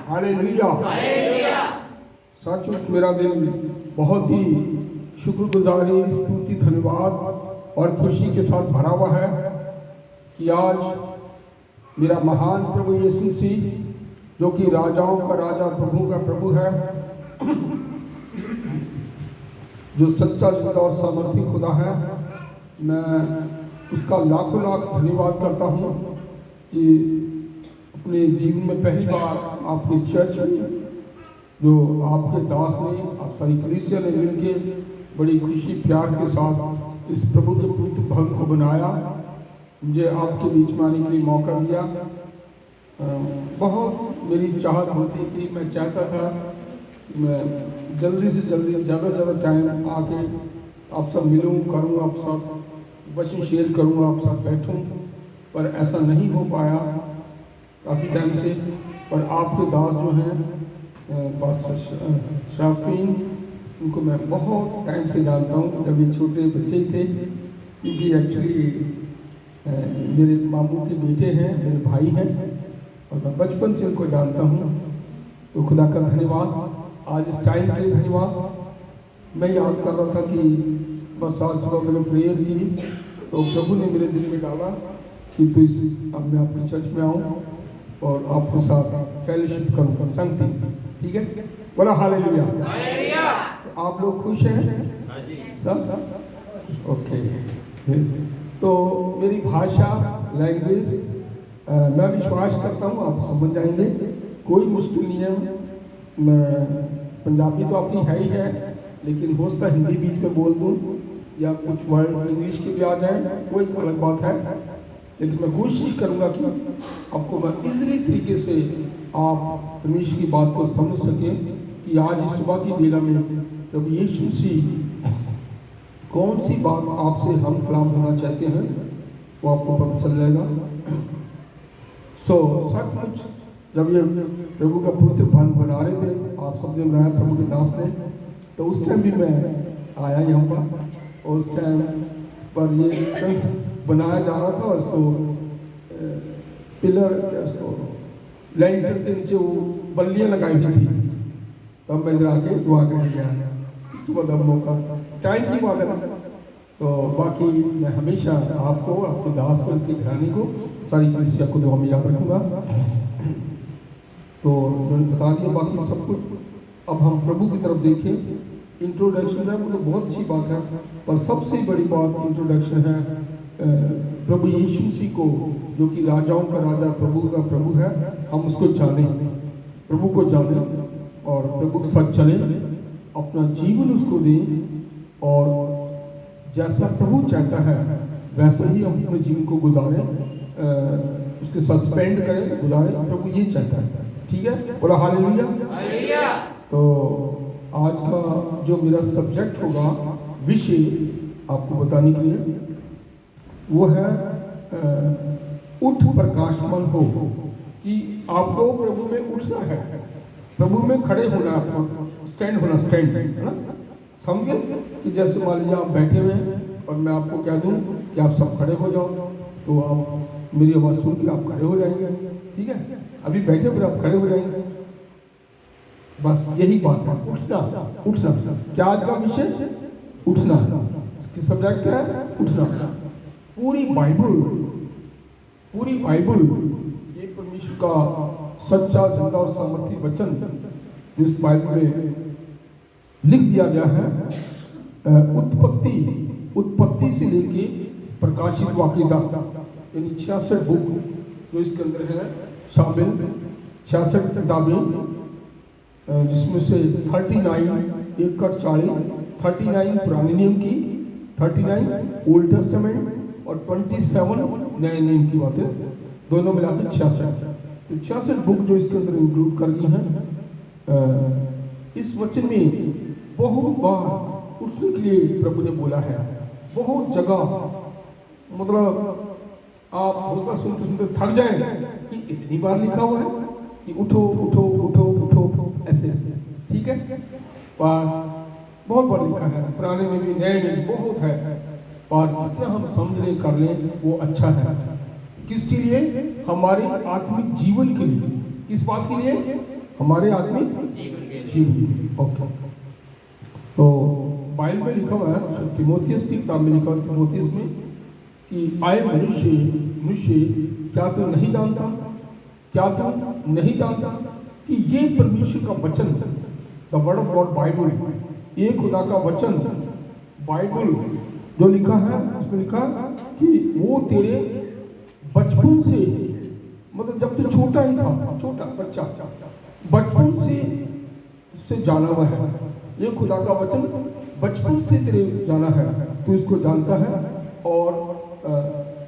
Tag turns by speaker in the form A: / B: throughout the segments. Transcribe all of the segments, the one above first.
A: Hallelujah. सचमुच मेरा दिल बहुत ही शुक्रगुजारी, स्तुति, धन्यवाद और खुशी के साथ भरा हुआ है कि आज मेरा महान प्रभु यीशु मसीह, जो कि राजाओं का राजा, प्रभु का प्रभु है, जो सच्चा जिंदा और सामर्थी खुदा है, मैं उसका लाखों लाख धन्यवाद करता हूँ कि अपने जीवन में पहली बार आपकी चर्च में जो आपके दास ने, आप सारी कलीसिया ने मिलके बड़ी खुशी प्यार के साथ इस प्रभु के पवित्र भवन को बनाया, मुझे आपके बीच में आने के लिए मौका दिया। बहुत मेरी चाहत होती थी, मैं चाहता था मैं जल्दी से जल्दी ज़्यादा टाइम आके आप सब मिलूं, करूं, आप सब वचन शेयर करूं, आप सब बैठूं, पर ऐसा नहीं हो पाया काफ़ी टाइम से। पर आपके दास जो हैं पास्टर शाफीन, उनको मैं बहुत टाइम से जानता हूँ, जब ये छोटे बच्चे ही थे, क्योंकि एक्चुअली मेरे मामू के बेटे हैं, मेरे भाई हैं, और मैं बचपन से उनको जानता हूँ। तो खुदा का धन्यवाद, आज इस टाइम के लिए धन्यवाद। मैं याद कर रहा था कि बस आज सुबह मैंने प्रेयर की, तो प्रभु ने मेरे दिल में डाला कि तो अब मैं आपकी चर्च में आऊँ और आपके साथ फेलोशिप करूँ, संगति, ठीक है? बोला हालेलुया। तो आप लोग खुश हैं सब? ओके। तो मेरी भाषा, लैंग्वेज, मैं विश्वास करता हूँ आप समझ जाएंगे, कोई मुश्किल नहीं है। पंजाबी तो अपनी है ही है, लेकिन हो सकता हिंदी बीच में बोल दूँ या कुछ वर्ड इंग्लिश के भी आ जाए, कोई अलग बात है, लेकिन मैं कोशिश करूँगा कि आपको मैं इजीली तरीके से आप परमेश्वर की बात को समझ सकें कि आज इस सुबह की बेला में प्रभु यीशु मसीह कौन सी बात आपसे हम कलाम होना चाहते हैं, वो आपको पता चल जाएगा। सचमुच जब ये प्रभु का पवित्र भवन बना रहे थे, आप सबने बनाया प्रभु के दास ने, तो उस टाइम भी मैं आया यहाँ पर। उस टाइम पर ये बनाया जा रहा था, उसको पिलर, उसको लैंटर के नीचे वो बल्लियाँ लगाई हुई थी, तब मैं इधर आके दुआ करने गया। इसके बाद अब मौका टाइम की बात है, तो बाकी मैं हमेशा आपको, आपके दास को, इसके घराने को, सारी कलीसिया को दुआ में याद रखूँगा। तो मैंने बता दिया बाकी सब कुछ। अब हम प्रभु की तरफ देखें। इंट्रोडक्शन है वो तो बहुत अच्छी बात है, पर सबसे बड़ी बात इंट्रोडक्शन है प्रभु यीशु मसीह को, जो कि राजाओं का राजा, प्रभु का प्रभु है। हम उसको जानें, प्रभु को जानें और प्रभु के साथ चलें, अपना जीवन उसको दें और जैसा प्रभु चाहता है वैसा ही हम अपने जीवन को गुजारें, उसके साथ स्पेंड करें, गुजारें, प्रभु ये चाहता है, ठीक है? बोला हालेलुया। तो आज का जो मेरा सब्जेक्ट होगा, विषय आपको बताने के लिए, वो है उठ प्रकाशमान हो, कि आपको प्रभु में उठना है, प्रभु में खड़े होना है, आपको स्टैंड होना, स्टैंड, है ना? समझे? कि जैसे मान लीजिए आप बैठे हुए हैं और मैं आपको कह दूं कि आप सब खड़े हो जाओ, तो आप मेरी आवाज़ सुन के आप खड़े हो जाएंगे, ठीक है? अभी बैठे हुए आप खड़े हो जाएंगे, बस यही बात है, उठना, उठना। क्या आज का विषय? उठना। सब्जेक्ट क्या है? उठना। पूरी बाइबल ये परमेश्वर का सच्चा, जिंदा और सामर्थी वचन जिस बाइबल में लिख दिया गया है, उत्पत्ति से लेके प्रकाशित वाक्य तक, यानी 66 बुक जो इसके अंदर है शामिल, 66 किताबें, जिसमें से 39 एक कट 39 पुराने नियम की, 39 ओल्ड टेस्टामेंट और 27 नए नियम की बातें, दोनों मिलाकर 66। तो 66 बुक जो इसके अंदर इंक्लूड कर दी हैं। इस वचन में बहुत बार उठने के लिए प्रभु ने बोला है, बहुत जगह, मतलब आप हौसला सुनते सुनते थक जाए कि इतनी बार लिखा हुआ है कि उठो उठो उठो उठो, ऐसे, ठीक है? पर बहुत बार लिखा है, पुराने में भी नए में भी बहुत है, और जितना हम समझ ले कर लें वो अच्छा है। किसके लिए? हमारे आत्मिक जीवन के लिए। किस बात के लिए? हमारे आत्मिक जीवन। ओके, तो बाइबल में लिखा हुआ है, तीमुथियुस की किताब में लिखा हुआ है, तीमुथियुस में कि आए मनुष्य, मनुष्य क्या तू नहीं जानता, क्या तू नहीं जानता कि ये परमेश्वर का वचन, the word of God Bible, ये खुदा का वचन बाइबल जो लिखा है, उसमें लिखा कि वो तेरे बचपन से, मतलब जब तू छोटा ही था, छोटा बच्चा, बचपन से जाना हुआ है। ये खुदा का वचन बचपन से तेरे जाना है, तू इसको जानता है, और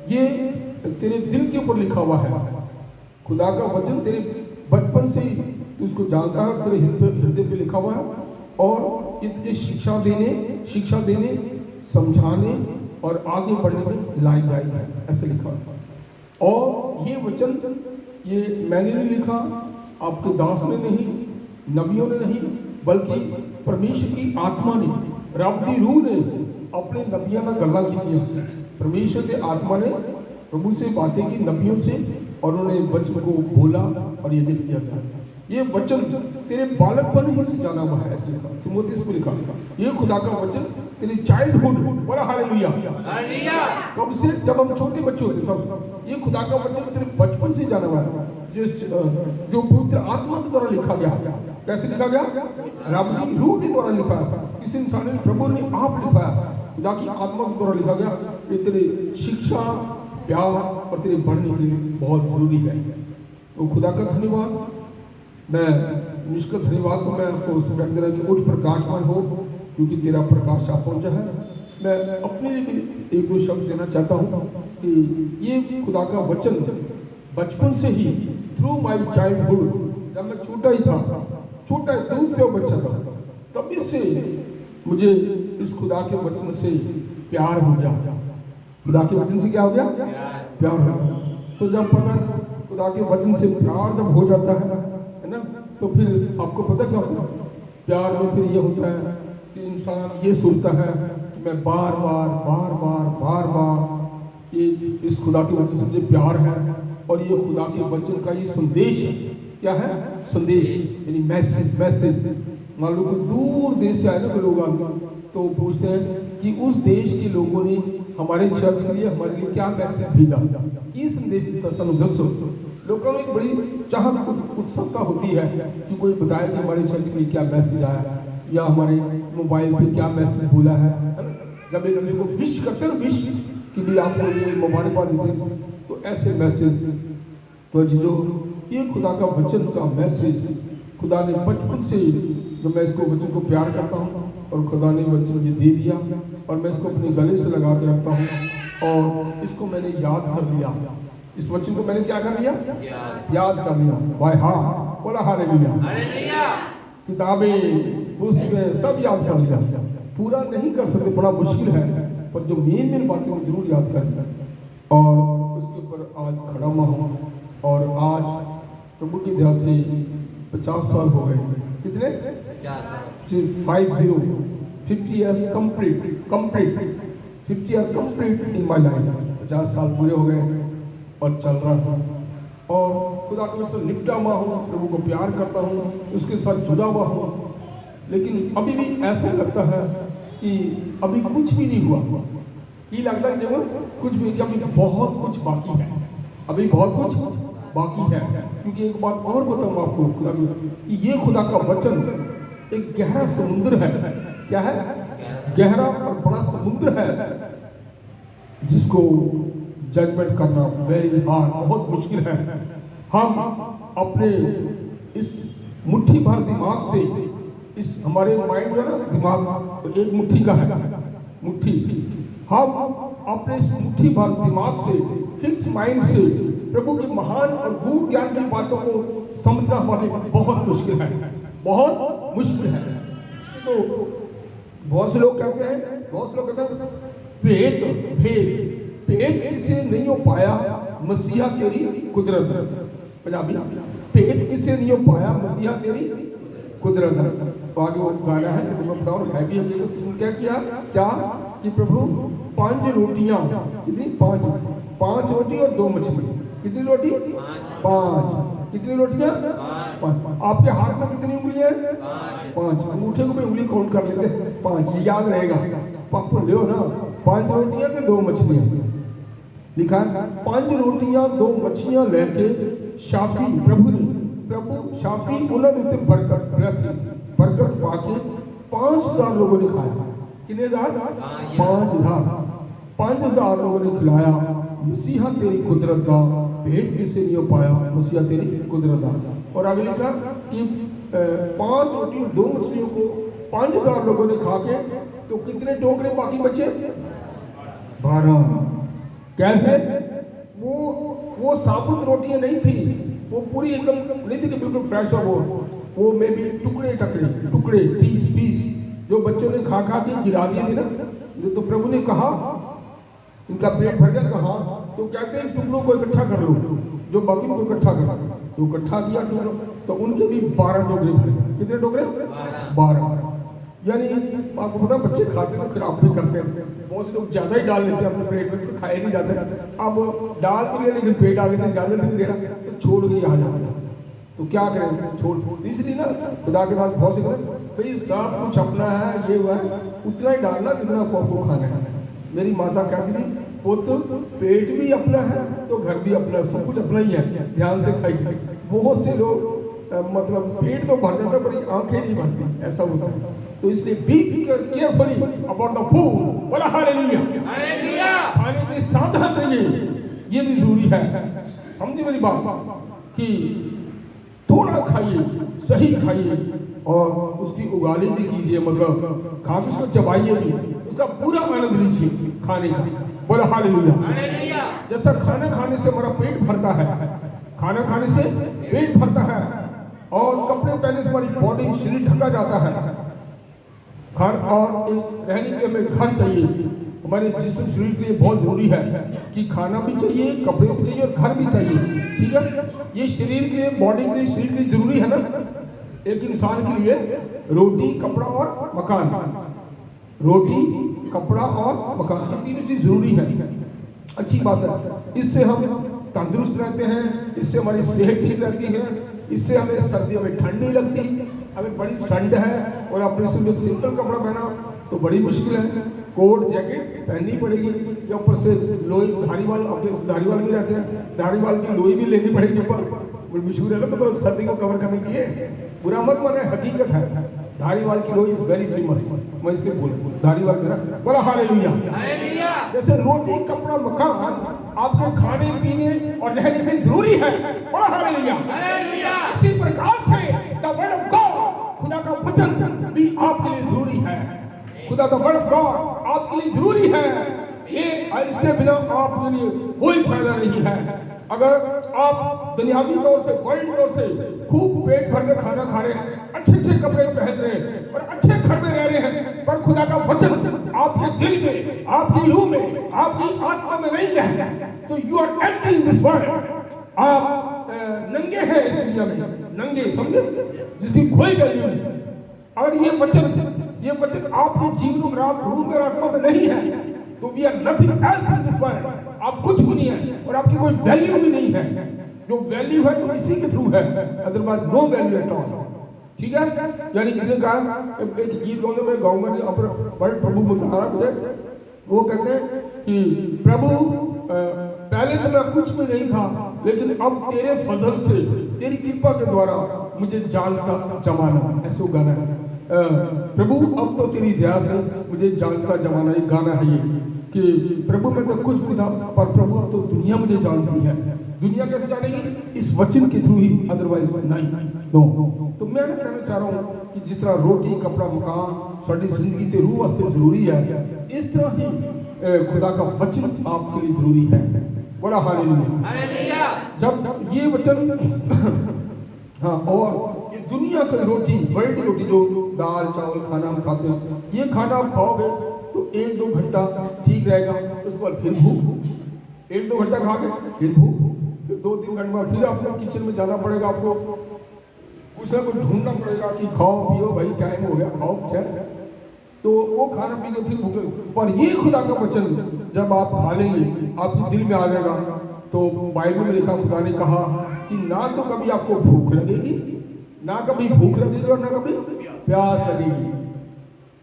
A: ये तेरे दिल के ऊपर लिखा हुआ है। खुदा का वचन तेरे बचपन से ही तू इसको जानता है, तेरे हृदय पे लिखा हुआ है, और ये तुझे शिक्षा देने, समझाने और आगे बढ़ने में लायक है, ऐसे लिखा है। और ये वचन, ये मैंने नहीं लिखा, आपके दास ने नहीं, नबियों ने नहीं, बल्कि परमेश्वर की आत्मा ने, रब दी रूह ने अपने नबियों में गल्ला की थी। परमेश्वर के आत्मा ने प्रभु से बातें की, नबियों से, और उन्होंने वचन को बोला और ये लिख दिया था। ये वचन तेरे बालकपन ही से जाना हुआ है, ऐसे लिखा तीमुथियुस को लिखा। ये खुदा का वचन तेरी चाइल्डहुड, बड़ा हालेलुया, कब से, जब हम छोटे बच्चे होते तब। ये खुदा का वचन तेरे बचपन से जाना हुआ है, जो पवित्र आत्मा के द्वारा लिखा गया। कैसे लिखा गया? रब की रूह के द्वारा लिखा है, किसी इंसान ने, प्रभु ने आप लिखा है, खुदा की आत्मा के द्वारा लिखा गया। ये तेरे शिक्षा, प्यार और तेरे बढ़ने के लिए बहुत जरूरी है। तो खुदा का धन्यवाद, मैं निष्कत धन्यवाद को मैं आपको व्यक्त कर रहा कि उठ प्रकाशमान हो, क्योंकि तेरा प्रकाश आ पहुंचा है। मैं अपने लिए एक दो शब्द देना चाहता हूँ कि ये खुदा का वचन बचपन से ही, थ्रू माई चाइल्डहुड, जब मैं छोटा ही था, छोटा दूध पे बच्चा था, तभी से मुझे इस खुदा के वचन से प्यार हो गया। खुदा के वचन से क्या हो गया? प्यार हो गया। तो जब पता खुदा के वचन से प्यार जब हो जाता है ना, तो फिर आपको पता क्या होता है? प्यार में फिर ये होता है कि इंसान ये सोचता है कि मैं बार बार ये इस खुदा के वचन से मुझे प्यार है, और ये खुदा के वचन का ये संदेश है। क्या है? संदेश, यानी मैसेज। मान लो कि दूर देश से आए ना कोई लोग आगे, तो पूछते हैं कि उस देश के लोगों ने हमारे चर्च के लिए, हमारे लिए क्या मैसेज भेजा, ये संदेश देता। सानू दसो, लोगों में बड़ी चाहत, उत्सुकता होती है कि कोई बताए कि हमारे चर्च के लिए क्या मैसेज आया, या हमारे मोबाइल पे क्या मैसेज बोला है ना? जब एक दूसरे को विश करते हैं, विश कि भी आपको ये मुबारकबाद देते, तो ऐसे मैसेज। तो जो ये खुदा का वचन का मैसेज, खुदा ने बचपन से, जो मैं इसको वचन को प्यार करता हूँ, और खुदा ने वचन मुझे दे दिया, और मैं इसको अपने गले से लगा के रखता हूँ, और इसको मैंने याद कर लिया। इस वचन को मैंने क्या कर लिया? याद कर लिया। वाह, हाँ, बोला हालेलुया। किताबें, पुस्तकें सब याद कर लिया। पूरा नहीं कर सकते, बड़ा मुश्किल है, पर जो मेन बातें मैं जरूर याद कर लिया, और उसके ऊपर आज खड़ा हुआ हूँ। और आज प्रभु की दया से 50 साल हो गए। कितने? 50 years complete 50 years complete in my life। 50 साल पूरे हो गए और चल रहा हूँ, और खुदा के वचन से लिपटा हुआ हूँ, प्रभु को प्यार करता हूँ, उसके साथ जुड़ा हुआ हूँ। लेकिन अभी भी ऐसा लगता है कि अभी कुछ भी नहीं हुआ। ये लगता है जब कुछ भी, अभी बहुत कुछ बाकी है, अभी बहुत कुछ बाकी है। क्योंकि एक बात और बताऊँ आपको, खुदा कि ये खुदा का वचन एक गहरा समुद्र है। क्या है? गहरा और बड़ा समुद्र है, जिसको जजमेंट करना वेरी हार्ड, बहुत मुश्किल है। हम अपने इस मुट्ठी भर दिमाग से, इस हमारे माइंड जो है ना, दिमाग एक मुट्ठी का है, मुट्ठी, हम अपने इस मुट्ठी भर दिमाग से, फिक्स माइंड से प्रभु की महान और गूढ़ ज्ञान की बातों को समझना हमारे लिए बहुत मुश्किल है, बहुत मुश्किल है। तो बहुत से लोग कहते हैं भेद किसे नहीं हो पाया, मसीहा तेरी कुदरत। पंजाबी, भेद किसे नहीं हो पाया, मसीहा तेरी कुदरत। तो आगे वो गाना है, तो मैं बताऊँ है भी हकीकत। क्या किया? क्या कि प्रभु 5 रोटियां, कितनी? 5 रोटी और 2 मछली। कितनी रोटी? 5। कितनी रोटियां? 5। आपके हाथ में कितनी उंगलियां? 5। अंगूठे को भी उंगली काउंट कर लेते हैं, 5, ये याद रहेगा। पापा ले ना, 5 रोटियां तो 2 मछलियां लिखा है। 5 रोटियां 2 मछलियां लेके शाफी प्रभु शाफी उन्होंने उत्ते बरकत पाके 5000 लोगों ने खाया। कितने हजार? 5000 लोगों ने खिलाया। मसीहा तेरी कुदरत का भेद किसे नहीं हो पाया, मसीहा तेरी कुदरत का। और आगे लिखा कि 5 रोटी 2 मछलियों को 5000 लोगों ने खा के, तो कितने टोकरे बाकी बचे? 12। कैसे? वो साबुत रोटियां नहीं थी, वो पूरी एकदम नहीं थी कि बिल्कुल फ्रेश हो। वो में भी टुकड़े पीस जो बच्चों ने खा के गिरा दिए थे ना, तो प्रभु ने कहा इनका पेट भर गया। कहा तो कहते हैं टुकड़ों को इकट्ठा कर लो, जो बाकी को इकट्ठा करा, तो इकट्ठा किया टुकड़ों, तो उनके भी 12 टोकरे भरे। कितने टोकरे? 12। यानी आपको पता, बच्चे खाते तो खराब भी करते हैं, बहुत से लोग ज्यादा ही डाल लेते हैं अपने पेट में, तो खाए नहीं जाते। अब डाल तो लिया लेकिन पेट आगे से ज्यादा नहीं दे रहा, तो छोड़ के आ जाता है। तो क्या करें? छोड़। इसलिए ना खुदा के पास बहुत से भाई सब कुछ अपना है, ये हुआ है, उतना ही डालना जितना आपको खाना है। मेरी माता कहती थी, पुत्र पेट भी अपना है तो घर भी अपना, सब कुछ अपना ही है, ध्यान से खाइए। बहुत से लोग मतलब पेट तो भर जाता पर आंखें नहीं भरती, ऐसा होता है। तो इसलिए be carefully about the food. बोला हालेलुया। खाने के सावधान रहिए, ये भी जरूरी है। समझे मेरी बात कि थोड़ा खाइए, सही खाइए, और उसकी उगाली भी कीजिए, मतलब खा के उसको चबाइए भी, उसका पूरा आनंद लीजिए खाने का। बोला हालेलुया। जैसा खाना खाने से हमारा पेट भरता है, खाना खाने से पेट भरता है, और कपड़े पहनने से हमारी बॉडी, शरीर ढका जाता है। घर और एक रहने के लिए हमें घर चाहिए, हमारे जिस्म शरीर के लिए बहुत जरूरी है कि खाना भी चाहिए, कपड़े भी चाहिए और घर भी चाहिए। ठीक है, ये शरीर के लिए, बॉडी के लिए, शरीर के लिए जरूरी है ना। एक इंसान के लिए रोटी, कपड़ा और मकान, रोटी, कपड़ा और मकान, ये तीनों चीज जरूरी है। अच्छी बात है, इससे हम तंदुरुस्त रहते हैं, इससे हमारी सेहत ठीक रहती है, इससे हमें सर्दियों में ठंड नहीं लगती। हमें बड़ी ठंड है और अपने से सिंपल कपड़ा पहना तो बड़ी मुश्किल है, कोट जैकेट पहननी पड़ेगी, या ऊपर से लोई धारीवाल, अपने धारीवाल में रहते हैं, धारीवाल की लोई भी लेनी पड़ेगी ऊपर। मशहूर है ना, मतलब सर्दी को कवर करने के लिए। बुरा मत माने, हकीकत है, धारीवाल की लोई इज वेरी फेमस। मैं इसलिए बोला धारीवाल में ना। बोला हालेलुया। जैसे रोटी, कपड़ा, मकान आपके खाने पीने और रहने में जरूरी है। बोला हालेलुया। इसी प्रकार से द वर्ड ऑफ गॉड, खुदा का वचन भी आपके लिए जरूरी है। खुदा का वर्ड ऑफ गॉड आपके लिए जरूरी है। ये इसके बिना आपके लिए कोई फायदा नहीं है। अगर आप दुनियावी तौर से, वर्ल्ड तौर से खूब पेट भर के खाना खा रहे हैं, अच्छे कपड़े पहन रहे हैं और अच्छे घर में रह रहे हैं, पर खुदा का वचन आपके दिल में, आपकी रूह में, आपकी आत्मा में नहीं है, तो you are empty in this world. आप नंगे हैं इस दुनिया में, नंगे, समझे, जिसकी कोई वैल्यू नहीं। और ये वचन आपके जीवन में, आप रूह में, आत्मा में नहीं है, तो we are nothing else in this world. आप कुछ भी नहीं है और आपकी कोई वैल्यू भी नहीं है। जो वैल्यू है तो इसी के थ्रू है, otherwise no value at all. ठीक है, यानी किसी ने कहा, एक गीत गाने में गाऊंगा नहीं, अब बड़े प्रभु मुतारा मुझे, वो कहते हैं कि प्रभु पहले तो मैं कुछ भी नहीं था, लेकिन अब तेरे फजल से, तेरी कृपा के द्वारा मुझे जानता जमाना, ऐसे वो गाना है। प्रभु अब तो तेरी दया से मुझे जानता जमाना, एक गाना है ये, कि प्रभु मैं तो कुछ भी था, पर प्रभु अब तो दुनिया मुझे जानती है। दुनिया कैसे जानेगी? इस वचन के थ्रू ही, अदरवाइज नहीं। नो। तो मैं कहना चाह रहा हूँ कि जिस तरह रोटी, कपड़ा, मकान साड़ी जिंदगी के रूह वास्ते जरूरी है, इस तरह ही खुदा का वचन आपके लिए जरूरी है। बोला हालेलुया। जब ये वचन हाँ, और ये दुनिया की रोटी, वर्ल्ड रोटी, जो दाल चावल खाना हम खाते हैं, ये खाना आप खाओगे तो 1-2 घंटा ठीक रहेगा, उसके बाद फिर भूख, 1-2 घंटा खा के फिर भूख, फिर 2-3 घंटे बाद फिर आपको किचन में जाना पड़ेगा, आपको कुछ ना कुछ ढूंढना पड़ेगा कि खाओ पियो भाई, टाइम हो गया, खाओ चाहे, तो वो खाना पी के फिर भूख। पर ये खुदा का वचन जब आप खा लेंगे, आपके दिल में आ जाएगा। तो बाइबल में लिखा, खुदा ने कहा कि ना तो कभी आपको भूख लगेगी, ना कभी भूख लगेगी और ना कभी प्यास लगेगी।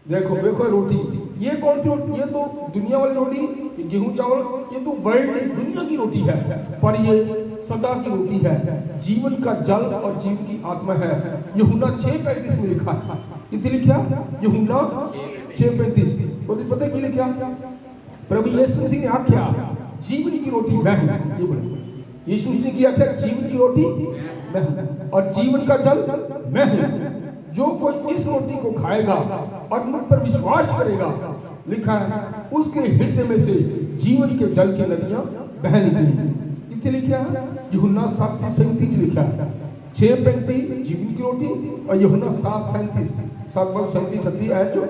A: देखो देखो रोटी, ये कौन सी रोटी? ये तो दुनिया वाली रोटी, ये गेहूं चावल, ये तो वर्ल्ड दुनिया की रोटी है, पर ये सदा की रोटी है, जीवन का जल और जीवन की आत्मा है। यूहन्ना 6:35 में लिखा है। कितनी लिखा? यूहन्ना 6:35। तो पता की लिखा? प्रभु यीशु मसीह ने आख्या जीवन की रोटी मैं हूं। ये बोले यीशु मसीह ने की आख्या जीवन की रोटी मैं हूं और जीवन का जल मैं हूं। जो कोई इस रोटी को खाएगा और मुझ पर विश्वास करेगा, लिखा है, उसके हृदय में से जीवन के जल की नदियां बह निकलेंगी। कितने लिखा है? यूहन्ना 7:37 लिखा है। 6:35 जीवन की रोटी और यूहन्ना 7:37 है जो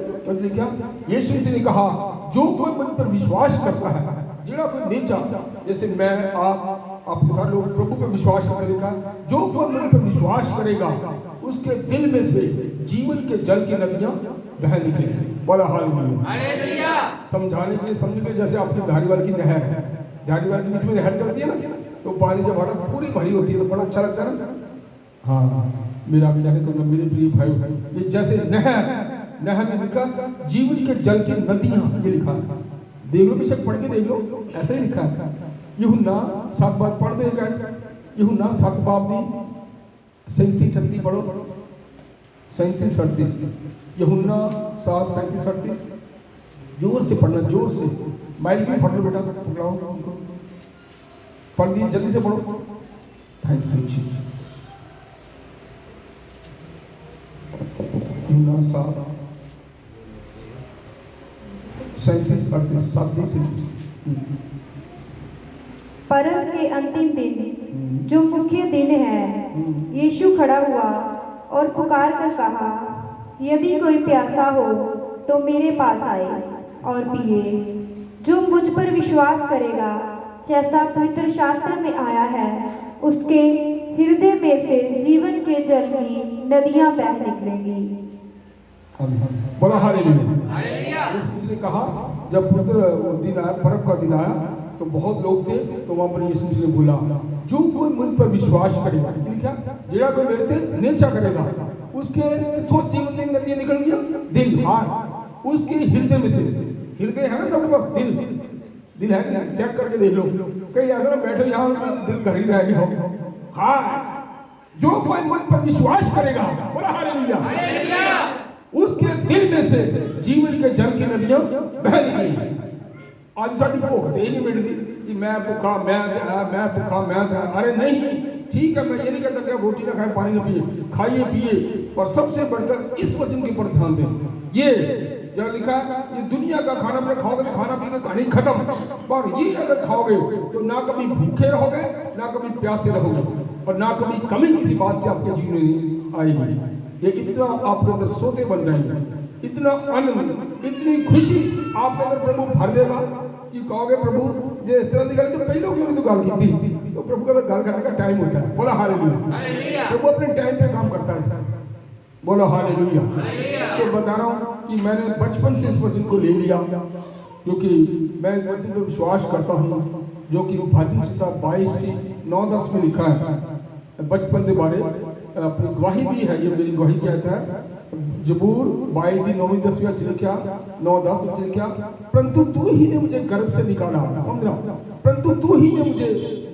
A: लिखा। यीशु मसीह ने कहा जो कोई मुझ पर विश्वास करता है, जेड़ा कोई नीचा, जैसे मैं आपके साथ लोग प्रभु पर विश्वास करते लिखा, जो कोई मुझ पर विश्वास करेगा उसके दिल में से जीवन के जल की नदियां बह निकलेंगी। बोला हालेलुया। समझाने के लिए समझिए, जैसे आपकी धारीवाल की नहर है, धारीवाल के बीच में नहर चलती है ना, तो पानी जब हटा पूरी भरी होती है तो बड़ा अच्छा लगता है ना। हाँ, मेरा भी जाने तो मेरे प्रिय भाई, ये जैसे नहर में लिखा जीवन के जल की नदियां, ये लिखा है। देख लो, बेशक पढ़ के देख लो, ऐसा ही लिखा है। यूहन्ना 7 बात पढ़ देगा। यूहन्ना 7 बाब दी 37-38 पढ़ो, 37-38। यूहन्ना 7:37-38 जोर से पढ़ना, जोर से। माइक भी पढ़ लो बेटा, पकड़ाओ, पढ़ दिए, जल्दी से पढ़ो। Thank you Jesus. यूहन्ना 7:37-38।
B: परम के अंतिम दिन, जो मुख्य दिन है, यीशु खड़ा हुआ और पुकार कर कहा, यदि कोई प्यासा हो तो मेरे पास आए और पिए। जो मुझ पर विश्वास करेगा, जैसा पवित्र शास्त्र में आया है, उसके हृदय में से जीवन के जल की नदियां बह निकलेंगी।
A: बोला हालेलुया। यीशु ने कहा जब पवित्र दिन आया, पर्व का दिन आया, तो बहुत लोग थे, तो वहां पर यीशु ने बोला जो कोई मुझ पर विश्वास करेगा, क्या जेड़ा कोई मेरे से नीचा करेगा, उसके तो जीवन की नदियां निकल गया। दिल, हाँ, उसके हृदय में से, हृदय है ना सबके पास, दिल है क्या? चेक करके देख लो, कहीं ऐसा ना बैठो यहाँ दिल घर ही रह गया। हाँ, जो कोई मुझ पर विश्वास करेगा, बोला हालेलुया, उसके दिल में से जीवन के जल की नदियां बह निकलेंगी। आज साड़ी भूख ही नहीं मिटती कि मैं भूखा, मैं भूखा, मैं था। अरे नहीं, ठीक है, मैं ये नहीं कहता कि रोटी ना खाए, पानी ना पिए, खाइए पिए, और सबसे बढ़कर इस वचन के ऊपर ध्यान दें। ये जो लिखा है, ये दुनिया का खाना पीना खाओगे तो खाना पीना कहानी खत्म, पर ये अगर खाओगे तो ना कभी भूखे रहोगे, ना कभी प्यासे रहोगे, और ना कभी कमी किसी बात की आपके जीवन में आएगी। ये इतना आपके अंदर सोते बन जाएंगे, इतना आनंद, इतनी खुशी आपके अंदर प्रभु भर देगा कि कहोगे प्रभु जो इस तरह निकल तो पहले क्यों नहीं तो गाल की थी। तो प्रभु का गाल करने का टाइम होता है। बोला हालेलुया। प्रभु अपने टाइम पे काम करता है। बोला हालेलुया। तो बता रहा हूँ कि मैंने बचपन से इस वचन को ले लिया, क्योंकि मैं इस वचन पर विश्वास करता हूँ, जो कि भजन संहिता 22 की 9-10 में लिखा है। बचपन के बारे अपनी गवाही भी है, ये मेरी गवाही कहता है। जबूर 22 की 9-10 लिखा, 9-10 लिखा, परंतु तू ही ने मुझे गर्भ से निकाला। समझना, परंतु तू ही ने मुझे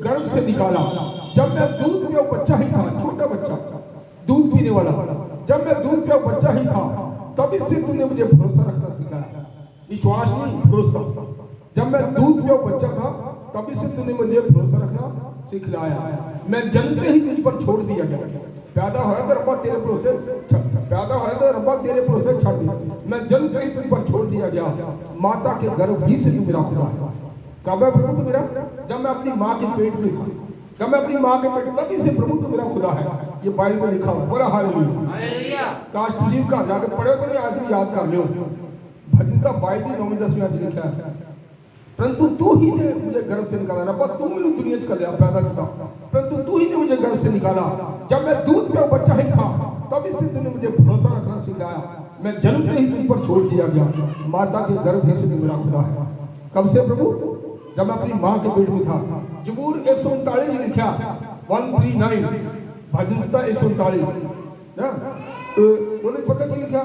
A: गर्भ से निकाला, जब मैं दूध पिया बच्चा ही था, छोटा बच्चा दूध पीने वाला, जब मैं दूध पिया बच्चा ही था, तभी से तूने मुझे भरोसा रखना सिखाया। विश्वास नहीं, भरोसा। जब मैं दूध पिया बच्चा था, तभी से तूने मुझे भरोसा रखना सिखलाया। मैं जन्मते ही तुझ पर छोड़ दिया गया, पैदा होया तो रब्बा तेरे भरोसे, पैदा होया तो रब्बा तेरे भरोसे छोड़ दिया। मैं जन्मते ही तुझ पर छोड़ दिया गया, माता के गर्भ ही से तू मेरा खुदा है। कब है प्रभु तू मेरा? जब मैं अपनी माँ के पेट में था, जब मैं अपनी माँ के पेट, तभी से प्रभु तू मेरा खुदा है। ये बाइबल में लिखा हुआ। बोला हालेलुया। काश तुझे घर जाके पढ़े तो नहीं, आज भी याद कर लो। भजन का 22 की 9-10 लिखा है, परंतु तू ही ने मुझे गर्भ से निकाला। रब्बा तू मैंने दुनिया च कर पैदा किया, परंतु तू ही ने मुझे गर्भ से निकाला। जब मैं दूध पिया बच्चा ही था, तभी से तूने मुझे भरोसा रखना सिखाया। मैं जन्मते ही तुझ पर छोड़ दिया गया, माता के गर्भ ही से तू मेरा खुदा है। कब से प्रभु? जब मैं अपनी माँ के पेट में था। जबूर 139 लिखा, 139 भजन संहिता 139 ना, तो उन्हें पता नहीं क्या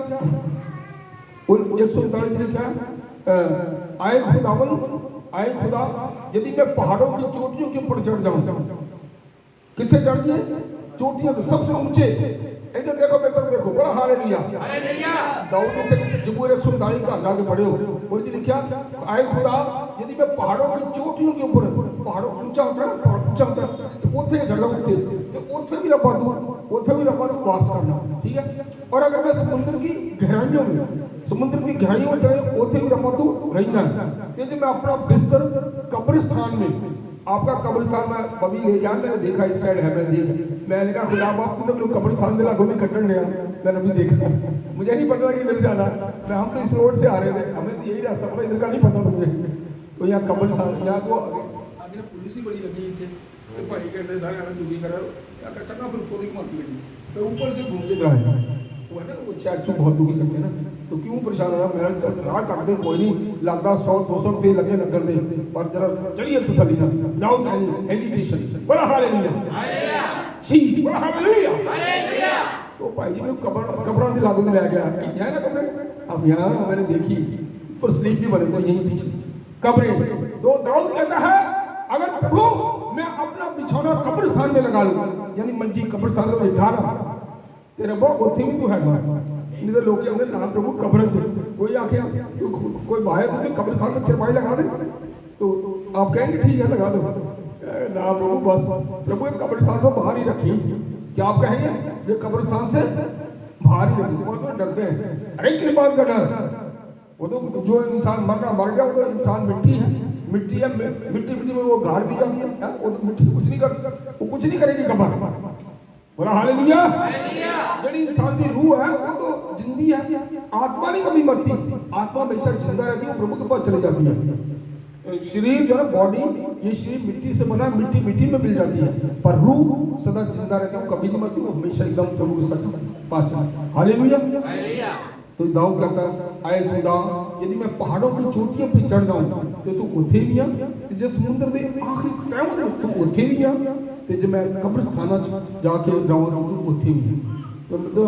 A: 139 लिखा आए खुदा यदि मैं पहाड़ों की चोटियों के ऊपर चढ़ जाऊं, कितने चढ़ गए चोटियों के सबसे ऊंचे, इधर देखो मेरे तरफ देखो, बड़ा हालेलुया। दाऊद ने जबूर 139 का जाके पढ़े हो, और जी लिखा आए खुदा यदि मैं पहाड़ों की चोटियों के ऊपर, पहाड़ों ऊंचा होता है ना, पहाड़ ऊंचा होता है तो उठे चढ़ जाऊं, उठे भी रब्बा तू वास करना, ठीक है। और अगर मैं समुद्र की गहराइयों में चले उठे भी रब्बा तू रहना, यदि मैं अपना बिस्तर कब्रिस्तान में, आपका कब्रिस्तान में कभी ले गया, मैंने देखा इस साइड है, मैंने कहा खुदा बाप तू तो मेरे कब्रिस्तान में लागू नहीं कटन गया, मैंने अभी देखा, मुझे नहीं पता कि इधर से आना, हम तो इस रोड से आ रहे थे, हमें तो यही रास्ता पता, इधर का नहीं पता मुझे। तो यहाँ कब्रिस्तान, यहाँ को आगे पुलिस ही बड़ी लगी थी, तो भाई कहते सारे आने दुखी करा चंगा, फिर थोड़ी मारती गई, तो ऊपर से घूम के जाए वो है ना, वो चाचू बहुत दुखी करते हैं ना, तो क्यों परेशान हो रहा, मेरा राह काट दे, कोई नहीं लगता 100-200 दे लगे लगन दे, पर जरा चलिए तसल्ली ना जाओ, एजिटेशन बड़ा हालेलुया, चीज बड़ा हालेलुया। तो भाई जी मैं कब्रों से लागू ले गया, है ना कब्रें, अब यहाँ मैंने देखी पर स्लीप भी बने, तो यहीं पीछे कब्रें, तो दाऊद कहता है अगर प्रभु मैं अपना बिछौना कब्रिस्तान में लगा लूं, यानी मंजी कब्रिस्तान में बिठा रहा तेरे बहुत उत्थे भी तू है नहीं तो लोग कहते ना प्रभु कब्र से, कोई आके कोई बाहर तो कब्रिस्तान में चरपाई लगा दे, तो आप कहेंगे ठीक है लगा दो ना प्रभु, बस प्रभु एक कब्रिस्तान को बाहर ही रखी, क्या आप कहेंगे ये कब्रिस्तान से बाहर ही रखी, और तो डरते हैं, अरे किस बात का डर, वो तो जो इंसान मर गया वो तो इंसान मिट्टी है, मिट्टी में वो गाड़ दी जाती है, वो तो मिट्टी कुछ नहीं करेगी कब्र, बोला हालेलुया। जड़ी इंसान की रूह है वो तो जिंदी है, आत्मा नहीं कभी मरती, आत्मा हमेशा जिंदा रहती है, प्रभु के पास चली जाती है। शरीर जो है बॉडी, ये शरीर मिट्टी से बना, मिट्टी में मिल जाती है, पर रूह सदा जिंदा रहती है, वो कभी नहीं मरती, वो हमेशा एकदम प्रभु के साथ पास चलती है, हालेलुया। तो दाऊद कहता आए खुदा यदि मैं पहाड़ों की चोटियों पे चढ़ जाऊं तो तू उठे भी आ, जो समुद्र दे आखिरी टाइम तू उठे भी आ, तो जब मैं कब्रिस्तान जाके जाऊँ तो उठे भी आ। तो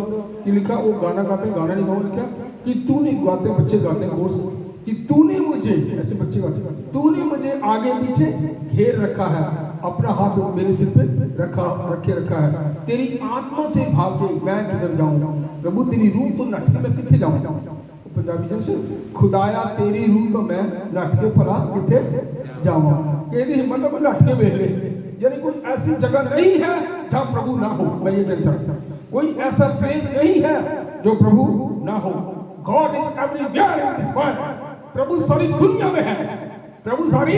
A: ये लिखा, वो गाना गाते, गाना नहीं गाऊँ, लिखा कि तूने गाते, बच्चे गाते कोर्स, कि तूने मुझे, ऐसे बच्चे गाते, तूने मुझे आगे पीछे घेर रखा है, अपना हाथ मेरे सिर पे रखा है, तेरी आत्मा से भाग के मैं किधर जाऊं, प्रभु तेरी रूह तो नट के मैं किथे जाऊं, पंजाबी जन से खुदाया तेरी रूह तो मैं नट के भला किथे जाऊं, कहती हिम्मत को नट के वेख ले, यानी कोई ऐसी जगह नहीं है जहां प्रभु ना हो, मैं ये कहना चाहता हूं, कोई ऐसा प्लेस नहीं है जो प्रभु ना हो, God is everywhere in this world, प्रभु सारी दुनिया में है, प्रभु सारी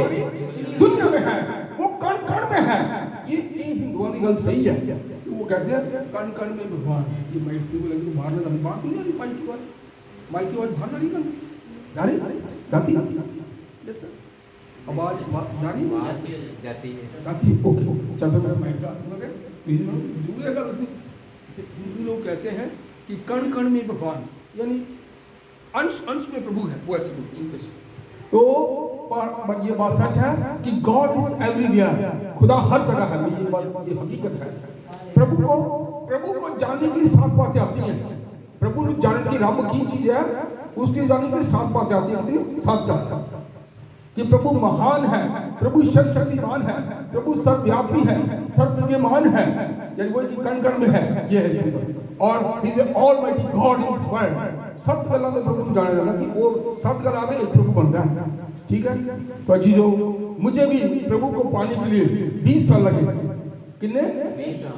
A: दुनिया में है, वो कण कण में है, ये हिंदुओं की गल सही है, वो कहते हैं कण कण में भगवान, ये माइक को लगे बाहर ना बात नहीं आ रही, माइक की आवाज बाहर जा रही है, जाती यस सर, आवाज जाती है, ओके चल मैं माइक का दूसरे हिंदू लोग कहते हैं कि कण कण में भगवान, यानी अंश अंश में प्रभु है, वो ऐसे बोलते, तो ये बात सच है कि गॉड इज एवरीवेयर, खुदा हर जगह है, ये बात ये हकीकत है। प्रभु को जानने की 7 बातें आती हैं, प्रभु को जानने की रब की चीज है, उसकी जानने की 7 बातें आती हैं, 7 बातें कि प्रभु महान है, प्रभु सर्वशक्तिमान है, प्रभु सर्वव्यापी है, सर्वविद्यमान है, यानी वो कण कण में है, ये है, और he is almighty God in this world, सब गल्लां दे प्रभु को जाना जाता कि वो सब गल्लां दे एक प्रभु बनता है, ठीक है। तो चीजों मुझे भी प्रभु को पाने के लिए 20 साल लगे, कितने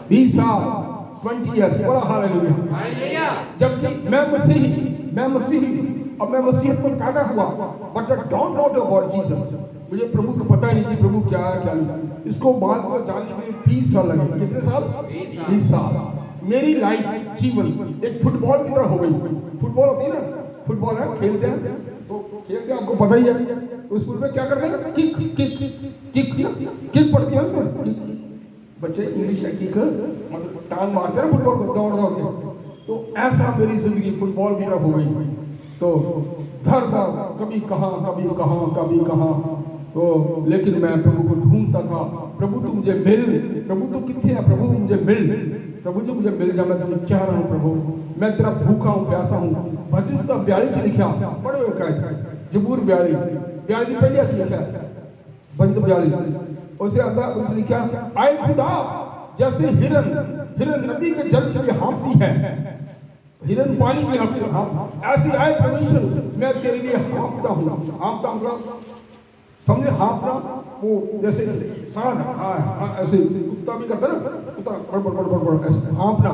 A: 20 साल 20 ईयर्स, बड़ा हालेलुया। जबकि मैं मसीही अब मैं मसीहत में पैदा हुआ, but I don't know about Jesus, मुझे प्रभु को पता ही नहीं कि प्रभु क्या है क्या नहीं, इसको बाद में जानने के लिए 20 साल लगे, कितने साल 20 साल। मेरी लाइफ जीवन एक फुटबॉल की तरह हो गई, फुटबॉल होती है ना, फुटबॉल है खेलते हैं, तो खेलते हैं आपको पता ही है, उस फुटबॉल में क्या करते हैं, किक पड़ती है उसमें, बच्चे इंग्लिश है किक, मतलब टांग मारते हैं फुटबॉल को दौड़ दौड़ के, तो ऐसा मेरी जिंदगी फुटबॉल की तरफ हो गई, तो धर कभी कहाँ, तो लेकिन मैं प्रभु को ढूंढता था, प्रभु तू मुझे मिल, प्रभु तू कितने है, प्रभु मुझे मिल, प्रभु जी मुझे मिल जा, मैं तुझे चाह रहा हूँ प्रभु, मैं तेरा भूखा हूँ प्यासा हूँ। भजन का 42 लिखा पढ़े हुए कहे जबूर 42 की पहली ऐसी लिखा है भजन 42 उसे अंदर उसे लिखा आए खुदा जैसे हिरन, हिरन नदी के जल के लिए हाँफती है, हिरन पानी की हाँफती, ऐसी आए परमेश्वर मैं तेरे लिए हाँफता हूँ। हाँफता मतलब समझे, हाँफना वो जैसे सांड ऐसे कुत्ता भी करता ना, कुत्ता बड़ ऐसे हाँफना।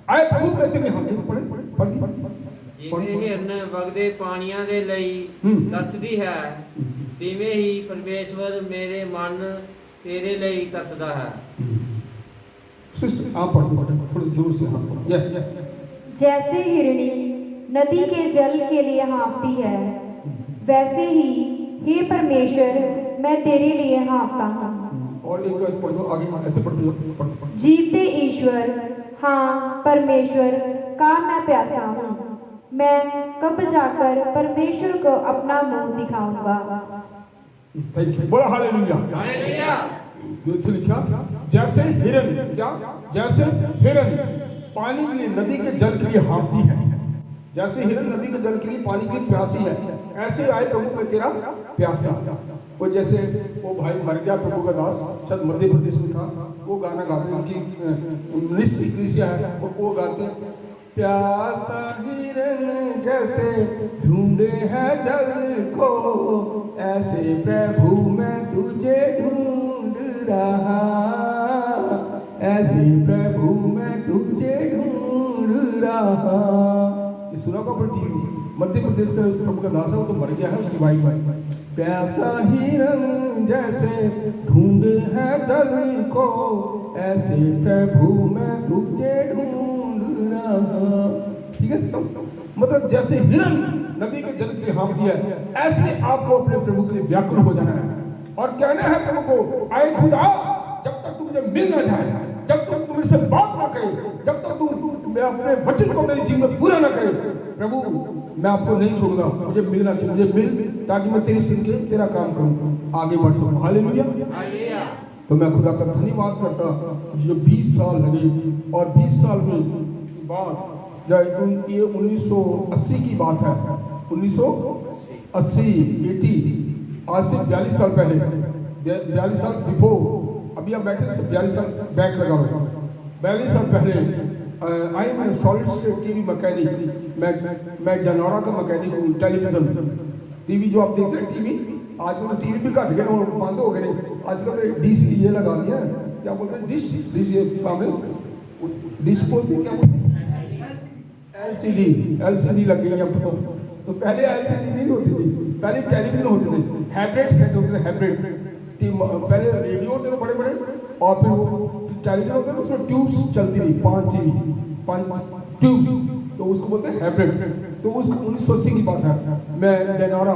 A: आए प्रभु मैं तेरे लिए हाँफता पढ़
C: ਜਿਵੇਂ ਹਿਰਨ ਵਗਦੇ ਪਾਣੀਆਂ ਦੇ ਲਈ ਤਰਸਦੀ ਹੈ, ਤਿਵੇਂ ਹੀ ਪਰਮੇਸ਼ਵਰ ਮੇਰੇ ਮਨ ਤੇਰੇ ਲਈ ਤਰਸਦਾ ਹੈ।
A: सिस्टर आप पढ़ो थोड़ी जोर से, हाँ यस
B: जैसे हिरणी नदी के जल के लिए हाँफती है, वैसे ही हे परमेश्वर मैं तेरे लिए हाँफता हूँ।
A: और एक पढ़ दो आगे, ऐसे पढ़ते हो
B: जीवते ईश्वर हाँ परमेश्वर का मैं प्यासा हूँ, मैं कब जाकर परमेश्वर को अपना मुंह दिखाऊंगा।
A: थैंक यू, बोला हालेलुया।
C: हालेलुया।
A: जो लिखा जैसे हिरन, क्या जैसे हिरन पानी के लिए नदी के जल के लिए हाँफती है, जैसे हिरन नदी के जल के लिए पानी के लिए प्यासी है, ऐसे आए प्रभु मैं तेरा प्यासा। वो जैसे वो भाई मर गया प्रभु का दास, शायद मध्य प्रदेश में था, वो गाना गाते उनकी मिनिस्ट्री क्रिसिया है, वो गाते प्यासा हिरन जैसे ढूंढे है जल को, ऐसे प्रभु मैं तुझे ढूंढ रहा, ऐसे प्रभु मैं तुझे ढूंढ रहा। ये सुना का टीवी मध्य प्रदेश का प्रभु का दास है, वो तो मर गया है, उसकी भाई प्यासा हिरन जैसे ढूंढ है जल को, ऐसे प्रभु मैं तुझे ढूंढ रहा। ठीक है, सब मतलब जैसे हिरन नदी के जल के लिए हाँफती है, ऐसे आपको अपने प्रभु के लिए व्याकुल हो जाना है और कहना है प्रभु को आए खुदा जब तक तू मुझे मिल ना जाए, जब तक तू मुझसे बात ना करे, जब तक तू अपने वचन को मेरे जीवन में पूरा ना करे, प्रभु मैं आपको नहीं छोड़ूंगा, मुझे मिलना चाहिए, मुझे मिल ताकि मैं तेरी सुन के तेरा काम करूं, आगे बढ़ सकूं। हालेलुया। तो मैं खुदा का धन्यवाद करता जो 20 साल लगे और 20 साल में बाद जब ये 1980 की बात है, 1980 80 आज से 42 साल पहले, 42 साल बिफोर, अभी आप बैठे सब 42 साल बैक लगा हुआ, 42 साल पहले I am solid state TV mechanic, मैं जनौरा का मैकेनिक हूँ। टेलीविजन टीवी जो आप देखते हैं टीवी, आजकल तो टीवी भी घट गए, बंद हो गए, आजकल तो डिश ये लगा दिया, क्या बोलते हैं डिश ये सामने डिश बोलते हैं, क्या बोलते हैं एलसीडी लग गई अब तो पहले एलसीडी नहीं होती थी, पहले टेलीविजन होते थे, हाइब्रिड सेट होते थे, हाइब्रिड पहले रेडियो होते थे बड़े बड़े और फिर वो टेलीविजन होते थे, उसमें ट्यूब्स चलती थी, 5 ट्यूब्स, तो उसको बोलते हैं हाइब्रिड। तो उसको 1980 की बात है, मैं डेनोरा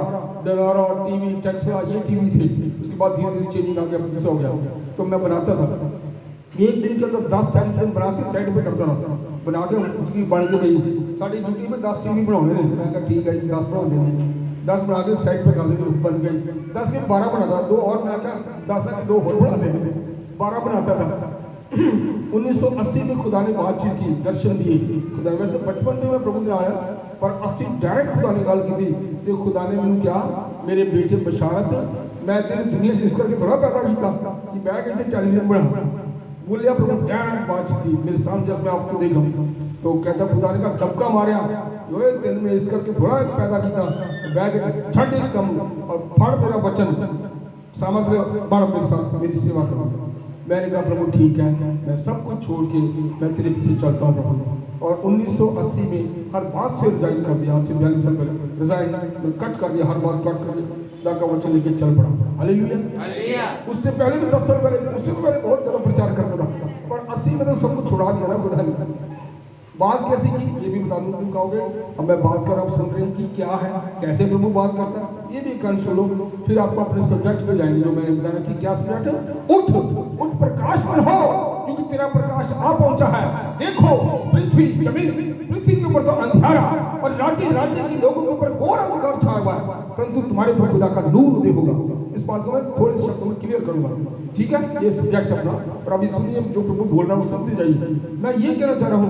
A: टीवी टेक्सला ये टीवी थे, उसके बाद धीरे धीरे चेंजिंग आ गया, दूसरा हो गया, तो मैं बनाता था एक दिन के अंदर 10 टेलीविजन बना के साइड पे करता रहता, बना के उसकी बन के गई साड़ी ड्यूटी में 10 टीवी बनाने ने, मैं कहा ठीक है 10 बना देंगे, 10 बना के साइड पे कर देंगे, बन गई 10 के 12 बनाता, 2 और मैं कहा 10 के 2 और बना देंगे, 12 बनाता था। 1980 में खुदा ने बातचीत की, दर्शन दिए खुदा, वैसे बचपन से मैं प्रभु ने आया पर 80 डायरेक्ट खुदा ने गल की थी, तो खुदा ने मैंने क्या मेरे बेटे बशारत मैं तेरी दुनिया से इस करके थोड़ा पैदा किया कि मैं कहते टेलीविजन बना, बोलिया प्रभु डायरेक्ट बातचीत की मेरे सामने, जब मैं आपको देखा तो कहता खुदा ने कहा धक्का मारिया जो तेन में इस करके थोड़ा पैदा किया, बैग छड़ इस कम और फड़ मेरा वचन सामग्री बढ़ मेरे साथ मेरी सेवा करो। मैंने कहा प्रभु ठीक है, मैं सब कुछ छोड़ के मैं तेरे पीछे चलता हूँ प्रभु। और 1980 में हर बात से रिजाइन कर दिया, आज से 42 साल पहले रिजाइन कट कर दिया, हर बात कट कर दिया, खुदा का वचन लेके चल पड़ा। हालेलुया। उससे पहले भी 10 साल पहले, उससे तो पहले बहुत ज़्यादा प्रचार करता था, पर 80 में तो सब कुछ छुड़ा दिया ना खुदा ने। बात कैसी की ये भी बता दूँ, तुम कहोगे अब मैं बात कर, आप सुन रहे हैं कि क्या है, कैसे प्रभु बात करता है, ये भी कान सुनो, फिर आपको अपने सब्जेक्ट पे जाएंगे जो मैंने बताया कि क्या सब्जेक्ट है, उठ प्रकाशमान हो क्योंकि तेरा प्रकाश आ पहुंचा है। देखो पृथ्वी जमीन, पृथ्वी के ऊपर तो अंधेरा और राज्य के लोगों के ऊपर घोर अंधकार छाया हुआ है, परंतु तुम्हारे ऊपर खुदा का नूर उदय होगा। इस बात को मैं थोड़े से शब्दों में क्लियर करूंगा, ठीक है? ये सब्जेक्ट अपना, और अभी सुनिए जो प्रभु बोल रहा हूँ सुनते जाइए। मैं ये कहना चाह रहा हूँ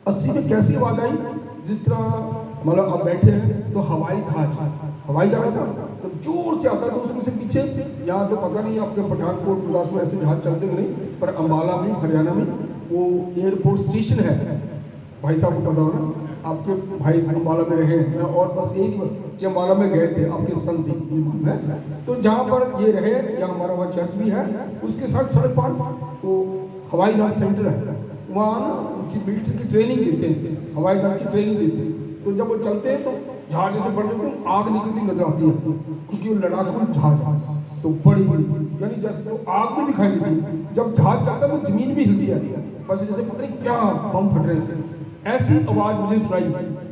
A: 80 में कैसी आवाज आई, जिस तरह मतलब अब बैठे हैं तो हवाई जहाज था, तो जोर से आता है, तो उसमें से पीछे, यहाँ तो पता नहीं आपके पठानकोट गुरदासपुर में ऐसे जहाज चलते नहीं, पर अम्बाला में हरियाणा में वो एयरपोर्ट स्टेशन है, भाई साहब को पता हो ना, आपके भाई अम्बाला में रहे हैं, और बस एक कि अम्बाला में गए थे आपके संत है, तो जहाँ पर ये रहे, यहाँ हमारा वहाँ चर्च भी है, उसके साथ सड़क पार वो हवाई जहाज सेंटर है, वहाँ ना उनकी मिलिट्री की ट्रेनिंग देते हैं, हवाई जहाज की ट्रेनिंग देते हैं। तो जब वो चलते हैं तो जहाज जैसे बढ़ जाते हैं, आग निकलती नजर आती है, क्योंकि वो लड़ाकू जहाज है, तो बड़ी यानी जैसे तो आग भी दिखाई देती है, जब जहाज चलता है तो जमीन भी हिलती है, बस जैसे पता नहीं क्या बम फट रहे हैं। ऐसी आवाज मुझे सुनाई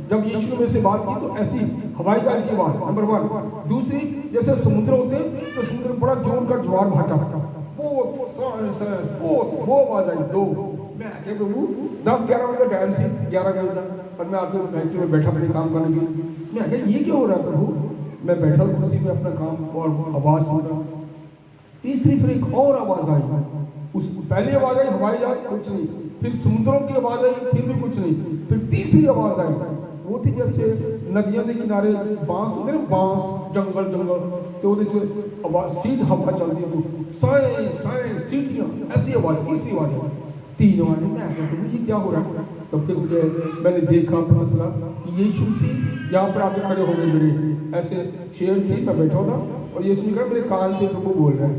A: जब यीशु ने मेरे से बात की, तो ऐसी हवाई जहाज की आवाज नंबर 1। दूसरी, जैसे समुद्र होते हैं तो समुद्र बड़ा जोर का ज्वार भाटा, वो आवाज आई। 2 मैं आके प्रभु 10-11 बजे का टाइम से 11 बजे तक, और मैं आके फैक्ट्री में बैठा अपने काम करने के लिए। मैं आके ये क्या हो रहा है प्रभु? मैं बैठा कुर्सी में अपना काम और आवाज सुन रहा। तीसरी फिर एक और आवाज आई, उस पहली आवाज आई हवाई जहाज, कुछ नहीं, फिर समुद्रों की आवाज आई, फिर भी कुछ नहीं, फिर तीसरी आवाज आई, वो थी जैसे नदियों के किनारे बांस होते हैं, बांस जंगल तो आवाज सीध हवा चलती है, तो साए सीटियां, ऐसी आवाज। तीसरी आवाज, 3 आवाज। मैं ये क्या हो रहा है? तब फिर मुझे मैंने देखा, पता चला कि यीशु मसीह यहाँ पर आके खड़े हो गए, मेरे ऐसे चेयर थी, मैं बैठा था, और यीशु मसीह मेरे कान पे प्रभु बोल रहे हैं,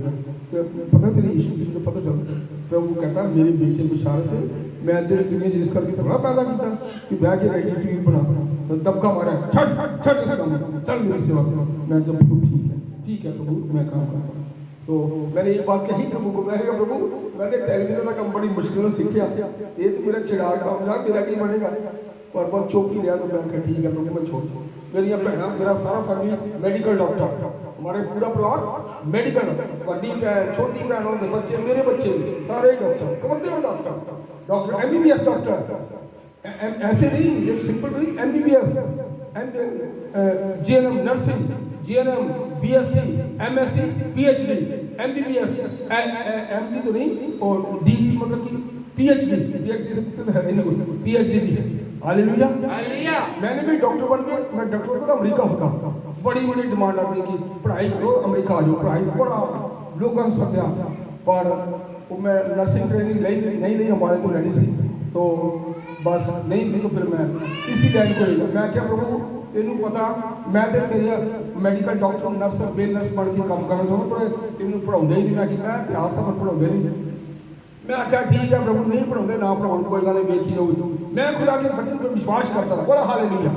A: तो पता मेरे यीशु मसीह को पता चलता है, प्रभु कहता है मेरे बेटे बिशारत है, मैं तेरे दुनिया जिस करके तो बड़ा पैदा किया कि मैं के रेडी टीवी बना, तो दबका मारा, छट इस काम में, चल मेरी सेवा। मैं जब प्रभु ठीक है प्रभु, मैं काम करता हूँ। तो मैंने एक बात कही प्रभु को, मैंने कहा प्रभु मैंने टेलीविजन का काम बड़ी मुश्किल से सीखा, ये तो मेरा चिड़ा काम था, मेरा नहीं बनेगा, और बहुत चौकी रहा, तो मैं कहा ठीक है प्रभु मैं छोड़ दूँ। मेरी बहना, मेरा सारा फैमिली मेडिकल डॉक्टर, हमारे पूरा परिवार मेडिकल, बड़ी बहन, छोटी बहनों के बच्चे, मेरे बच्चे सारे डॉक्टर, कमरते हैं डॉक्टर MBBS डॉक्टर, ऐसे नहीं एक सिंपल नहीं, MBBS GNM nursing, GNM BSc MSc PhD MBBS MD तो नहीं, और DD मतलब कि PhD से कुछ है नहीं, कोई PhD भी है। हालेलुया। मैंने भी डॉक्टर बन के, मैं डॉक्टर होता तो अमेरिका होता, बड़ी डिमांड आती है कि पढ़ाई करो अमेरिका आ जाओ, पढ़ाई बड़ा लोगों सद्या, पर मैं नर्सिंग ट्रेनिंग नहीं हमारे तो लेनी सी, तो बस नहीं तो फिर मैं इसी लाइन को लेगा। मैं क्या प्रभु तेनू पता, मैं तो तेरे मेडिकल डॉक्टर नर्स बेल नर्स बन के काम करना चाहूँ, पर तेनू पढ़ाते ही नहीं, मैं कि मैं इतिहास सब पढ़ाते नहीं। मैं अच्छा ठीक है प्रभु नहीं पढ़ाते ना पढ़ाओ, कोई गल नहीं, देखी जाऊगी। मैं खुदा के वचन पर विश्वास करता था, बोला हालेलुया।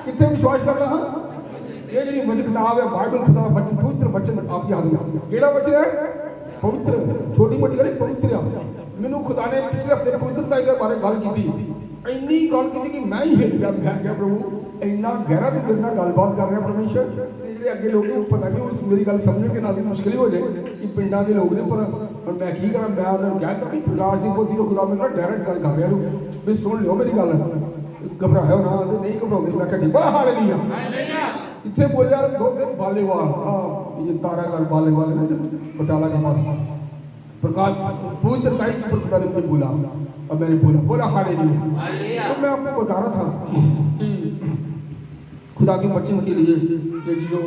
A: कितने विश्वास करता हाँ? ये जी वचन किताब है बाइबल, खुदा वचन, पवित्र वचन आपके हाथ में, केड़ा वचन है? पवित्र। छोटी मोटी गल पवित्र। मैनू खुदा ने पिछले हफ्ते पवित्रता के बारे गल की, इन्नी गल की कि मैं ही हिल गया। मैं क्या प्रभु इन्ना गहरा तो मेरे नाल गलबात कर रहा परमेश्वर, ਜਿਹੜੇ ਅੱਗੇ ਲੋਕ ਪਤਾ ਨਹੀਂ ਉਸ ਮੇਰੀ ਗੱਲ ਸਮਝਣ के ਨਾਲ ਮੁਸ਼ਕਿਲ ਹੋ ਜਾਏ ਕਿ ਪਿੰਡਾਂ ਦੇ ਲੋਕ ਨੇ, ਪਰ ਮੈਂ ਕੀ ਕਰਾਂ, ਮੈਂ ਉਹਨਾਂ ਨੂੰ ਕਹਿਤਾ ਵੀ ਪ੍ਰਕਾਸ਼ ਦੀ ਪੋਥੀ ਨੂੰ ਖੁਦਾ ਮੇਰੇ ਨਾਲ ਡਾਇਰੈਕਟ ਗੱਲ ਕਰ ਰਿਹਾ ਨੂੰ ਵੀ ਸੁਣ ਲਿਓ ਮੇਰੀ ਗੱਲ, ਘਬਰਾਇਓ ਨਾ, ਤੇ ਨਹੀਂ ਘਬਰਾਉਂਦੇ। ਮੈਂ ਕਿਹਾ ਬੜਾ ਹਾਲੇਲੂया। ਇੱਥੇ ਬੋਲਿਆ 2 दिन बालेवाल, ये तारागढ़ बालेवाल है बटाला के पास, प्रकाश पवित्रता की खुदा ने मुझे बोला, और मैंने बोला हालेलुया। तो मैं आपको बता रहा था कि खुदा के वचन के लिए जो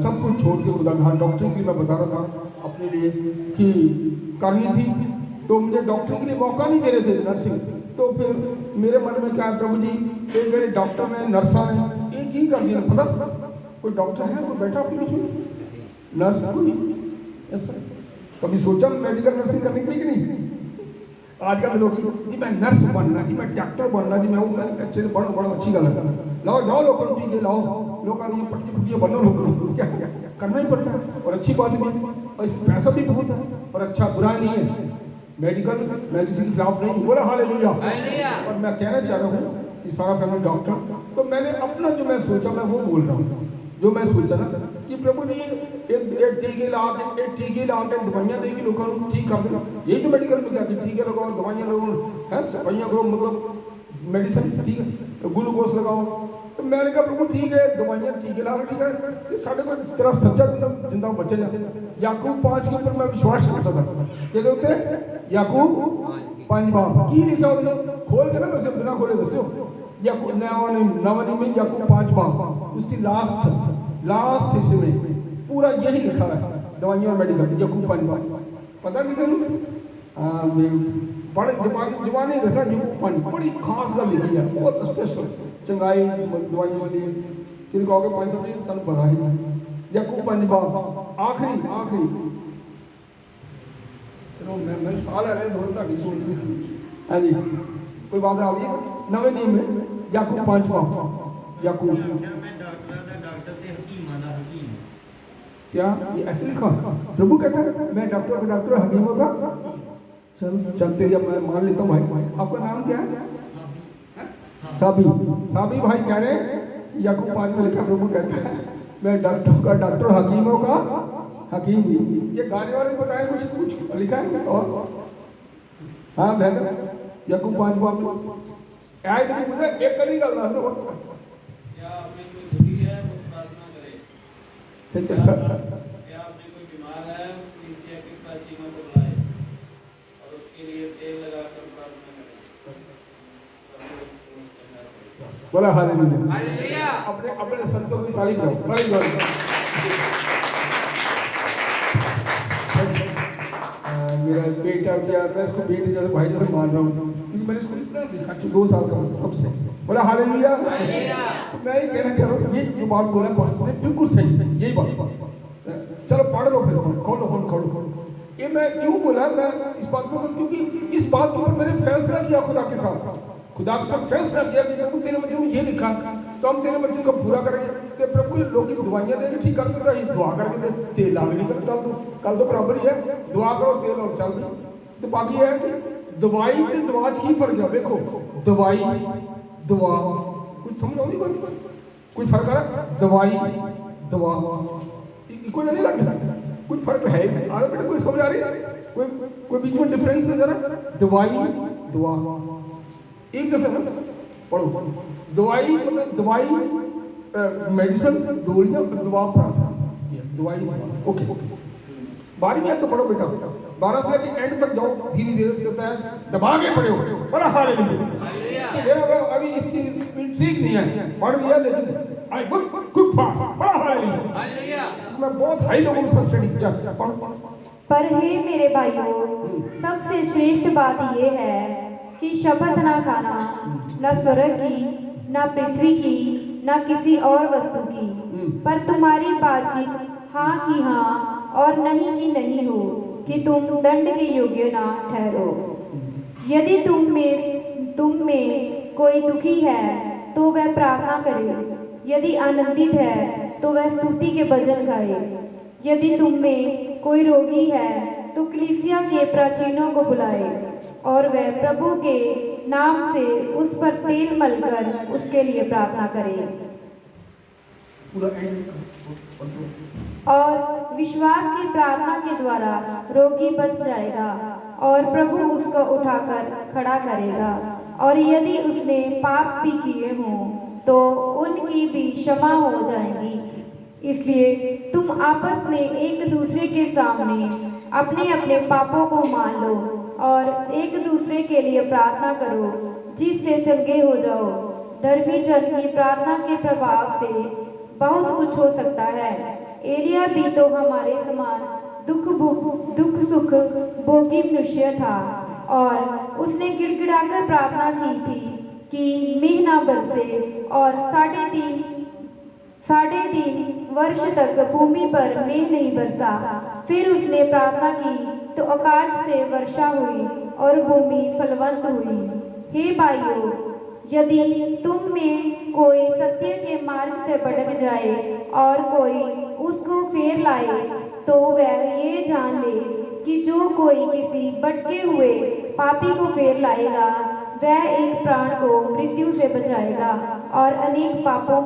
A: सब कुछ छोड़ के खुदा का डॉक्टरी के लिए मैं बता रहा था अपने लिए कि करनी थी, तो मुझे डॉक्टरी के लिए मौका नहीं दे रहे थे नर्सिंग। तो फिर मेरे मन में क्या है प्रभु जी, ये मेरे डॉक्टर ने नर्सा ने एक ही कर दिया, पता कोई डॉक्टर है कोई बैठा अपनी बीच नर्स कोई ऐसा कभी सोचा मेडिकल नर्सिंग करने के लिए कि नहीं? आजकल लोग जी मैं नर्स बनना जी, मैं डॉक्टर बनना जी, मैं वो अच्छे बड़ा अच्छी गल है, लाओ जाओ लोगों को टीके लाओ, लोगों की पट्टी बनो, लोग क्या करना ही पड़ता है, और अच्छी बात भी, और पैसा भी बहुत है, और अच्छा बुरा नहीं है मेडिकल, मैं किसी के खिलाफ नहीं, बोला हालेलुया। और मैं कहना चाह रहा हूँ कि सारा फैमिली डॉक्टर, तो मैंने अपना जो मैं सोचा मैं वो बोल रहा हूँ, जो मैं सोचा ना कि प्रभु ने टीके ला के दवाइयाँ दे के लोगों को ठीक कर देना, यही तो मेडिकल में क्या कि टीके लगाओ, दवाइयाँ लगाओ, है सफाइयाँ करो, मतलब मेडिसिन ठीक है, ग्लूकोज लगाओ, तो मैंने कहा प्रभु ठीक है, दवाइयाँ टीके ला रहे, ठीक है, ये साढ़े को तेरा सच्चा जिंदा बच्चे ने याकूब 5 के ऊपर मैं विश्वास करता था। क्या कहते याकूब 5 बाब की लिखा हो खोल के ना दस्यो, बिना खोले दस्यो। याकूब नवनी में याकूब 5 बाब उसकी लास्ट हिस्से में पूरा यही लिखा है, दवाइयाँ और मेडिकल याकूब 5 बाब। पता किसे बड़े जमाने दसा याकूब 5 बड़ी खास गल लिखी है, बहुत स्पेशल चंगाई दवाइयों वाली। फिर कहोगे 500 सन पता ही याकूब 5 बाब आखिरी चलो मैं साल है थोड़ा ताकि सुन ली। हाँ जी, कोई बात आ रही है नवे नियम में याकूब 5 बाब याकूब क्या ये ऐसे लिखा? प्रभु कहता है मैं डॉक्टर का डॉक्टर हकीमों का चलो चलते जब मैं मान लेता हूँ। भाई आपका नाम क्या है? साबी भाई कह रहे हैं याकूब 5 में लिखा, प्रभु कहता है मैं डॉक्टर का डॉक्टर हकीमों का हकीम। ये गाने वाले बताए कुछ लिखा है और हाँ बहन याकूब 5 में आए तो मुझे एक कड़ी गल दस दो
D: क्या आपने कोई दुखी है वो प्रार्थना करे। क्या आपने कोई बीमार है कलीसिया के प्राचीनों को बुलाए और उसके लिए तेल लगाकर प्रार्थना करे।
A: बोला हालेलुया। अपने संतों की तारीफ करो, तारीफ करो। मेरा बेटा क्या मैं इसको बेटे जैसे भाई जैसे मान रहा हूँ, क्योंकि मैंने इसको इतना देखा 2 साल का कब से। बोला हालेलुया। मैं ये कहना चाह रहा हूँ, ये जो बात बोला पास्टर ने बिल्कुल सही है, यही बात। चलो पढ़ लो फिर खोलो। ये मैं क्यों बोला मैं इस बात को, बस क्योंकि इस बात पर मैंने फैसला किया खुदा के साथ फैसला किया कि प्रभु तेरे वचन में ये लिखा तो हम तेरे वचन को पूरा करेंगे। कि प्रभु लोग की दवाइयाँ देंगे ठीक कर देगा, ये दुआ करके दे तेल लाग नहीं कर कल तो बराबर ही है, दुआ करो तेल और चल दो। तो बाकी है कि दवाई तो दवा की फर्क है। देखो दवाई दवा कुछ समझ नहीं कोई फर्क है? दवाई दवा कोई नहीं लगता, कुछ फर्क है बेटा? कोई समझ आ रही? कोई बीच में डिफरेंस नजर है? दवाई दवा एक जैसे ना पढ़ो। दवाई मतलब दवाई मेडिसिन गोलियां, दवा प्रार्थना दवाई ओके। 12वीं आयत तो पढ़ो बेटा, 12 से लेकर एंड तक जाओ, धीरे धीरे कहता है दबा के पढ़ो। बड़ा हालेलुया। अभी इसकी स्पीड ठीक नहीं है, पढ़ लिया लेकिन आई गुड फास्ट। बड़ा हालेलुया। मैं बहुत हाई लोगों से स्टडी किया, पढ़ो।
B: पर हे मेरे भाइयों, सबसे श्रेष्ठ बात यह है कि शपथ ना खाना, न स्वर्ग की, न पृथ्वी की, न किसी और वस्तु की, पर तुम्हारी बातचीत हाँ की हाँ और नहीं की नहीं हो, कि तुम दंड के योग्य ना ठहरो। यदि तुम में कोई दुखी है तो वह प्रार्थना करे, यदि आनंदित है तो वह स्तुति के भजन गाए। यदि तुम में कोई रोगी है तो कलीसिया के प्राचीनों को बुलाए और वह प्रभु के नाम से उस पर तेल मलकर उसके लिए प्रार्थना करे। और विश्वास की प्रार्थना के द्वारा रोगी बच जाएगा और प्रभु उसको उठाकर खड़ा करेगा। और यदि उसने पाप भी किए हों तो उनकी भी क्षमा हो जाएंगी। इसलिए तुम आपस में एक दूसरे के सामने अपने अपने पापों को मान लो और एक दूसरे के लिए प्रार्थना करो, जिससे चंगे हो जाओ। धर्मी जन की प्रार्थना के प्रभाव से बहुत कुछ हो सकता है। एलिया भी तो हमारे समान दुख सुख भोगी मनुष्य था और उसने गिड़गिड़ाकर प्रार्थना की थी कि मेघ ना बरसे और 3.5 वर्ष तक भूमि पर मेघ नहीं बरसा। फिर उसने प्रार्थना की तो आकाश से वर्षा हुई और भूमि फलवंत हुई। हे भाइयों, यदि तुम में कोई सत्य के मार्ग से भटक जाए और कोई उसको फेर लाए तो वह ये जान ले कि जो कोई किसी भटके हुए पापी को फेर लाएगा वह एक प्राण को मृत्यु से बचाएगा और अनेक पापों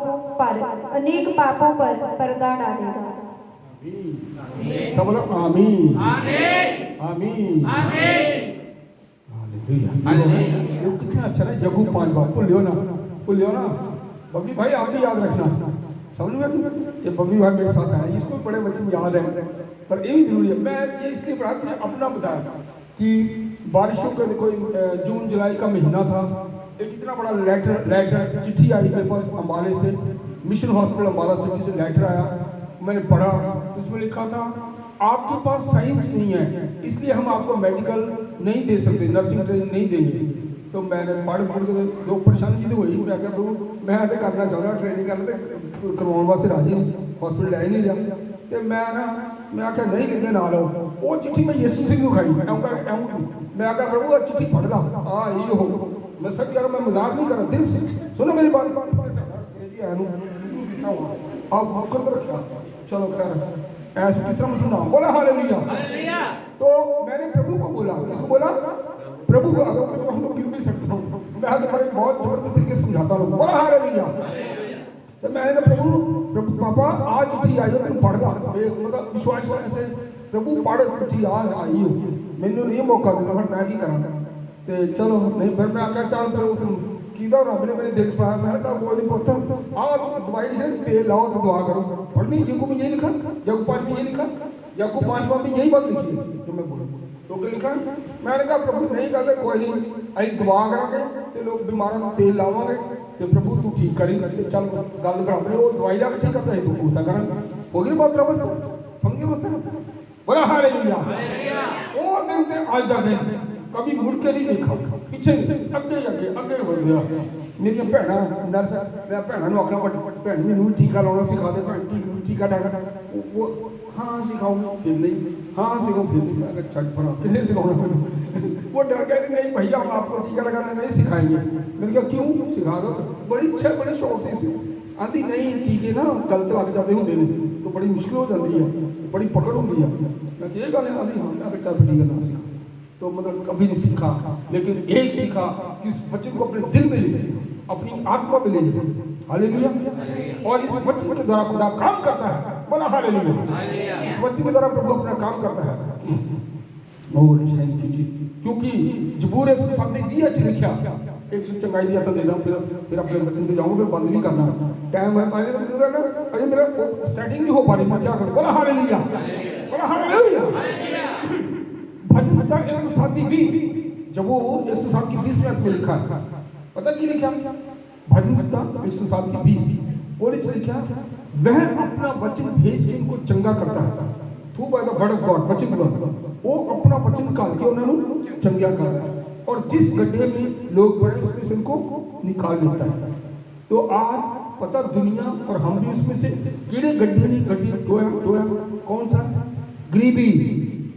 B: पर पर्दा डालेगा।
A: सब लोग आमीन आमीन आमीन। कितना अच्छा ना। याकूब 5 बाब भूलियो ना बबली भाई आप भी याद रखना, समझ में ये बबली भाई मेरे साथ आए, इसको भी बड़े बच्चे याद है, पर ये भी जरूरी है। मैं ये इसलिए पढ़ा कि अपना बताया कि बारिशों का कोई जून जुलाई का महीना था, एक इतना बड़ा लेटर चिट्ठी आई मेरे पास अम्बाले से, मिशन हॉस्पिटल अम्बाला सिटी से लेटर आया। मैंने पढ़ा, इसमें लिखा था आपके पास साइंस नहीं है इसलिए हम आपको मेडिकल नहीं दे सकते, नर्सिंग ट्रेनिंग नहीं देंगे। तो मैंने पढ़ के दो परेशानी जी हुई, मैं क्या करूँ, मैं तो करना चाहता ट्रेनिंग करना तो करवाने वास्ते राजी नहीं, हॉस्पिटल लै नहीं रहा। तो मैं आख्या नहीं लिखे ना लो, वो चिट्ठी मैं यीशु सिंह को खाई, मैं आख्या प्रभु चिट्ठी पढ़ ला, हाँ यही हो, मैं सच कह रहा, मैं मजाक नहीं कर रहा, दिल से सुनो मेरी बात। आप कर तो रखा, चलो खैर ऐसे किस तरह सुना, बोला हालेलुया। तो मैंने प्रभु को बोला, किसको बोला, प्रभु को। अगर तो हम लोग गिर भी सकता हूँ, मैं तो बड़े बहुत जबरदस्त तरीके से समझाता हूँ, बोला हालेलुया। तो मैंने कहा प्रभु पापा आज चिट्ठी आई है, तुम पढ़ ला, मतलब विश्वास ऐसे प्रभु पढ़ चिट्ठी आज आई हो, मैंने नहीं मौका दिया, फिर मैं की करा। तो चलो नहीं, फिर मैं आख्या चल फिर तुम कीदा रब ने मेरे दिल पाया, मैं कहा कोई नहीं पुੱਤ आप दवाई लिखे तेल लाओ तो दुआ करो, पढ़नी याकूब में यही लिखा, याकूब 5 में यही लिखा, याकूब 5 में यही बात लिखी है जो मैं बोलूँ तो क्या लिखा। मैंने कहा प्रभु नहीं करते कोई नहीं, अं दुआ करेंगे तो लोग बीमारों का तेल लावांगे तो प्रभु तू ठीक करी, चल गल बराबर वो दवाई ला ठीक करता है, तू पूछता करा हो गई बात बराबर, समझिए बस बोला हालेलुया। वो दिन से आज तक कभी मुड़ के नहीं देखा, पिछे अगे अगे बढ़ गया। मेरी भैन नर्स, मैं भैनों आखना भैन मैनू टीका लाना सिखा दे, भैन टीका डाका वो हाँ सिखाओ, फिर नहीं हाँ सिखाओ, फिर नहीं, मैं छठ पड़ा कितने सिखाऊंगा मैंने। वो डर गया कि नहीं भैया हम आपको टीका लगाना नहीं सिखाएंगे। मैंने कहा क्यों, सिखा दो, बड़ी इच्छा बड़े शौक से आती नहीं टीके ना गलत लग जाते होंगे तो बड़ी मुश्किल हो जाती है, बड़ी पकड़ होती है। मैं ये गल आती हाँ मैं चल टीका ना सीखा, तो मतलब कभी नहीं सीखा, लेकिन एक सीखा कि इस बच्चे को अपने दिल में ले लें, अपनी आत्मा में ले लें, हालेलुया। और इस बच्चे के द्वारा खुदा काम करता है, बोला हालेलुया। इस बच्चे के द्वारा प्रभु अपना काम करता है। और थैंक यू चीज, क्योंकि जबूर 107 भी अच्छी लिखा, एक चंगाई दिया था देना, फिर अपने बच्चे को जाऊंगा, फिर बंद भी करना टाइम है पानी तो करना, अरे मेरा स्टार्टिंग नहीं हो पा रही, मैं क्या करूं, बोला हालेलुया, बोला हालेलुया। भजन 107 भी जबूर 107 की 20 में लिखा है, पता की लिखा भजन 107 की 20 और लिखा वह अपना वचन भेज के इनको चंगा करता है, through by the word of God, वचन द्वारा वो अपना वचन काल के उन्होंने चंगा करता है, और जिस गड्ढे में लोग पड़े उसमें से उनको निकाल लेता है। तो आज पता दुनिया और हम भी इसमें से कीड़े गड्ढे में गड्ढे डोया कौन सा, गरीबी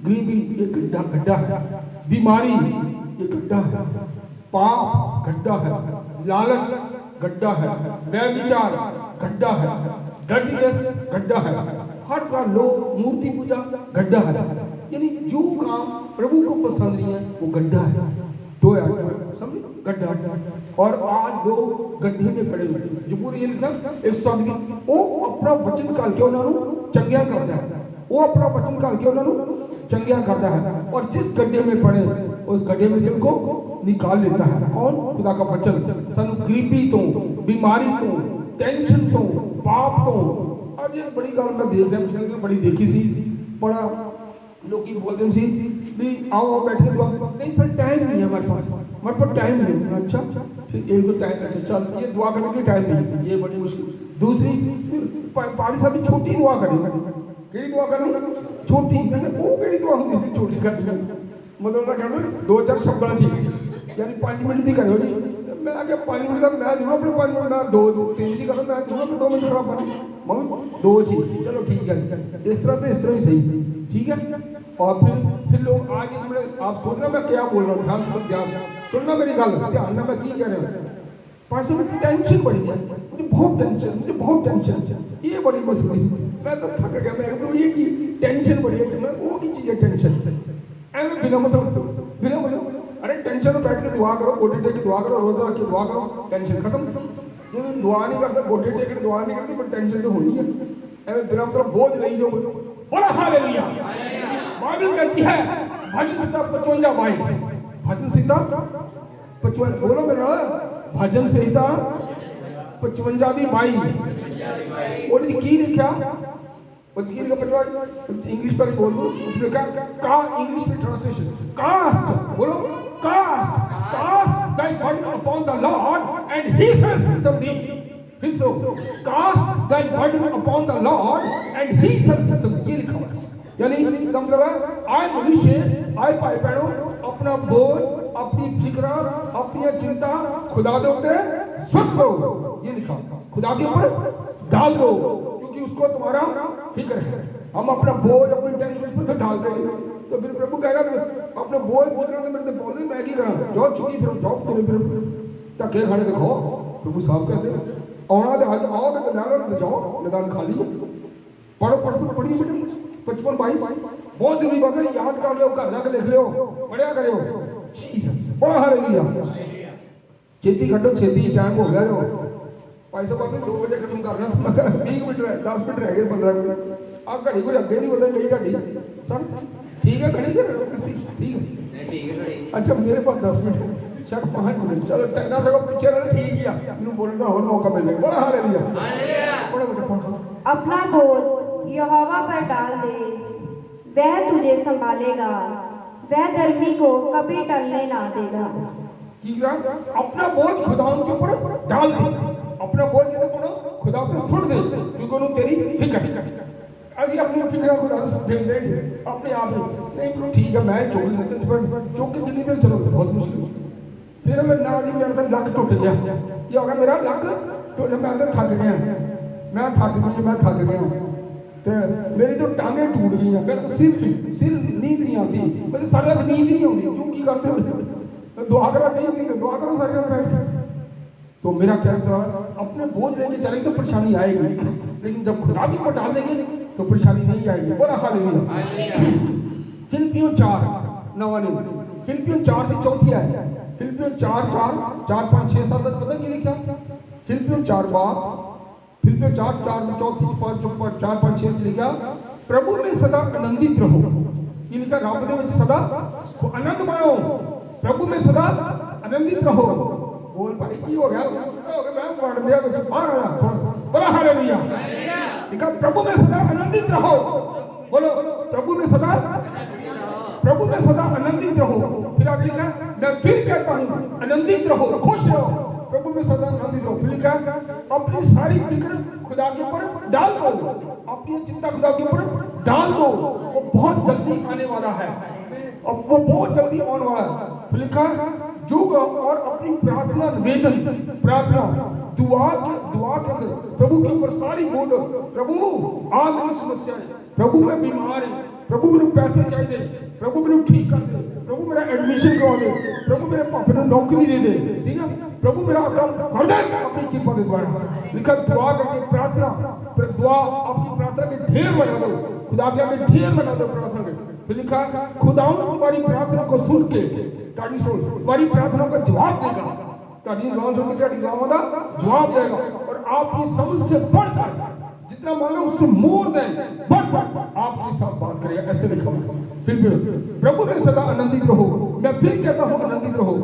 A: एक गड्ढा है, बीमारी एक गड्ढा है, पाप गड्ढा है, लालच गड्ढा है, व्यभिचार गड्ढा है, डर्टीनेस गड्ढा है, हर बार लोग मूर्ति पूजा गड्ढा है, यानी जो काम प्रभु को पसंद नहीं है वो गड्ढा है, डोया समझे गड्ढा। और आज लोग गड्ढे में पड़े हुए, जो पूरी ये लिखा एक शब्द की वो अपना वचन काल के उन्होंने चंगिया करता है, वो अपना वचन काल के उन्होंने चंगिया करता है, और जिस गड्ढे में पड़े उस गड्ढे में से उनको निकाल लेता है। कौन, खुदा का वचन। सानू गरीबी तो, बीमारी तो, टेंशन तो, पाप तो। आज ये बड़ी गल मैं देख रहा, बड़ी देखी सी, बड़ा लोग बोलते सी भी आओ बैठ के दुआ, नहीं सर टाइम नहीं है हमारे पास टाइम नहीं है। अच्छा फिर एक तो टाइम, अच्छा चल ये दुआ करने की टाइम नहीं है, ये बड़ी मुश्किल। दूसरी पारी साहब भी छोटी दुआ करेंगे, केड़ी दुआ करनी छोटी, वो केड़ी दुआ होती छोटी करनी, मतलब मैं कहना 2-4 शब्दां च यानी 5 मिनट की करो जी, मैं आगे 5 मिनट का मैं जरूर अपने 5 मिनट मैं 2-3 की करो, मैं जरूर अपने 2 मिनट खराब करूँ, मगर 2 चीज चलो ठीक है, इस तरह से इस तरह ही सही, ठीक है। और फिर लोग आगे आप सोचना मैं क्या बोल रहा हूँ, ध्यान सुनना मेरी गल, ध्यान ना मैं की कह रहा हूँ। पास में टेंशन बढ़ी है, मुझे बहुत टेंशन, ये बड़ी मसली, मैं तो थक गया, मैं ये की टेंशन बढ़ी है, मैं वो की चीज़ है टेंशन, ऐसे बिना मतलब अरे टेंशन में बैठ के दुआ करो, गोटे टेक के दुआ करो, रोजा रख के दुआ करो, टेंशन खत्म। जो दुआ नहीं करते, गोटे टेक के दुआ नहीं करते, पर टेंशन तो होनी है, ऐसे बिना मतलब बोझ नहीं जो बोला हालेलुया। बाइबल कहती है भजन संहिता 55 भजन संहिता 55 बोलो मेरा, भजन संहिता 55 ਦੀ 22 ਉਹਦੇ ਕੀ ਲਿਖਿਆ? वो की लिखा पटवा इंग्लिश पर बोल दो, उसमें क्या का इंग्लिश में ट्रांसलेशन कास्ट, बोलो cast, cast thy burden upon the Lord and he shall sustain thee. फिर से cast thy burden upon the Lord and he shall sustain thee, ये लिखा हुआ है। यानी मतलब आए मनुष्य, आए भाई बहनों, अपना बोझ, अपनी फिक्र, अपनी चिंता खुदा के ऊपर सुट दो, ये लिखा खुदा के ऊपर डाल दो, उसको तुम्हारा फिक्र है। हम अपना बोझ अपनी टेंशन उस पर तो डाल देंगे, तो फिर प्रभु कहेगा अपना बोझ फिक्र तो मेरे से बोल मैं की करा जो चुकी फिर जाओ तेरे फिर धक्के खाने देखो। प्रभु साहब कहते आना तो हज आओ तो जाकर जाओ, मैदान खाली पढ़ो परसों पढ़ी बेटे 55-22 बहुत जरूरी बात है, याद कर लो, घर जाकर लिख लो, पढ़िया करो। बड़ा हालेलुया, छेती कटो, छेती टाइम हो गया जो भाई साहब आपने 2 बजे खत्म करना, 20 मिनट रहे, 10 मिनट रह गए, 15 मिनट आप घड़ी कोई अगे नहीं बदल रही घड़ी सर ठीक है, घड़ी ठीक है अच्छा मेरे पास 10 मिनट चल 5 मिनट चलो चंगा सको पीछे रहे ठीक ही मैंने बोलने का और मौका मिल जाएगा। बड़ा हालेलुया।
B: अपना बोझ यहोवा पर डाल दे, वह तुझे संभालेगा, वह धर्मी को कभी टलने ना देगा।
A: अपना बोझ खुदा के ऊपर डाल दे, अपना बोझ कहते खुदा पे सुट दे, क्योंकि उन्होंने तेरी फिक्र अभी अपनी फिक्र खुदा दे दे अपने आप नहीं ठीक है। मैं चौकी जितनी देर चलो बहुत मुश्किल, फिर मैं ना जी मेरा लक टूट गया, क्या होगा मेरा लक टूट, मैं अंदर थक गया, मैं थक गया तो मेरी तो टांगे टूट गई, मेरे तो सिर नींद नहीं आती, मुझे सारी रात नींद नहीं आती, क्यों की करते हो दुआ करो, नहीं दुआ करो सारी रात बैठ। तो मेरा क्या था, अपने बोझ लेके चलेंगे तो परेशानी आएगी, लेकिन जब खुदा की पर डाल देंगे तो परेशानी नहीं आएगी। बोला हालेलुया। फिलिपियों 4:9 फिलिपियों 4 की चौथी है, फिलिपियों 4:4-5-6-7 तक पता क्या लिखा? फिलिपियों 4 की चौथी 4-5-6 से लिखा प्रभु में सदा आनंदित रहो, ये लिखा रब दे विच सदा आनंद माणो, प्रभु में सदा आनंदित रहो। बोल भाई की हो गया, मैं पढ़ दिया कुछ बाहर आया, बोला हालेलुया। लिखा प्रभु में सदा आनंदित रहो, बोलो प्रभु में सदा आनंदित रहो। फिर आगे लिखा मैं फिर कहता हूँ आनंदित रहो, खुश रहो, प्रभु में सदा आनंदित रहो। फिर लिखा अपनी सारी फिक्र खुदा के ऊपर डाल दो, अपनी चिंता खुदा के ऊपर डाल दो, वो बहुत जल्दी आने वाला है, अब वो बहुत जल्दी आने वाला है। फिर लिखा जुग और अपनी प्रार्थना निवेदन, प्रार्थना दुआ के अंदर प्रभु के ऊपर सारी बोलो, प्रभु आ मेरी समस्या है, प्रभु मैं बीमार है, प्रभु मेरे पैसे चाहिए, प्रभु मेरे ठीक कर दे, प्रभु मेरा एडमिशन करवा दे, प्रभु मेरे पापा ने नौकरी दे दे, ठीक है, प्रभु मेरा काम कर दे अपनी कृपा के द्वारा। लिखा दुआ करके प्रार्थना, दुआ अपनी प्रार्थना के ढेर बना दो, खुदा के आगे ढेर बना दो प्रार्थना के। फिर लिखा खुदावन तुम्हारी प्रार्थना को सुन के तुम्हारी प्रार्थना का जवाब देगा, तुम्हारी दुआ सुन के तुम्हारी दुआओं का जवाब देगा, और आपकी समझ से बढ़कर जितना मांगे उससे मोर दें बढ़कर आपके साथ बात करेगा, ऐसे लिखा हुआ। फिर प्रभु में सदा आनंदित रहो, मैं फिर कहता हूँ आनंदित रहो,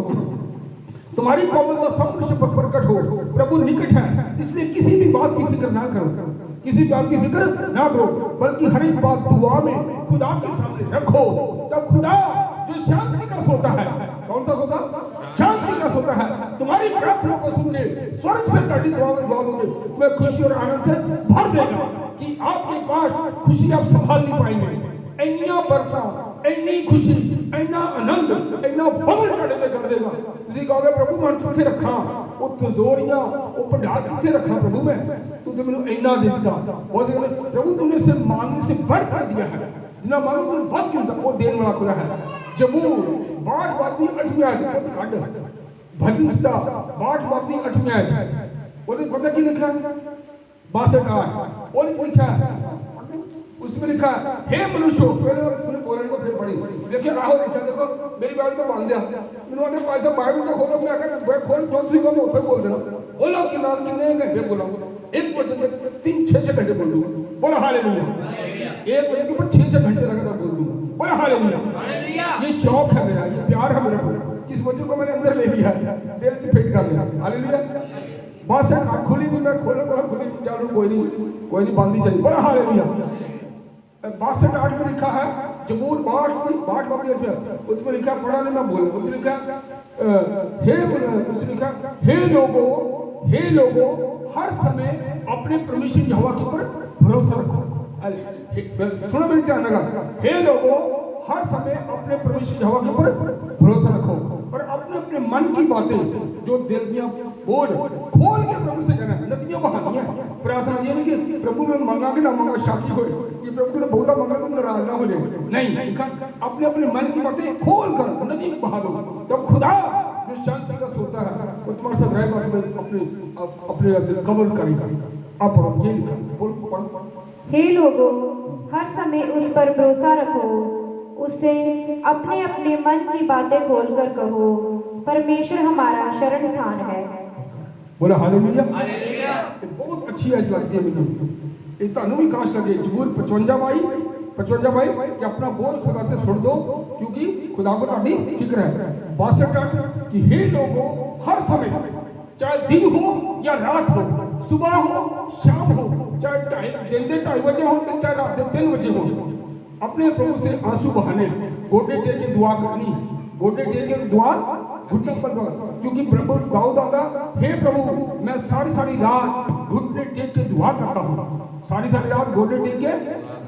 A: तुम्हारी कोमलता सब मनुष्य पर प्रकट हो, प्रभु निकट है, इसलिए किसी भी बात की फिक्र ना करो, किसी बात की फिक्र ना करो, बल्कि हर एक बात दुआ में खुदा के सामने रखो, तब खुदा जो शांति का सोता है, कौन सा सोता? शांति का सोता है, तुम्हारी प्रार्थना को सुन के स्वर्ग से तुम्हारी दुआ में दुआ दोगे, मैं खुशी और आनंद से भर देगा कि आपके पास खुशी आप संभाल नहीं पाएंगे। इन्ना बरसा, इन्नी खुशी, इन्ना आनंद, इन्ना फजल कर देगा। ਤੁਸੀਂ ਕਹੋਗੇ ਪ੍ਰਭੂ ਮੈਂ ਕਿੱਥੇ ਰੱਖਾਂ ਉਹ ਤਜ਼ੋਰੀਆਂ ਉਹ ਭੰਡਾਰ ਕਿੱਥੇ ਰੱਖਾਂ प्रभु मैं, तू तो मैंने इन्ना दे दिता, हो सके प्रभु तुमने से मांगने से बढ़ कर दिया है, जितना मांगो तुम वध क्यों वो देने वाला खुदा है। जबूर 62 8वीं आयत खंड भजन सदा 62 8वीं आयत ਉਹਦੇ पता ਕੀ लिखा है 62 ਉਹਦੇ लिखा है, उसमें लिखा हे मनुष्य, मैंने बोलने को फिर पढ़ी, देखिए राहो लिखा, देखो मेरी बाइबल तो बांध दिया, मैंने आगे पैसा बाइबल तो खोलो, मैं आकर खोल चौथी को मैं उसे बोल देना, बोलो कि नाम कितने घंटे बोला, एक वचन में 3-6 घंटे बोल दूंगा, बोला हालेलुया। एक वचन के ऊपर 6 घंटे लगातार बोल दूंगा, बोला हालेलुया। ये शौक है मेरा, ये प्यार है मेरा, इस वचन को मैंने अंदर ले लिया, दिल से फिट कर लिया, हालेलुया। बस खुली नहीं, मैं खोलो खुली चालू कोई नहीं बंद ही चाहिए। बड़ा हालेलुया। 62 में लिखा है, जबूर 62 उसमें लिखा, पढ़ा नहीं मैं बोल, उसने लिखा हे लोगो हर समय अपने परमेश्वर यहोवा के ऊपर भरोसा रखो। सुनो मेरी ध्यान लगा, हे लोगो हर समय अपने परमेश्वर यहोवा के ऊपर भरोसा रखो और अपने अपने मन की बातें जो दिल में बोझ खोल के प्रभु से कहना। नदियां बहानी है प्रार्थना, ये नहीं कि प्रभु में मांगा कि ना मांगा शाकी हो, कि प्रभु ने बहुत मांगा तो नाराज ना हो जाए, नहीं। अपने अपने मन की बातें खोल कर नदी में बहा दो, तब खुदा जो शांति का सोता है वो तुम्हारे साथ रहेगा, तुम्हें अपने कवर करेगा। आप ये लिखा,
B: हे लोगों हर समय उस पर भरोसा रखो, उससे अपने अपने मन की बातें खोलकर कहो, परमेश्वर हमारा शरण स्थान है।
A: बोला हालेलुया।
C: हालेलुया।
A: बहुत अच्छी आज लगती है मुझे, ये तानू भी काश लगे। जबूर 55 भाई कि अपना बोझ खुदा से छोड़ दो, क्योंकि खुदा को तुम्हारी फिक्र है। 62 कि हे लोगों हर समय, चाहे दिन हो या रात हो, सुबह हो शाम हो, चाहे दिन के 2:30 बजे हो तो चाहे रात के 3 बजे हो, अपने प्रभु से आंसू बहाने, गोटे टेक के दुआ करनी, गोटे टेक के दुआ घुटने पर, क्योंकि प्रभु दाऊद आता, हे प्रभु मैं सारी रात घुटने टेक के दुआ करता हूँ, सारी रात घुटने टेक के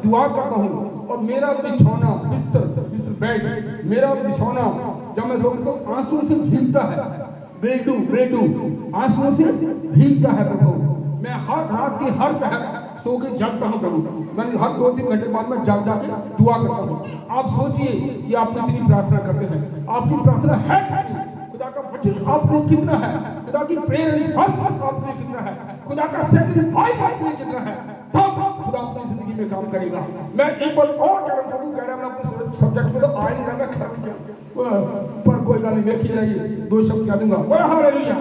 A: दुआ करता हूँ, और मेरा बिछौना बिस्तर बेड, मेरा बिछौना जब मैं सोता हूँ आंसू से भीगता है, बेडू आंसुओं से भीगता है प्रभु। मैं हर रात की हर पहर सो के जागता हूँ प्रभु, मैंने हर 2-3 घंटे बाद में जाग के दुआ करता हूँ। आप सोचिए कि आप कितनी प्रार्थना करते हैं, आपकी प्रार्थना है कितनी, खुदा का वचन आपने कितना है, खुदा की प्रेयर फर्स्ट आपने कितना है, खुदा का सैक्रिफाइस आपने कितना है, तब खुदा अपनी जिंदगी में काम करेगा। मैं एक बार और कह रहा हूँ, प्रभु कह रहा है मैं अपने सब्जेक्ट में तो आ ही नहीं रहा, खत्म किया पर कोई गाली देखी जाएगी, 2 शब्द कह दूंगा। बोला हालेलुया।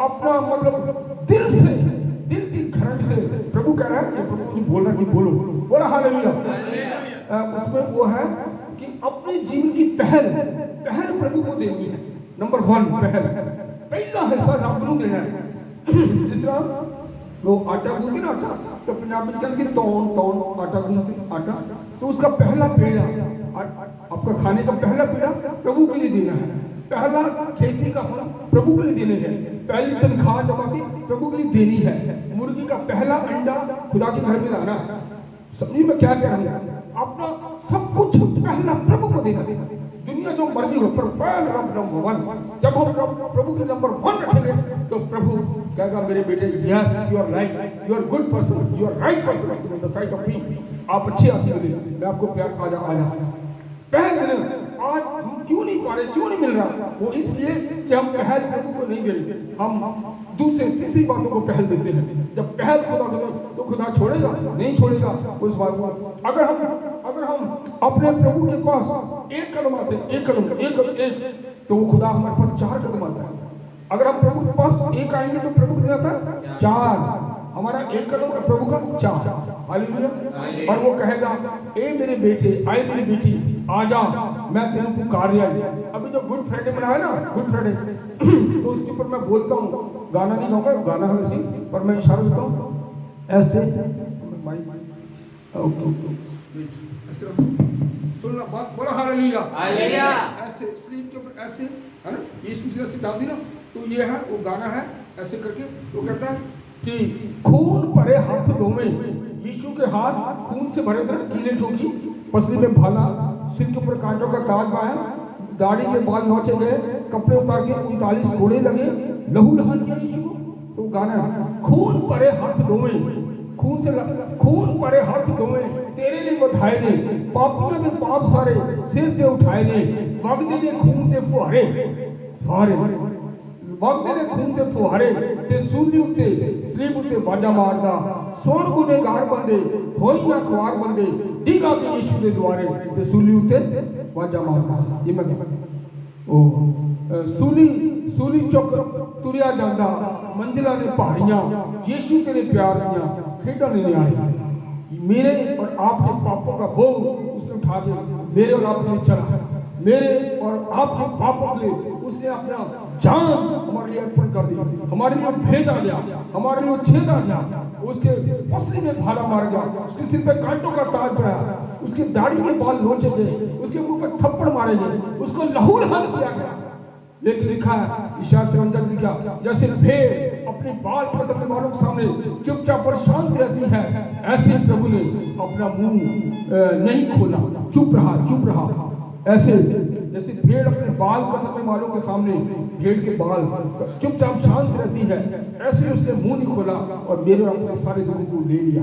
A: अपना मतलब दिल की घरन से प्रभु कह रहा है, प्रभु बोल रहा है कि बोलो। बोला हालेलुया। उसमें वो है कि अपने जीवन की पहल प्रभु को देनी है। नंबर 1 पहला हिस्सा रब को देना है। जिस तरह लोग आटा गूंथते ना, आटा तो पंजाबी में कहते हैं तौन आटा गूंथते आटा, तो उसका पहला पेड़ा, आपका खाने का पहला पेड़ा प्रभु के लिए देना है, पहला खेती का फल प्रभु के लिए देने हैं, पहली तनख्वाह जब आती प्रभु के लिए देनी है, मुर्गी का पहला अंडा खुदा के घर में लाना है। समझिए मैं क्या कह रहा हूँ, अपना सब कुछ पहला प्रभु को देना। दुनिया जो मर्जी हो, पर पहला नंबर 1 जब हम प्रभु के नंबर 1 रखेंगे तो प्रभु कहेगा मेरे बेटे yes you are right, you are good person, you are right person in the sight of me, आप अच्छे आदमी मिले, मैं आपको प्यार आजा पहल दिन। आज हम क्यों नहीं पा रहे, क्यों नहीं मिल रहा, वो इसलिए कि हम पहल प्रभु को नहीं दे रहे, हम दूसरे तीसरी बातों को पहल देते हैं। जब पहल खुदा को तो खुदा छोड़ेगा नहीं छोड़ेगा उस बात को। अगर हम अपने प्रभु के पास एक कदम आते, एक तो वो खुदा हमारे पास 4 कदम आता है। अगर हम प्रभु के पास एक आएंगे तो प्रभु कितना आता है 4, हमारा एक कदम का प्रभु का 4। हालेलुया। और वो कहेगा ए मेरे बेटे, आए मेरी बेटी, आजा मैं तेरे पुकार रहा हूं। अभी जो गुड फ्राइडे मनाया ना, गुड फ्राइडे तो उसके ऊपर मैं बोलता हूँ, गाना नहीं गाऊंगा, गाना है वैसे, पर मैं इशारा देता हूँ ऐसे सुनना बात। बोला हालेलुया।
C: हालेलुया।
A: ऐसे शरीर के ऊपर ऐसे है ना, यीशु से ऐसे डाल दी ना, तो ये है वो गाना है ऐसे करके। वो कहता है कि खून भरे हाथ धोवे, यीशु के हाथ खून से भरे थे, कीले ठोकी, पसली में भाला, सिर के ऊपर कांटों का ताज पाया, दाढ़ी के बाल नोचे गए, कपड़े उतार के 39 कोड़े लगे, लहू लहान किया यीशु को। तो गाना खून भरे हाथ धोवे, खून भरे हाथ धोवे, तेरे लिए बधाए ने, पापियों के पाप सारे सिर ते उठाए ने, वगदे ने खून ते फुहारे, वगदे ने खून ते फुहारे, ते सूली उत्ते सलीब उत्ते बाजा मारदा, सोन गुनेगार बंदे होई ना खुआर बंदे, डिगा के यीशु दे द्वारे, ते सूली उत्ते बाजा मारदा। ये मैं सूली चुक तुरिया जांदा, मंजिला ने पहाड़ियां, यीशु तेरे प्यार दियां खेड़ा ने न्यारी, मेरे और आपके पापों का बोझ उसने उठा के मेरे और आपके लिए चला, मेरे और आपके पापों के लिए उसने अपना जान हमारे लिए अर्पण कर दी, हमारे लिए भेजा गया, हमारे लिए छेदा गया, उसके पसली में भाला मारा गया, उसके सिर पे कांटों का ताज पड़ा, उसके दाढ़ी के बाल नोचे गए, उसके मुंह पे थप्पड़ मारे गए, उसको लहूलुहान किया गया। लेकिन लिखा है इशात रंजन लिखा, जैसे भेड़ अपने बाल कतरने वालों के सामने चुपचाप और शांत रहती है, ऐसे ही प्रभु ने अपना मुंह नहीं खोला, चुप रहा। ऐसे जैसे भेड़ अपने बाल कतरने वालों के सामने भेड़ के बाल चुपचाप शांत रहती है, ऐसे उसने मुंह नहीं खोला और मेरे अपने सारे दुखों को ले लिया।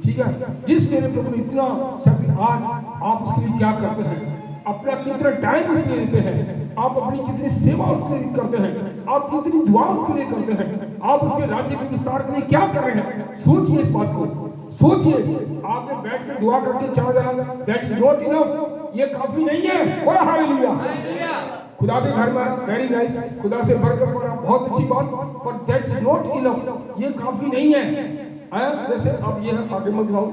A: ठीक है, जिस मेरे प्रभु ने इतना सब, आज आप उसके लिए क्या करते हैं? अपना कितना टाइम उसके लिए देते हैं, आप अपनी कितनी सेवा उसके लिए करते हैं, आप कितनी दुआ उसके लिए करते हैं, आप उसके राज्य के विस्तार के लिए क्या कर रहे हैं? सोचिए इस बात को, सोचिए। आपने बैठ के दुआ करके चला जाना, दैट इज नॉट इनफ, ये काफी नहीं है। बोला हालेलुया। खुदा के घर में वेरी नाइस, खुदा से बरकत पाना बहुत अच्छी बात, पर दैट इज नॉट इनफ, ये काफी नहीं है। जैसे अब ये आगे मत जाओ,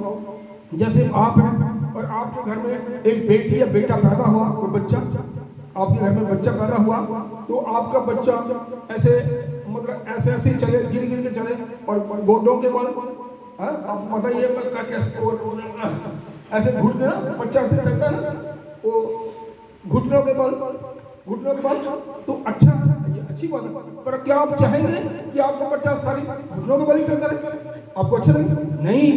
A: जैसे आप हैं और आपके घर में एक बेटी या बेटा पैदा हुआ, कोई बच्चा आपके घर में बच्चा पैदा हुआ, तो आपका बच्चा ऐसे मतलब ऐसे ऐसे चले, गिर के चले और गोडों के बल, आपको पता ही है ऐसे घुटने ना, बच्चा ऐसे चलता है ना, वो घुटनों के बल, तो अच्छा, ये अच्छी बात है, पर क्या आप चाहेंगे कि आपका बच्चा सारी घुटनों के बल ही चलता रहे? आपको अच्छा लगे? नहीं,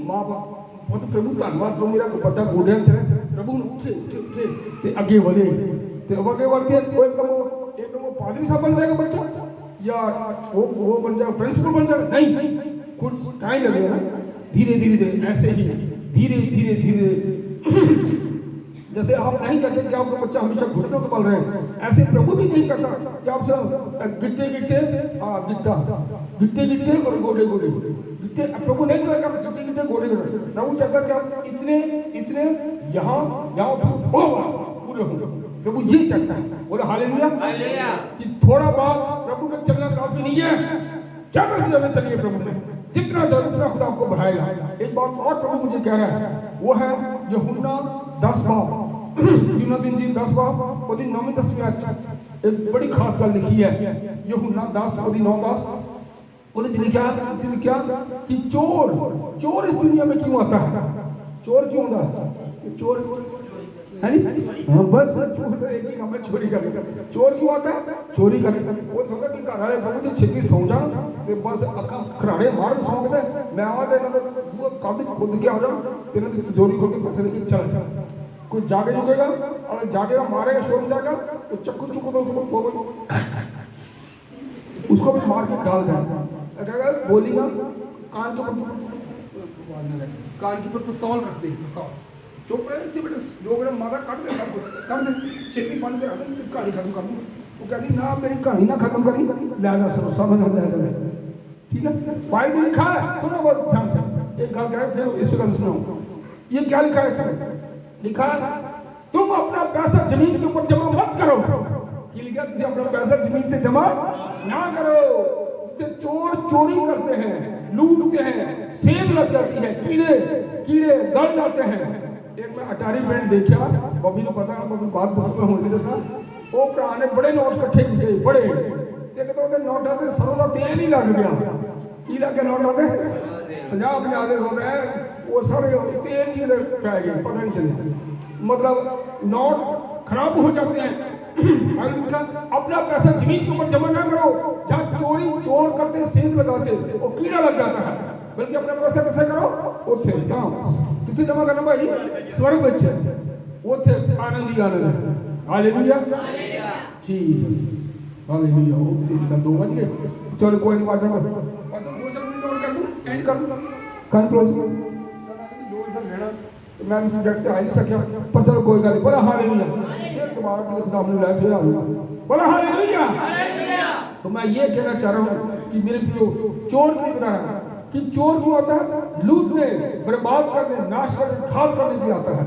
A: माँ बाप तो प्रभु धन्यवाद, प्रभु मेरा बच्चा गोडे चले, प्रभु उठे आगे बढ़े, तो आगे बढ़ के एकदम वो पादरी साहब बन जाएगा बच्चा, या वो बन जाएगा प्रिंसिपल बन जाएगा? नहीं, कुछ टाइम लगेगा, धीरे ऐसे ही धीरे जैसे आप नहीं चाहते कि आपका बच्चा हमेशा घुटनों के बल रहे, ऐसे प्रभु भी नहीं चाहता कि आप सब गिट्टे और गोडे गिट्टे, प्रभु नहीं चाहता गिट्टे गोडे, प्रभु चाहता कि आप इतने यहाँ पूरे हो। प्रभु ये चाहता है, बोला हालेलुया, कि थोड़ा बहुत प्रभु में चलना काफी नहीं है, ज्यादा से ज्यादा चलिए प्रभु में, जितना ज्यादा खुदा आपको बढ़ाएगा। एक बात और प्रभु मुझे कह रहा है, वो है यूहन्ना 10 बाब, यूनादिन जी 10 बाब ਉਹਦੀ 9ਵੀं 10वीं आयत एक बड़ी खास गल लिखी है, यूहन्ना 10 ਉਹਦੀ 9-10, ਉਹਨੇ लिखा कि चोर इस दुनिया में क्यों आता है? चोर क्यों आता है? चोर है नहीं, हाँ बस चोर एक ही काम है, चोरी करने का। चोर क्यों आता है? चोरी करने का। वो समझा कि घर वाले प्रभु जी छेती सौ जा, बस अखा खराड़े मार सौंकते, मैं आवा ते वो कद खुद के आ जाऊं, तेरे की तिजोरी खोल के पैसे लेके चला। कोई जागे जुगेगा, अगर जागेगा मारेगा, शोर जाएगा, तो चक्कू तो उसको भी मार के डाल देगा, बोली ना कान के ऊपर पिस्तौल रख दे, पिस्तौल चुप रहे थे बेटे, जो बेटे माता कट दे छेती बंद करा दे, कहानी खत्म कर दूँ। वो कहती ना मेरी कहानी ना खत्म करी, ले जा सब ले जा। ठीक है, बाइबल में लिखा है, सुनो बहुत ध्यान से, एक गल कहे फिर इस गल सुनो। ये क्या लिखा है? लिखा है तुम अपना पैसा जमीन के ऊपर जमा मत करो। ये लिखा तुम अपना पैसा जमीन पे जमा ना करो, चोर चोरी करते हैं, लूटते हैं, सेंध लग जाती है, कीड़े गल जाते हैं। एक मैं अटारी बैंड देखा, बबी ने पता ना, बबी बात दस में होने दसना, वो भरा ने बड़े नोट इकट्ठे किए, बड़े एक तो नोटा से सरों का तेल ही लग गया, की लग गया नोटा से 50 दे होता है, वो सारे तेल जी पै गए, पता नहीं चले, मतलब नोट खराब हो जाते हैं। अपना पैसा जमीन के ऊपर जमा ना करो, जहाँ चोर करते, सेंध लगाते, वो कीड़ा लग जाता है, बल्कि अपना पैसा कितने करो, उठे कितने जमा करना भाई? स्वर्ग बच्चे उठे आनंद ही आनंद है। Hallelujah, Jesus, hallelujah. वो 2 बज गए, चलो कोई नहीं, बात कर दूं, एंड कर दूं, कंक्लूज मैं इस सब्जेक्ट पे आ नहीं सकिया, पर चलो कोई गल नहीं। बोला हालेलुया, तुम्हारा खुदा हमने लाया फिर आऊंगा। बोला हालेलुया। तो मैं ये कहना चाह रहा हूँ कि मेरे प्रियो, चोर नहीं बता रहा कि चोर क्यों आता है? लूटने, बर्बाद करने, नाश करने, खाल करने के लिए आता है,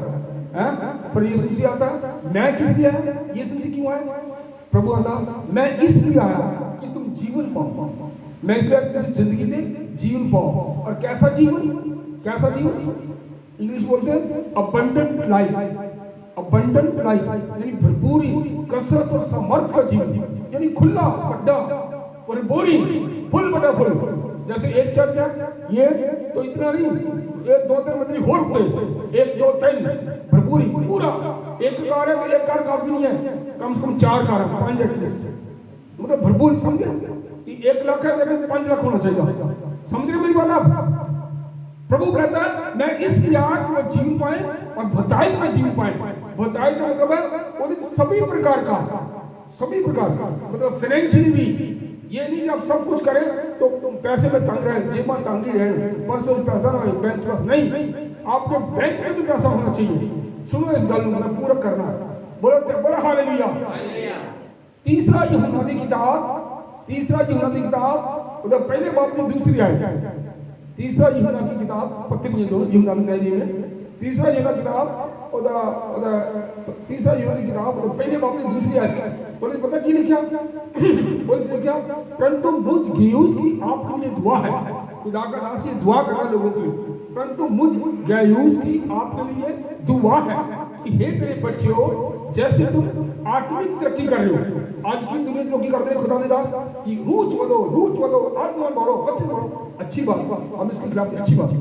A: पर यीशु मसीह आता है, मैं किस लिए आया? यीशु मसीह क्यों आया? प्रभु आता, मैं इसलिए आया कि तुम जीवन पाओ। मैं इसलिए किसी जिंदगी में जीवन पाओ। और कैसा जीवन? इंग्लिश बोलते हैं अबंडेंट लाइफ, यानी भरपूरी, कसरत और सामर्थ्य का जीवन। ये यानी खुला बड़ा और बोरी फुल बड़ा फुल। जैसे एक चर्च है ये तो इतना नहीं, 1-2-3 मंजिल होर ऊपर 1-2-3 भरपूरी पूरा। एक कार है तो एक कार काफी नहीं है, कम से कम 4 कार है, 5 एटलीस्ट, मतलब भरपूर। समझे कि 1 लाख है लेकिन 5 लाख होना चाहिए। समझ रहे मेरी बात आप? प्रभु कहता है मैं इस याद में जीवन पाए और भताई का जीवन पाए। भताई का मतलब है वो सभी प्रकार का, सभी प्रकार का, मतलब फाइनेंशियली भी। ये नहीं कि आप सब कुछ करें तो पैसे में तंग रहे, जेब में तंग ही रहे, पर्स में पैसा ना हो, बैंक पास नहीं, आपके बैंक में भी पैसा होना चाहिए। सुनो इस गल में पूरा करना है। बोला हालेलुया। तीसरा यूहन्ना की किताब उधर पहले बाप की दूसरी आयत। तीसरा यूहन्ना की किताब पत्री में जो यूहन्ना में तीसरा यूहन्ना किताब तीसरा यूहन्ना की किताब पहले बाप की दूसरी आयत। बोले पता की लिखा? बोले लिखा परंतु मुझ गयुस की आपके लिए दुआ है। खुदा का नाम से दुआ करना लोगों के लिए। परंतु मुझ गयुस की आपके लिए दुआ है कि हे मेरे बच्चों, जैसे तुम आत्मिक तरक्की कर रहे हो। आज की दुनिया लोग करते हैं खुदा ने दास कि रूच बढ़ो, आत्मा बढ़ो, वचन बढ़ो। अच्छी बात, हम इसके खिलाफ अच्छी बात।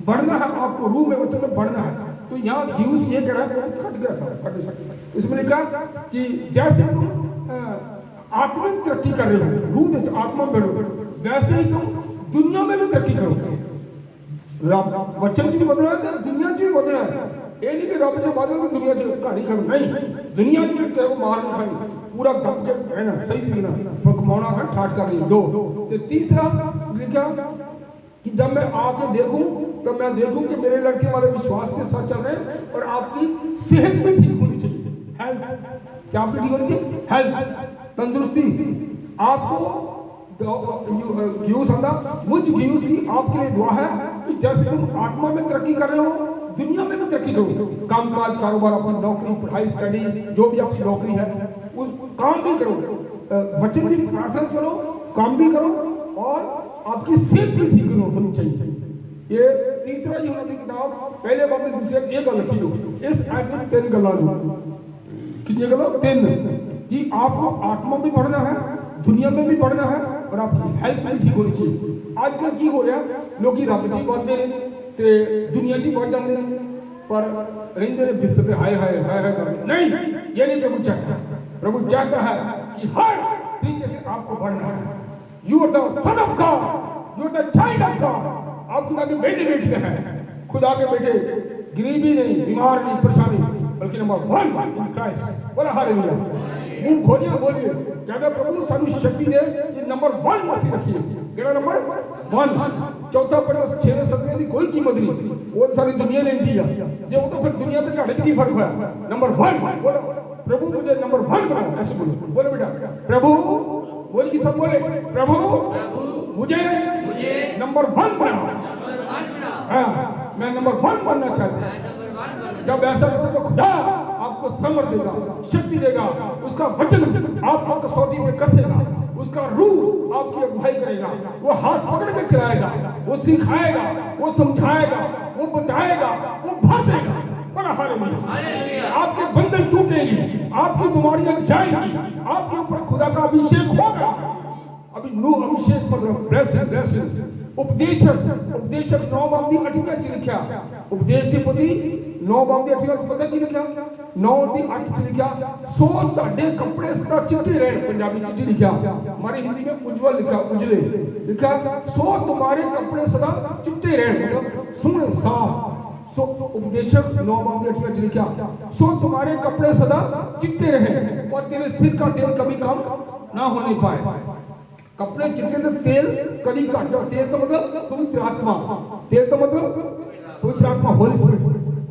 A: बढ़ना है आपको, रूह में वचन में बढ़ना है। तो यहाँ गयुस ये कह रहा है, कट गया। इसमें लिखा कि जैसे तुम आत्मिक तरक्की कर रहे हो, रूह में आत्मा बढ़ो, वैसे ही तुम दुनिया में भी तरक्की करो। वचन भी बदला है, दुनिया भी बदला है। ये नहीं कि रब से बादल तो दुनिया से कहानी करो, नहीं। दुनिया में क्या वो मार नहीं खानी, पूरा दब के रहना, सही जीना, कमाना है, ठाट कर रही। 2 तो तीसरा लिखा कि जब मैं आके देखूं तो मैं देखूं कि मेरे लड़के वाले विश्वास के साथ चल रहे हैं और आपकी सेहत भी ठीक होनी चाहिए। हेल्थ क्या आपकी ठीक होनी चाहिए? हेल्थ, तंदुरुस्ती। आपको गियूस आता, मुझ गियूस की आपके लिए दुआ है कि जैसे तुम आत्मा में तरक्की कर रहे हो, दुनिया में भी तरक्की करो। काम काज, कारोबार, अपनी नौकरी, पढ़ाई, स्टडी, जो भी आपकी नौकरी है उस काम भी करो, वचन भी प्रार्थना करो, काम भी करो और आपकी सेहत भी ठीक होनी चाहिए। ये तीसरा यूहन्ना की किताब पहले बाप में दूसरे एक गल लिखी हो। इस आयत में 3 गल्ला कितनी गल्ला? 3 कि आपको आत्मा भी बढ़ना है, दुनिया में भी बढ़ना है और आपकी हेल्थ भी ठीक होनी चाहिए। आजकल की हो रहा लोग रब जी बढ़ते हैं ते दुनिया जी बढ़ जाते हैं, पर रेंदे ने बिस्तर हाय करते नहीं। ये नहीं प्रभु चाहता। प्रभु चाहता है कि हर तरीके से आपको बढ़ना है। You are the son of God, you are the child of God. आप खुदा के बेटे हैं। खुदा के बेटे गरीबी नहीं, बीमार नहीं, परेशानी, बल्कि नंबर 1 इन क्राइस्ट। बोला हालेलुया। मुंह खोलिए, बोलिए, कहता प्रभु सानू शक्ति दे, ये नंबर 1 मसीह रखिए। केड़ा नंबर 1? चौथा पढ़ना 6वें 7वें की कोई कीमत नहीं, वो सारी दुनिया ने दी है। ये वो तो फिर दुनिया में घाटे की फर्क है। नंबर 1 बोलो, प्रभु मुझे नंबर 1 बनाओ। ऐसे बोलो बेटा, प्रभु बोलिए, सब बोले, प्रभु मुझे नंबर 1 बनाओ। हाँ, मैं नंबर 1 बनना चाहता हूँ। जब ऐसा करो तो खुदा आपको समर्थ देगा, शक्ति देगा, उसका वचन आपको कसौटी में कसेगा, उसका रूह आपकी अगुवाई करेगा, वो हाथ पकड़ के चलाएगा, वो सिखाएगा, वो समझाएगा, वो बताएगा, वो भर देगा। बड़ा हालेलुया। आपके बंधन टूटेंगे, आपकी बीमारियां जाएंगी, आपके ऊपर खुदा का अभिषेक होगा। अभी नूह अभिषेक मतलब ब्लेसिंग। उपदेशक 9 बाब की 8वीं च लिखा, उपदेश की पोथी 9 बाब की 8वीं पता की लिखा? 9 की 8 च लिखा, सो ताडे कपड़े सदा चिट्टे रहे। पंजाबी च लिखा, हमारी हिंदी में उज्जवल लिखा, उजले लिखा, सो तुम्हारे कपड़े सदा चिट्टे रहे, मतलब सोहने साफ। सो उपदेशक 9 बाब की 8वीं च लिखा, सो तुम्हारे कपड़े सदा चिट्टे रहे और तेरे सिर का तेल कभी कम ना होने पाए। कपड़े चिट्टे तो तेल कभी घट। तेल तो मतलब पवित्र आत्मा, तेल तो मतलब पवित्र आत्मा, होली स्पिरिट।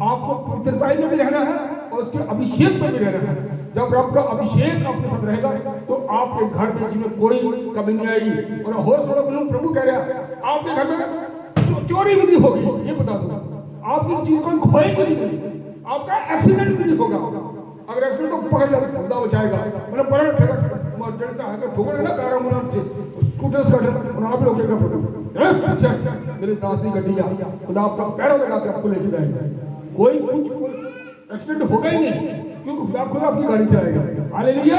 A: आपको पवित्रताई में भी रहना है और उसके अभिषेक में भी रहना है। जब रब का अभिषेक आपके साथ रहेगा तो आपके घर में जिसमें कोई कमी नहीं आएगी। और होश वाला प्रभु कह रहा है आपके घर में चोरी भी नहीं होगी। ये बता दो, आपकी चीज कोई खोएगी नहीं, आपका एक्सीडेंट भी नहीं होगा। अगर एक्सीडेंट को पकड़ लिया खुदा बचाएगा, मतलब पकड़ रखेगा, चढ़ता है ठोकर ना कार स्कूटर्स का आप लोग अच्छा मेरे दास की गड्डी खुदा आपका पैरों लगा के आपको लेके जाएगा। कोई कुछ एक्सीडेंट होगा ही नहीं। क्योंकि खुदा खुद आपकी गाड़ी चलाएगा। हालेलुया।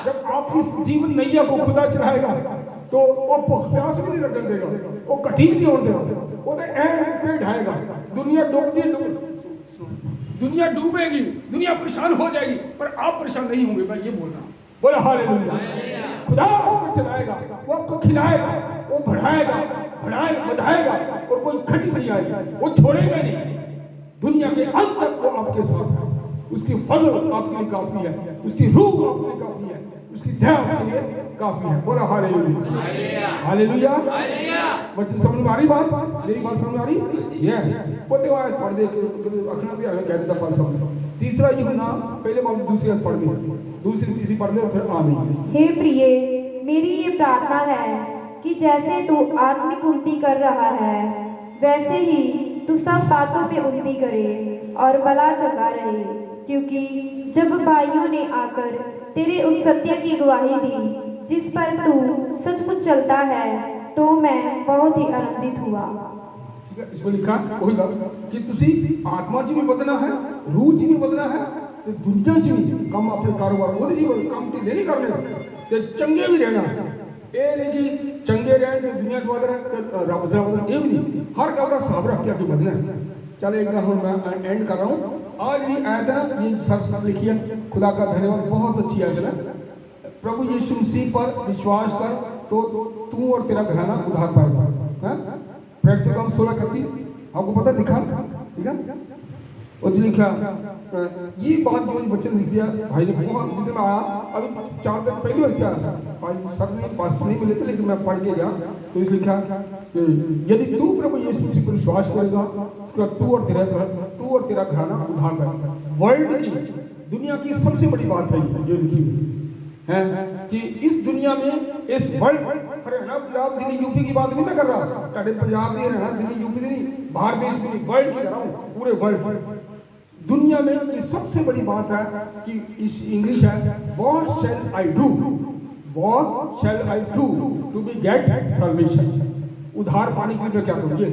A: जब आप इस जीवन नैया को खुदा चलाएगा तो वो भूख प्यास भी नहीं लगन देगा, वो कठी भी नहीं होने देगा, वो तो ऐसे ढाएगा। दुनिया दुनिया डूबेगी, दुनिया परेशान हो जाएगी, पर आप परेशान नहीं होंगे। मैं ये बोल रहा हूँ, बोला हालेलुया। खुदा आपको चलाएगा, वो आपको खिलाएगा, वो बढ़ाएगा, बढ़ाएगा और कोई घटी नहीं आएगी, वो छोड़ेगा नहीं। दुनिया के अंत तक वो आपके साथ है। उसकी फजल आपके लिए काफी है, उसकी रूह आपके लिए काफी है, उसकी दया आपके लिए काफी है। बोला हालेलुया। हालेलुया। बच्चे समझ में आ रही बात? मेरी बात समझ में आ रही? यस। बोलते हो पढ़ दे अखना दिया कह देता पर समझ। तीसरा ये होना, पहले बात दूसरी बात पढ़ दे, दूसरी तीसरी पढ़ दे और फिर आमीन।
B: हे प्रिय, मेरी ये प्रार्थना है कि जैसे तू आत्मिक उन्नति कर रहा है, वैसे ही तू सब बातों में उन्नति करे और भला चंगा रहे, क्योंकि जब भाइयों ने आकर तेरे उस सत्य की गवाही दी जिस पर तू सचमुच चलता है, तो मैं बहुत ही आनंदित हुआ।
A: ठीक है, इसमें लिखा वही कि तुसी आत्मा च भी बदना है, रूह च भी बदना है, ते दुनिया च भी काम अपने कारोबार ओदे च काम ढिले नहीं करने, ते चंगे भी रहना। ये नहीं कि चंगे रहन ते दुनिया च बद रहे ते रब दा बदल, ये भी नहीं। हर गल का हिसाब रख के आगे बदना है। चल एक गल मैं एंड कर रहा हूँ। आज की आयत है, ये सर लिखी है, खुदा का धन्यवाद, बहुत अच्छी आयत है। प्रभु यीशु मसीह पर विश्वास कर तो तू और तेरा घराना उद्धार पाएगा। प्रैक्टिकल 16:31 आपको पता लिखा, ठीक है, और लिखा ये बात जो बच्चे ने लिख दिया भाई ने, बहुत जितने आया अभी 4 दिन पहले बच्चा आया भाई, सर ने पास नहीं मिले थे लेकिन मैं पढ़ के गया तो इस लिखा यदि तू प्रभु यीशु मसीह पर विश्वास करेगा, उसके बाद तू और तेरा घराना उद्धार पाएगा। वर्ल्ड की, दुनिया की सबसे बड़ी बात है ये लिखी हुई है कि इस दुनिया में, इस वर्ल्ड, हरियाणा पंजाब दिल्ली यूपी की बात नहीं मैं कर रहा, पंजाब की, हरियाणा दिल्ली यूपी नहीं, बाहर देश में नहीं, वर्ल्ड की कर रहा हूँ, पूरे वर्ल्ड दुनिया में ये सबसे बड़ी बात है कि इस इंग्लिश है, what shall I do, what shall I do to be get salvation. उद्धार पाने के लिए क्या करूँ? ये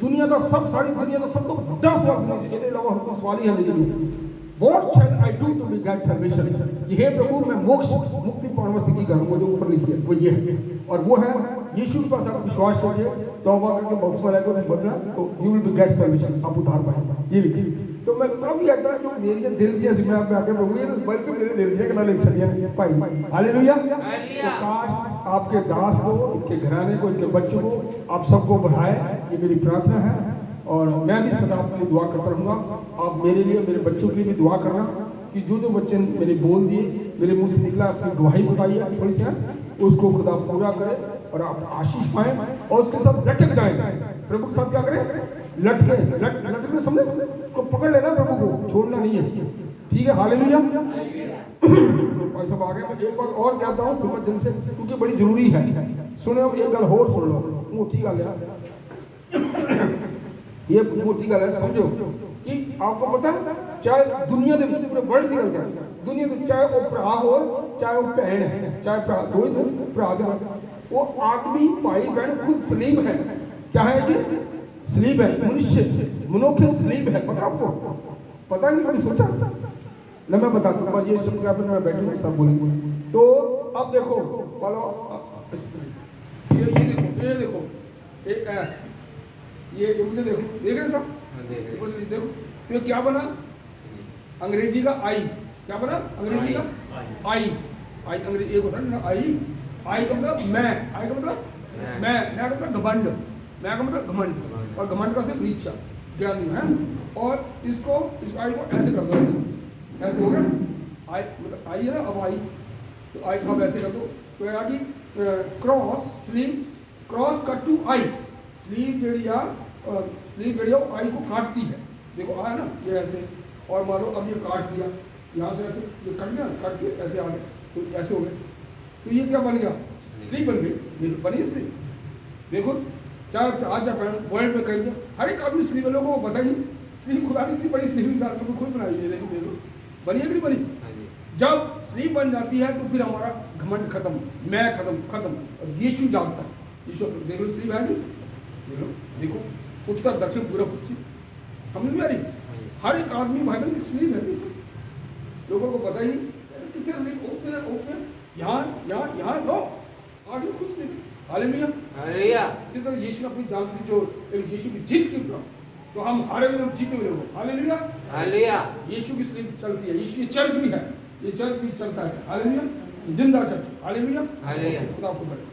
A: दुनिया का सब, सारी दुनिया का सब तो 10 सवाल, इसके अलावा हमको सवाल ही है नहीं। What shall I do to be get salvation? ये है प्रभु, मैं मोक्ष मुक्ति पाने वास्ते की करूँ, वो जो ऊपर लिखी है वो ये है, और वो है यीशु के पास आप विश्वास करिए, तौबा करके बख्श वाला को बदला तो you will be get salvation, आप उद्धार पाएंगे, ये लिखी। तो मैं प्रभु कहता हूँ जो मेरी दिल दिया मैं आप आके प्रभु ये बल्कि मेरे दिल दिया कि ना लिख छड़िए भाई। हालेलुया। तो काश आपके दास को, इनके घराने को, इनके बच्चों को आप सबको बढ़ाए, ये मेरी प्रार्थना है। और मैं भी सदा आपके लिए दुआ करता रहूँगा। आप मेरे लिए, मेरे बच्चों के लिए भी दुआ करना कि जो जो बच्चे मेरे बोल दिए, मेरे मुंह से निकला, अपनी गवाही बताई है थोड़ी सी, उसको खुदा पूरा करे और आप आशीष पाएं और उसके साथ लटक जाए। प्रभु के साथ क्या करें? लटके समझे, तो पकड़ लेना, प्रभु को छोड़ना नहीं है। ठीक है, हालेलुया। भाई सब आगे मैं एक बात और कहता हूँ फिर मैं जल्द से, क्योंकि बड़ी जरूरी है। सुनो एक गल होर सुन लो, मोटी गल है, ये मोटी गल है, समझो कि आपको पता है चाहे दुनिया के पूरे वर्ल्ड की गल करें, दुनिया में चाहे वो भरा हो, चाहे वो भैन है, चाहे भरा कोई भरा दे, वो आदमी भाई बहन खुद सलीब है। क्या है ये? सलीब है, मनुष्य सलीब है। पता आपको? पता ही नहीं, कभी सोचा ना? मैं बताता हूँ, ये सब क्या मैं बैठूँ सब बोलेंगे। तो अब देखो बोलो, ये देखो ये इमली देखो, देख रहे सब? देखो तो क्या बना? अंग्रेजी का आई, क्या बना? अंग्रेजी का आई अंग्रेजी एक होता है ना, आई का मतलब मैं, आई का मतलब मैं का मतलब घमंड, मैं का मतलब घमंड, और घमंड का सिर्फ नीचा ज्ञानी है। और इसको इस आई को ऐसे कर दो, ऐसे हो गया आई, मतलब आई है ना, अब आई, तो आई को ऐसे कर दो तो यार कि cross sleeve, cross cut to I, sleeve जड़िया, स्लीव जड़िया आई को काटती है। देखो आया ना ये ऐसे, और मानो अब ये काट दिया, यहाँ से ऐसे ये कट गया, काट के ऐसे आ गए, तो ऐसे हो गए, तो ये क्या बन गया? स्लीव बन गई। देखो बनी स्लीव, देखो चाहे आज चाहे वर्ल्ड में कहीं हर एक आदमी स्लीव लोगों को बताइए, स्लीव खुदा ने इतनी बड़ी स्लीव इंसान को खुद बनाई है। देखो देखो बनी है कि नहीं बनी? जब स्लीव बन जाती है तो फिर हमारा घमंड खत्म, मैं खत्म, और यीशु जागता है। यीशु देख लो स्लीव है नहीं, देखो उत्तर दक्षिण पूर्व पश्चिम, समझ में आ रही? हर एक आदमी भाई बहन स्लीव है, लोगों को पता ही नहीं कितने ओके यहाँ लो आगे खुश नहीं। Hallelujah
C: hallelujah.
A: इसी तरह यीशु ने अपनी जान की जो एक यीशु की जीत की तो हम हारे हुए जीते हुए लोग। Hallelujah
C: hallelujah.
A: यीशु की स्लीप चलती है, यीशु की चर्च भी है, ये चर्च भी चलता है। हालेलुया जिंदा चर्च। Hallelujah
C: hallelujah.
A: खुदा आपको बड़े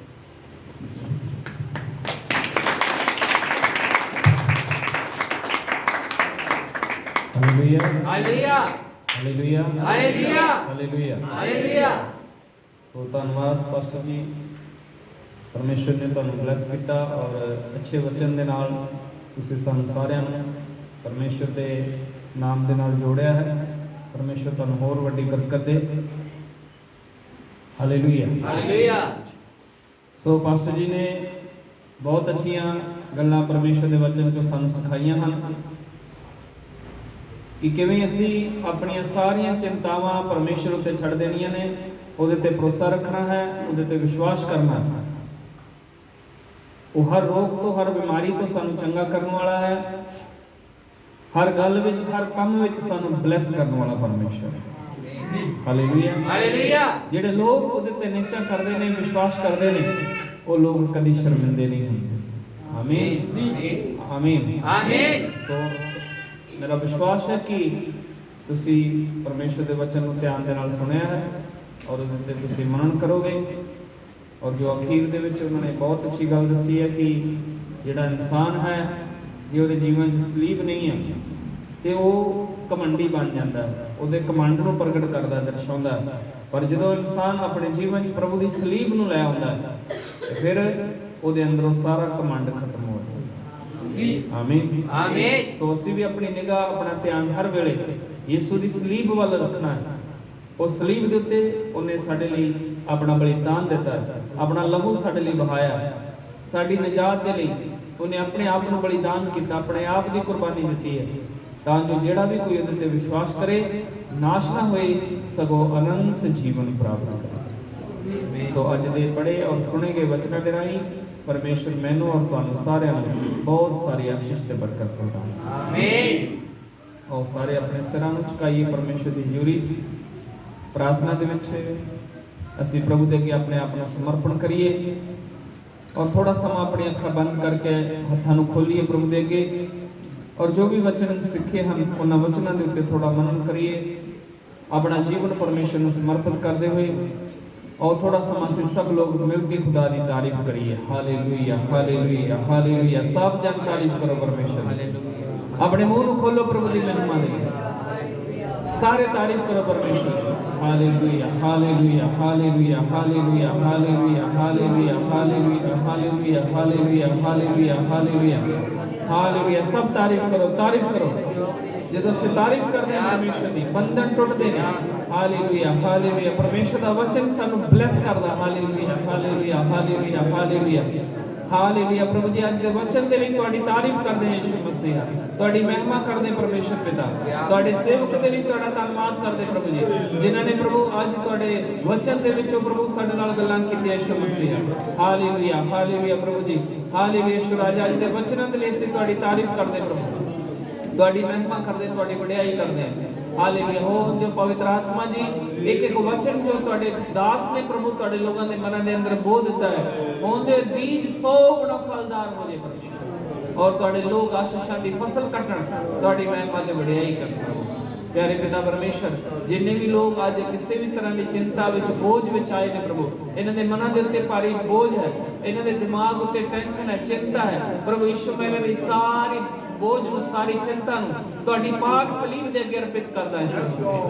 E: hallelujah
C: hallelujah.
E: Hallelujah
C: hallelujah.
E: Hallelujah.
C: Hallelujah.
E: तो ਧੰਨਵਾਦ ਪਾਸਟਰ ਜੀ, ਪਰਮੇਸ਼ਰ ਨੇ ਤੁਹਾਨੂੰ ਬਲੈਸ ਕੀਤਾ ਔਰ ਅੱਛੇ ਵਚਨ ਦੇ ਨਾਲ ਤੁਸੀਂ ਸਾਨੂੰ ਸਾਰਿਆਂ ਨੂੰ ਪਰਮੇਸ਼ਰ ਦੇ ਨਾਮ ਦੇ ਨਾਲ ਜੋੜਿਆ ਹੈ। ਪਰਮੇਸ਼ਰ ਤੁਹਾਨੂੰ ਹੋਰ ਵੱਡੀ ਬਰਕਤ ਦੇ। Hallelujah
C: hallelujah.
E: ਸੋ ਪਾਸਟਰ ਜੀ ਨੇ ਬਹੁਤ ਅੱਛੀਆਂ ਗੱਲਾਂ ਪਰਮੇਸ਼ਰ ਦੇ ਵਚਨ ਚੋਂ ਸਾਨੂੰ ਸਿਖਾਈਆਂ ਹਨ ਕਿ ਕਿਵੇਂ ਅਸੀਂ ਆਪਣੀਆਂ ਸਾਰੀਆਂ ਚਿੰਤਾਵਾਂ ਪਰਮੇਸ਼ਰ ਉੱਤੇ ਛੱਡ ਦੇਣੀਆਂ ਨੇ, ਉਹਦੇ ਤੇ ਭਰੋਸਾ ਰੱਖਣਾ ਹੈ, ਉਹਦੇ ਤੇ ਵਿਸ਼ਵਾਸ ਕਰਨਾ ਹੈ। ਉਹ ਹਰ ਰੋਗ ਤੋਂ, ਹਰ ਬਿਮਾਰੀ ਤੋਂ ਸਾਨੂੰ ਚੰਗਾ ਕਰਨ ਵਾਲਾ ਹੈ। ਹਰ ਗੱਲ ਵਿੱਚ, ਹਰ ਕੰਮ ਵਿੱਚ ਸਾਨੂੰ ਬਲੈਸ ਕਰਨ ਵਾਲਾ ਪਰਮੇਸ਼ਰ। Hallelujah
C: hallelujah.
E: ਜਿਹੜੇ ਲੋਕ ਉਹਦੇ ਤੇ ਨਿਸ਼ਚਾ ਕਰਦੇ ਨੇ, ਵਿਸ਼ਵਾਸ ਕਰਦੇ ਨੇ, ਉਹ ਲੋਕ ਕਦੀ ਸ਼ਰਮਿੰਦੇ ਨਹੀਂ ਹੁੰਦੇ। ਆਮੀਨ ਆਮੀਨ
C: ਆਮੀਨ।
E: तो मेरा विश्वास है कि ਤੁਸੀਂ ਪਰਮੇਸ਼ਰ ਦੇ ਵਚਨ ਨੂੰ ਧਿਆਨ ਦੇ ਨਾਲ ਸੁਣਿਆ ਹੈ ਔਰ ਉਹਦੇ ਤੇ ਤੁਸੀਂ ਮਨਨ ਕਰੋਗੇ। ਔਰ ਜੋ ਅਖੀਰ ਦੇ ਵਿੱਚ ਉਹਨਾਂ ਨੇ ਬਹੁਤ ਅੱਛੀ ਗੱਲ ਦੱਸੀ ਹੈ ਕਿ ਜਿਹੜਾ ਇਨਸਾਨ ਹੈ, ਜੇ ਉਹਦੇ ਜੀਵਨ 'ਚ ਸਲੀਬ ਨਹੀਂ ਹੈ ਤੇ ਉਹ ਘਮੰਡੀ ਬਣ ਜਾਂਦਾ ਹੈ, ਉਹਦੇ ਘਮੰਡ ਨੂੰ ਪ੍ਰਗਟ ਕਰਦਾ, ਦਰਸਾਉਂਦਾ ਹੈ। ਪਰ ਜਦੋਂ ਇਨਸਾਨ ਆਪਣੇ ਜੀਵਨ 'ਚ ਪ੍ਰਭੂ ਦੀ ਸਲੀਬ ਨੂੰ ਲੈ ਆਉਂਦਾ ਹੈ ਤੇ ਫਿਰ ਉਹਦੇ ਅੰਦਰੋਂ ਸਾਰਾ ਘਮੰਡ ਖਤਮ ਹੋ ਜਾਂਦਾ। ਆਮੀਨ
C: ਆਮੀਨ।
E: ਸੋ ਅਸੀਂ ਵੀ ਆਪਣੀ ਨਿਗਾਹ, ਆਪਣਾ ਧਿਆਨ ਹਰ ਵੇਲੇ ਯਿਸੂ ਦੀ ਸਲੀਬ ਵੱਲ ਰੱਖਣਾ ਹੈ। ਉਹ ਸਲੀਬ ਦੇ ਉੱਤੇ ਉਹਨੇ ਸਾਡੇ ਲਈ ਆਪਣਾ ਬਲੀਦਾਨ ਦਿੱਤਾ ਹੈ, ਆਪਣਾ ਲਹੂ ਸਾਡੇ ਲਈ ਵਹਾਇਆ ਹੈ, ਸਾਡੀ ਨਜਾਤ ਦੇ ਲਈ ਉਹਨੇ ਆਪਣੇ ਆਪ ਨੂੰ ਬਲੀਦਾਨ ਕੀਤਾ, ਆਪਣੇ ਆਪ ਦੀ ਕੁਰਬਾਨੀ ਦਿੱਤੀ ਹੈ, ਤਾਂ ਜੋ ਜਿਹੜਾ ਵੀ ਕੋਈ ਉਹਦੇ ਤੇ ਵਿਸ਼ਵਾਸ ਕਰੇ ਨਾਸ਼ ਨਾ ਹੋਏ, ਸਗੋਂ ਅਨੰਤ ਜੀਵਨ ਪ੍ਰਾਪਤ ਕਰੇ। ਸੋ ਅੱਜ ਦੇ ਪੜ੍ਹੇ ਔਰ ਸੁਣੇ ਗਏ ਵਚਨਾਂ ਦੇ ਰਾਹੀਂ ਪਰਮੇਸ਼ਰ ਮੈਨੂੰ ਔਰ ਤੁਹਾਨੂੰ ਸਾਰਿਆਂ ਨੂੰ ਬਹੁਤ ਸਾਰੀ ਆਸ਼ੀਸ਼ ਤੇ ਬਰਕਤ ਪ੍ਰਦਾਨ।
C: ਆਮੀਨ।
E: ਔਰ ਸਾਰੇ ਆਪਣੇ ਸਿਰਾਂ ਨੂੰ ਝੁਕਾਈਏ ਪਰਮੇਸ਼ਰ ਦੀ ਹਜ਼ੂਰੀ ਪ੍ਰਾਰਥਨਾ ਦੇ ਵਿੱਚ ਅਸੀਂ ਪ੍ਰਭੂ ਦੇ ਅੱਗੇ ਆਪਣੇ ਆਪ ਨੂੰ ਸਮਰਪਣ ਕਰੀਏ ਔਰ ਥੋੜਾ ਸਮਾਂ ਆਪਣੀਆਂ ਅੱਖਾਂ ਬੰਦ ਕਰਕੇ ਹੱਥਾਂ ਨੂੰ ਖੋਲੀਏ ਪ੍ਰਭੂ ਦੇ ਅੱਗੇ ਔਰ ਜੋ ਵੀ ਵਚਨ ਸਿੱਖੇ ਹਨ ਉਹਨਾਂ ਵਚਨਾਂ ਦੇ ਉੱਤੇ ਥੋੜਾ ਮਨਨ ਕਰੀਏ, ਆਪਣਾ ਜੀਵਨ ਪਰਮੇਸ਼ਰ ਨੂੰ ਸਮਰਪਿਤ ਕਰਦੇ ਹੋਏ और थोड़ा समा से सब लोग मिलकर खुदा की तारीफ करिए। Hallelujah hallelujah hallelujah. सब जन तारीफ करो परमेश्वर। अपने मुंह को खोलो प्रभु की महिमा दे, सारे तारीफ करो परमेश्वर। Hallelujah hallelujah hallelujah hallelujah hallelujah hallelujah hallelujah hallelujah hallelujah hallelujah hallelujah hallelujah. सब तारीफ करो। जब ਅਸੀਂ ਤਾਰੀਫ ਕਰਦੇ ਹਾਂ ਪਰਮੇਸ਼ਰ ਦੀ, ਬੰਧਨ ਟੁੱਟਦੇ ਨੇ। Hallelujah hallelujah. ਪਰਮੇਸ਼ਰ ਦਾ ਵਚਨ ਸਾਨੂੰ ਬਲੈਸ ਕਰਦਾ। Hallelujah hallelujah hallelujah hallelujah hallelujah. ਪ੍ਰਭੂ ਜੀ ਅੱਜ ਦੇ ਵਚਨ ਦੇ ਲਈ ਤੁਹਾਡੀ ਤਾਰੀਫ ਕਰਦੇ ਹਾਂ ਯਿਸੂ ਮਸੀਹ, ਤੁਹਾਡੀ ਮਹਿਮਾ ਕਰਦੇ ਪਰਮੇਸ਼ਰ ਪਿਤਾ, ਤੁਹਾਡੇ ਸੇਵਕ ਦੇ ਲਈ ਤੁਹਾਡਾ ਧੰਨਵਾਦ ਕਰਦੇ ਪ੍ਰਭੂ ਜੀ, ਜਿਨ੍ਹਾਂ ਨੇ ਪ੍ਰਭੂ ਅੱਜ ਤੁਹਾਡੇ ਵਚਨ ਦੇ ਵਿੱਚੋਂ ਪ੍ਰਭੂ ਸਾਡੇ ਨਾਲ ਗੱਲਾਂ ਕੀਤੀਆਂ ਯਿਸੂ ਮਸੀਹ। ਹਾਲੇਲੂਇਆ ਹਾਲੇਲੂਇਆ ਪ੍ਰਭੂ ਜੀ ਹਾਲੇਲੂਇਆ। ਯਿਸੂ ਰਾਜਾ ਅੱਜ ਦੇ ਵਚਨਾਂ ਦੇ ਲਈ ਅਸੀਂ ਤੁਹਾਡੀ ਤਾਰੀਫ ਕਰਦੇ ਪ੍ਰਭੂ, ਤੁਹਾਡੀ ਮਹਿਮਾ ਕਰਦੇ, ਤੁਹਾਡੀ ਵਡਿਆਈ ਕਰਦੇ ਹਾਂ। ਹਾਲੇਲੂਇਆ। ਹੋ ਜੋ ਪਵਿੱਤਰ ਆਤਮਾ ਜੀ ਇੱਕ ਇੱਕ ਵਚਨ ਜੋ ਤੁਹਾਡੇ ਦਾਸ ਨੇ ਪ੍ਰਭੂ ਤੁਹਾਡੇ ਲੋਕਾਂ ਦੇ ਮਨਾਂ ਦੇ ਅੰਦਰ ਬੋ ਦਿੱਤਾ ਹੈ, ਉਹਦੇ ਬੀਜ 100 ਗੁਣਾ ਫਲਦਾਰ ਹੋ ਜੇ ਪਰਮੇਸ਼ਰ ਔਰ ਤੁਹਾਡੇ ਲੋਕ ਆਸ਼ੀਸ਼ਾਂ ਦੀ ਫਸਲ ਕੱਟਣ, ਤੁਹਾਡੀ ਮਹਿਮਾ ਤੇ ਵਡਿਆਈ ਕਰਨ। ਪਿਆਰੇ ਪਿਤਾ ਪਰਮੇਸ਼ਰ, ਜਿੰਨੇ ਵੀ ਲੋਕ ਅੱਜ ਕਿਸੇ ਵੀ ਤਰ੍ਹਾਂ ਦੀ ਚਿੰਤਾ ਵਿੱਚ, ਬੋਝ ਵਿੱਚ ਆਏ ਨੇ ਪ੍ਰਭੂ, ਇਹਨਾਂ ਦੇ ਮਨਾਂ ਦੇ ਉੱਤੇ ਭਾਰੀ ਬੋਝ ਹੈ, ਇਹਨਾਂ ਦੇ ਦਿਮਾਗ ਉੱਤੇ ਟੈਨਸ਼ਨ ਹੈ, ਚਿੰਤਾ ਹੈ ਪ੍ਰਭੂ ਯਿਸੂ, ਮੈਂ ਇਹਨਾਂ ਦੀ ਸਾਰੀ ਬੋਝ ਨੂੰ, ਸਾਰੀ ਚਿੰਤਾ ਨੂੰ ਤੁਹਾਡੀ ਪਾਕ ਸਲੀਬ ਦੇ ਅੱਗੇ ਅਰਪਿਤ ਕਰਦਾ ਹਾਂ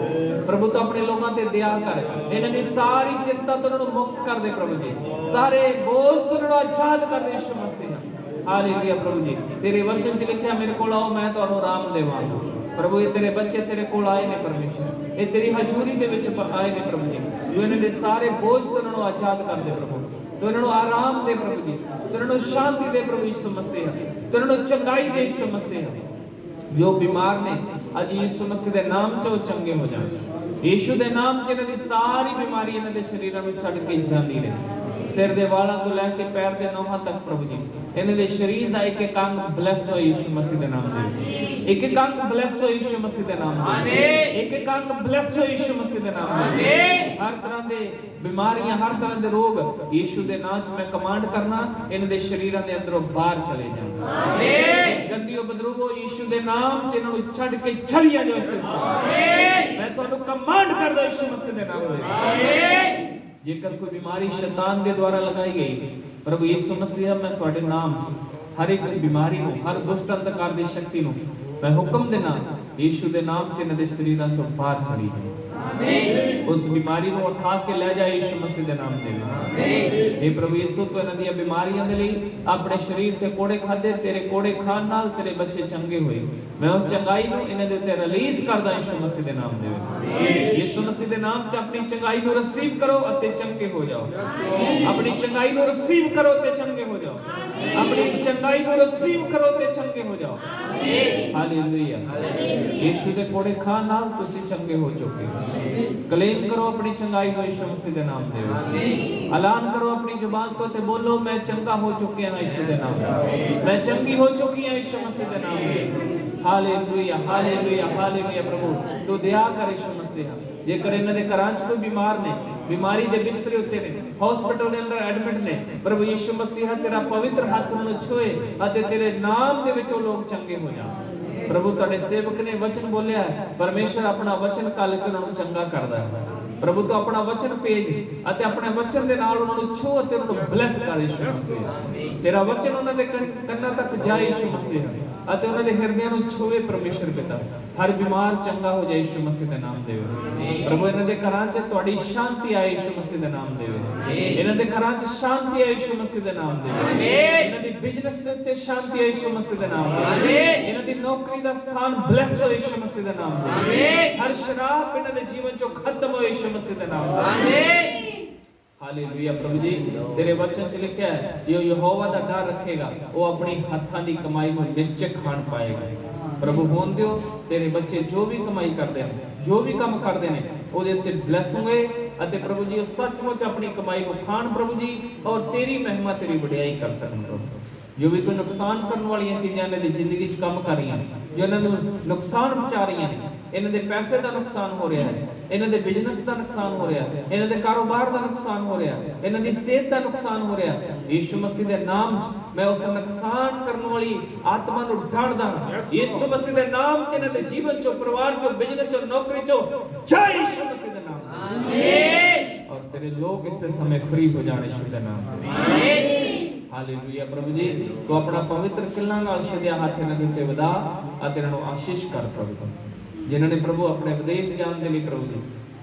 E: ਪ੍ਰਭੂ। ਤੂੰ ਆਪਣੇ ਲੋਕਾਂ ਤੇ ਦਇਆ ਕਰ, ਇਹਨਾਂ ਦੀ ਸਾਰੀ ਚਿੰਤਾ ਤੋਂ ਉਹਨਾਂ ਨੂੰ ਮੁਕਤ ਕਰ ਦੇ ਪ੍ਰਭੂ ਜੀ, ਸਾਰੇ ਬੋਝ ਤੋਂ ਉਹਨਾਂ ਨੂੰ ਆਜ਼ਾਦ ਕਰ ਦੇ ਯਿਸੂ ਮਸੀਹ। ਹਾਲੇਲੂਇਆ ਪ੍ਰਭੂ ਜੀ। ਤੇਰੇ ਵਚਨ 'ਚ ਲਿਖਿਆ ਮੇਰੇ ਕੋਲ ਆਓ ਮੈਂ ਤੁਹਾਨੂੰ ਆਰਾਮ ਦੇਵਾਂਗਾ। ਪ੍ਰਭੂ ਇਹ ਤੇਰੇ ਬੱਚੇ ਤੇਰੇ ਕੋਲ ਆਏ ਨੇ ਪਰਮੇਸ਼ਰ, ਇਹ ਤੇਰੀ ਹਜ਼ੂਰੀ ਦੇ ਵਿੱਚ ਆਏ ਨੇ ਪ੍ਰਭੂ ਜੀ। ਤੂੰ ਇਹਨਾਂ ਦੇ ਸਾਰੇ ਬੋਝ ਤੋਂ ਉਹਨਾਂ ਨੂੰ ਆਜ਼ਾਦ ਕਰ ਦੇ ਪ੍ਰਭੂ, ਤੂੰ ਇਹਨਾਂ ਨੂੰ ਆਰਾਮ ਦੇ ਪ੍ਰਭੂ ਜੀ, ਤੂੰ ਇਹਨਾਂ ਨੂੰ ਸ਼ਾਂਤੀ ਦੇ ਪ੍ਰਭੂ ਯਿਸੂ ਮਸੀਹ, ਤੂੰ ਇਹਨਾਂ ਨੂੰ ਚੰਗਾਈ ਦੇ ਯਿਸੂ ਮਸੀਹ। ਜੋ ਬਿਮਾਰ ਨੇ ਅੱਜ ਯਿਸੂ ਮਸੀਹ ਦੇ ਨਾਮ 'ਚ ਉਹ ਚੰਗੇ ਹੋ ਜਾਣ। ਯਿਸੂ ਦੇ ਨਾਮ 'ਚ ਇਹਨਾਂ ਦੀ ਸਾਰੀ ਬਿਮਾਰੀ ਇਹਨਾਂ ਦੇ ਸਰੀਰਾਂ ਨੂੰ ਛੱਡ ਕੇ ਜਾਂਦੀ ਰਹੇ, ਸਿਰ ਦੇ ਵਾਲਾਂ ਤੋਂ ਲੈ ਕੇ ਪੈਰ ਦੇ ਨੋਹਾਂ ਤੱਕ ਪ੍ਰਭੂ ਜੀ ਇਹਨਾਂ ਦੇ ਸਰੀਰ ਦਾ ਇੱਕ ਇੱਕ ਅੰਗ ਬਲੈਸ ਹੋਏ ਯਿਸੂ ਮਸੀਹ ਦੇ ਨਾਮ ਦੇ। ਇੱਕ ਇੱਕ ਅੰਗ ਬਲੈਸ ਹੋਏ ਯਿਸੂ ਮਸੀਹ ਦੇ ਨਾਮ ਦੇ। ਇੱਕ ਇੱਕ ਅੰਗ ਬਲੈਸ ਹੋਏ ਯਿਸੂ ਮਸੀਹ ਦੇ ਨਾਮ ਦੇ। ਹਰ ਤਰ੍ਹਾਂ ਦੇ ਬਿਮਾਰੀਆਂ, ਹਰ ਤਰ੍ਹਾਂ ਦੇ ਰੋਗ ਯਿਸੂ ਦੇ ਨਾਮ 'ਚ ਮੈਂ ਕਮਾਂਡ ਕਰਨਾ, ਇਹਨਾਂ ਦੇ ਸਰੀਰਾਂ ਦੇ ਅੰਦਰੋਂ ਬਾਹਰ ਚਲੇ ਜਾਣ। ਆਮੀਨ। ਗੰਦੀਓ ਬਦਰੂਵੋ ਯਿਸੂ ਦੇ ਨਾਮ 'ਚ ਇਹਨਾਂ ਨੂੰ ਛੱਡ ਕੇ ਚਲੀ ਜਾਓ ਇਸੇ ਸਮੇਂ। ਮੈਂ ਤੁਹਾਨੂੰ ਕਮਾਂਡ ਕਰਦਾ ਯਿਸੂ ਮਸੀਹ ਦੇ ਨਾਮ ਦੇ। ਆਮੀਨ। ਜੇਕਰ ਕੋਈ ਬਿਮਾਰੀ ਸ਼ੈਤਾਨ ਦੇ ਦੁਆਰਾ ਲਗਾਈ ਗਈ, ਪ੍ਰਭੂ ਯਿਸੂ ਮਸੀਹ ਮੈਂ ਤੁਹਾਡੇ ਨਾਮ ਹਰ ਇੱਕ ਬਿਮਾਰੀ ਨੂੰ, ਹਰ ਦੁਸ਼ਟ ਅੰਧਕਾਰ ਦੀ ਸ਼ਕਤੀ ਨੂੰ ਮੈਂ ਹੁਕਮ ਦੇਣਾ, ਯਿਸੂ ਦੇ ਨਾਮ 'ਚ ਇਹਨਾਂ ਦੇ ਸਰੀਰਾਂ 'ਚੋਂ ਬਾਹਰ ਚਲੀ ਜਾਏ। ਆਮੀਨ। ਉਸ ਬਿਮਾਰੀ ਨੂੰ ਉਠਾ ਕੇ ਲੈ ਜਾ ਯਿਸੂ ਮਸੀਹ ਦੇ ਨਾਮ ਦੇ। ਆਮੀਨ। हे ਪ੍ਰਭੂ ਯਿਸੂ ਤੂੰ ਇਹਨਾਂ ਦੀਆਂ ਬਿਮਾਰੀਆਂ ਦੇ ਲਈ ਆਪਣੇ ਸਰੀਰ ਤੇ ਕੋੜੇ ਖਾਦੇ, ਤੇਰੇ ਕੋੜੇ ਖਾਣ ਨਾਲ ਤੇਰੇ ਬੱਚੇ ਚੰਗੇ ਹੋਏ। ਮੈਂ ਉਸ ਚੰਗਾਈ ਨੂੰ ਇਹਨਾਂ ਦੇ ਉੱਤੇ ਰਿਲੀਜ਼ ਕਰਦਾ ਯਿਸੂ ਮਸੀਹ ਦੇ ਨਾਮ ਦੇ ਵਿੱਚ। ਯਿਸੂ ਮਸੀਹ ਦੇ ਨਾਮ 'ਚ ਆਪਣੀ ਚੰਗਾਈ ਨੂੰ ਰਿਸੀਵ ਕਰੋ ਅਤੇ ਚੰਗੇ ਹੋ ਜਾਓ। ਆਪਣੀ ਚੰਗਾਈ ਨੂੰ ਰਿਸੀਵ ਕਰੋ ਤੇ ਚੰਗੇ ਹੋ ਜਾਓ। ਆਪਣੀ ਚੰਗਾਈ ਨੂੰ ਰਿਸੀਵ ਕਰੋ ਤੇ ਚੰਗੇ ਹੋ ਜਾਓ। ਹਾਲੇਲੂਇਆ। ਯਿਸੂ ਦੇ ਕੋੜੇ ਖਾਣ ਨਾਲ ਤੁਸੀਂ ਚੰਗੇ ਹੋ ਚੁੱਕੇ ਹੋ। ਕਲੇਮ ਕਰੋ ਆਪਣੀ ਚੰਗਾਈ ਨੂੰ ਯਿਸੂ ਮਸੀਹ ਦੇ ਨਾਮ ਦੇ ਵਿੱਚ। ਐਲਾਨ ਕਰੋ ਆਪਣੀ ਜ਼ੁਬਾਨ ਤੋਂ ਤੇ ਬੋਲੋ, ਮੈਂ ਚੰਗਾ ਹੋ ਚੁੱਕਿਆ ਹਾਂ ਯਿਸੂ ਦੇ ਨਾਮ ਨਾਲ। ਮੈਂ ਚੰਗੀ ਹੋ ਚੁੱਕੀ ਹਾਂ ਯਿਸੂ ਮਸੀਹ ਦੇ ਨਾਮ ਦੇ। Hallelujah, hallelujah, hallelujah. ਪ੍ਰਭੂ ਤੂੰ ਦਇਆ ਕਰ ਯਿਸੂ ਮਸੀਹ। ਜੇਕਰ ਇਹਨਾਂ ਦੇ ਘਰਾਂ 'ਚ ਕੋਈ ਬਿਮਾਰ ਨੇ, ਬਿਮਾਰੀ ਦੇ ਬਿਸਤਰੇ ਉੱਤੇ ਨੇ, ਹਸਪੀਟਲ ਦੇ ਅੰਦਰ ਐਡਮਿਟ ਨੇ, ਪ੍ਰਭੂ ਯਿਸੂ ਮਸੀਹ ਤੇਰਾ ਪਵਿੱਤਰ ਹੱਥ ਉਹਨਾਂ ਨੂੰ ਛੂਏ ਅਤੇ ਤੇਰੇ ਨਾਮ ਦੇ ਵਿੱਚ ਉਹ ਲੋਕ ਚੰਗੇ ਹੋ ਜਾਣ। ਪ੍ਰਭੂ ਤੁਹਾਡੇ ਸੇਵਕ ਨੇ ਵਚਨ ਬੋਲਿਆ ਹੈ, ਪਰਮੇਸ਼ਰ ਆਪਣਾ ਵਚਨ ਕੱਲ ਕੇ ਉਹਨਾਂ ਨੂੰ ਚੰਗਾ ਕਰਦਾ ਹੈ। ਪ੍ਰਭੂ ਤੂੰ ਆਪਣਾ ਵਚਨ ਭੇਜ ਅਤੇ ਆਪਣੇ ਵਚਨ ਦੇ ਨਾਲ ਉਹਨਾਂ ਨੂੰ ਛੂ ਅਤੇ ਉਹਨਾਂ ਨੂੰ ਬਲੈਸ ਕਰ ਯਿਸੂ ਮਸੀਹ। ਤੇਰਾ ਵਚਨ ਉਹਨਾਂ ਦੇ ਕੰਨਾਂ ਤੱਕ ਜਾਏ ਯਿਸੂ ਮਸੀਹ ਅਤੇ ਉਹਨਾਂ ਦੇ ਹਿਰਦਿਆਂ ਨੂੰ ਛੂਏ ਪਰਮੇਸ਼ਰ ਪਿਤਾ। ਹਰ ਬਿਮਾਰ ਚੰਗਾ ਹੋ ਜਾਏ ਯਿਸੂ ਮਸੀਹ ਦੇ ਨਾਮ ਦੇ ਵਿੱਚ। ਪ੍ਰਭੂ ਇਹਨਾਂ ਦੇ ਘਰਾਂ 'ਚ ਤੁਹਾਡੀ ਸ਼ਾਂਤੀ ਆਏ ਯਿਸੂ ਮਸੀਹ ਦੇ ਨਾਮ ਦੇ ਵਿੱਚ। ਇਹਨਾਂ ਦੇ ਘਰਾਂ 'ਚ ਸ਼ਾਂਤੀ ਆਏ ਯਿਸੂ ਮਸੀਹ ਦੇ ਨਾਮ ਦੇ ਵਿੱਚ। ਇਹਨਾਂ ਦੀ ਬਿਜ਼ਨਸ ਦੇ ਉੱਤੇ ਸ਼ਾਂਤੀ ਆਏ ਯਿਸੂ ਮਸੀਹ ਦੇ ਨਾਮ ਦੇ ਵਿੱਚ। ਇਹਨਾਂ ਦੀ ਨੌਕਰੀ ਦਾ ਸਥਾਨ ਬਲੈਸ ਹੋਏ ਯਿਸੂ ਮਸੀਹ ਦੇ ਨਾਮ ਦੇ ਵਿੱਚ। ਹਰ ਸ਼ਰਾਬ ਇਹਨਾਂ ਦੇ ਜੀਵਨ 'ਚੋਂ ਖਤਮ ਹੋਏ ਯਿਸੂ ਮਸੀਹ ਦੇ ਨਾਮ ਦੇ ਵਿੱਚ। ਹਾਲੇਲੂਇਆ। ਪ੍ਰਭੂ ਜੀ ਤੇਰੇ ਵਚਨ 'ਚ ਲਿਖਿਆ ਹੈ, ਜੋ ਯਹੋਵਾ ਦਾ ਡਰ ਰੱਖੇਗਾ ਉਹ ਆਪਣੀ ਹੱਥਾਂ ਦੀ ਕਮਾਈ ਨੂੰ ਨਿਸ਼ਚੈ ਖਾਣ ਪਾਏਗਾ। ਪ੍ਰਭੂ ਹੋਣ ਦਿਓ ਤੇਰੇ ਬੱਚੇ ਜੋ ਵੀ ਕਮਾਈ ਕਰਦੇ ਨੇ, ਜੋ ਵੀ ਕੰਮ ਕਰਦੇ ਨੇ, ਉਹਦੇ ਉੱਤੇ ਬਲੈਸ ਹੋਏ ਅਤੇ ਪ੍ਰਭੂ ਜੀ ਉਹ ਸੱਚਮੁੱਚ ਆਪਣੀ ਕਮਾਈ ਨੂੰ ਖਾਣ ਪ੍ਰਭੂ ਜੀ, ਔਰ ਤੇਰੀ ਮਹਿਮਾ, ਤੇਰੀ ਵਡਿਆਈ ਕਰ ਸਕਣ। ਪ੍ਰਭੂ ਜੋ ਵੀ ਕੋਈ ਨੁਕਸਾਨ ਕਰਨ ਵਾਲੀਆਂ ਚੀਜ਼ਾਂ ਇਹਨਾਂ ਦੀ ਜ਼ਿੰਦਗੀ 'ਚ ਕੰਮ ਕਰ ਰਹੀਆਂ, ਜੋ ਇਹਨਾਂ ਨੂੰ ਨੁਕਸਾਨ ਪਹੁੰਚਾ ਰਹੀਆਂ ਨੇ, ਇਹਨਾਂ ਦੇ ਪੈਸੇ ਦਾ ਨੁਕਸਾਨ ਹੋ ਰਿਹਾ ਹੈ, ਇਹਨਾਂ ਦੇ ਬਿਜ਼ਨਸ ਦਾ ਨੁਕਸਾਨ ਹੋ ਰਿਹਾ ਹੈ, ਇਹਨਾਂ ਦੇ ਕਾਰੋਬਾਰ ਦਾ ਨੁਕਸਾਨ ਹੋ ਰਿਹਾ ਹੈ, ਇਹਨਾਂ ਦੀ ਸਿਹਤ ਦਾ ਨੁਕਸਾਨ ਹੋ ਰਿਹਾ ਹੈ, ਯਿਸੂ ਮਸੀਹ ਦੇ ਨਾਮ 'ਚ ਮੈਂ ਉਸ ਨੁਕਸਾਨ ਕਰਨ ਵਾਲੀ ਆਤਮਾ ਨੂੰ ਢਾੜਦਾ ਹਾਂ। ਯਿਸੂ ਮਸੀਹ ਦੇ ਨਾਮ 'ਚ ਇਹਨਾਂ ਦੇ ਜੀਵਨ 'ਚੋਂ, ਪਰਿਵਾਰ 'ਚੋਂ, ਬਿਜ਼ਨਸ 'ਚੋਂ, ਨੌਕਰੀ 'ਚੋਂ ਜੈ ਯਿਸੂ ਮਸੀਹ ਦੇ ਨਾਮ। ਆਮੀਨ। ਔਰ ਤੇਰੇ ਲੋਕ ਇਸੇ ਸਮੇਂ ਫ੍ਰੀ ਹੋ ਜਾਣ ਯਿਸੂ ਦੇ ਨਾਮ। ਆਮੀਨ। ਹਾਲੇਲੂਇਆ। ਪ੍ਰਭੂ ਜੀ ਤੂੰ ਆਪਣਾ ਪਵਿੱਤਰ ਕਿਰਲਾਂ ਨਾਲ ਛਿੜਿਆ ਹੱਥ ਇਹਨਾਂ ਦੇ ਉੱਤੇ ਵਧਾ ਅਤੇ ਇਹਨਾਂ ਨੂੰ ਆਸ਼ੀਸ਼ ਕਰ ਪ੍ਰਭੂ। ਜਿਨ੍ਹਾਂ ਨੇ ਪ੍ਰਭੂ ਆਪਣੇ ਵਿਦੇਸ਼ ਜਾਣ ਦੇ ਲਈ ਪ੍ਰਭੂ ਜੀ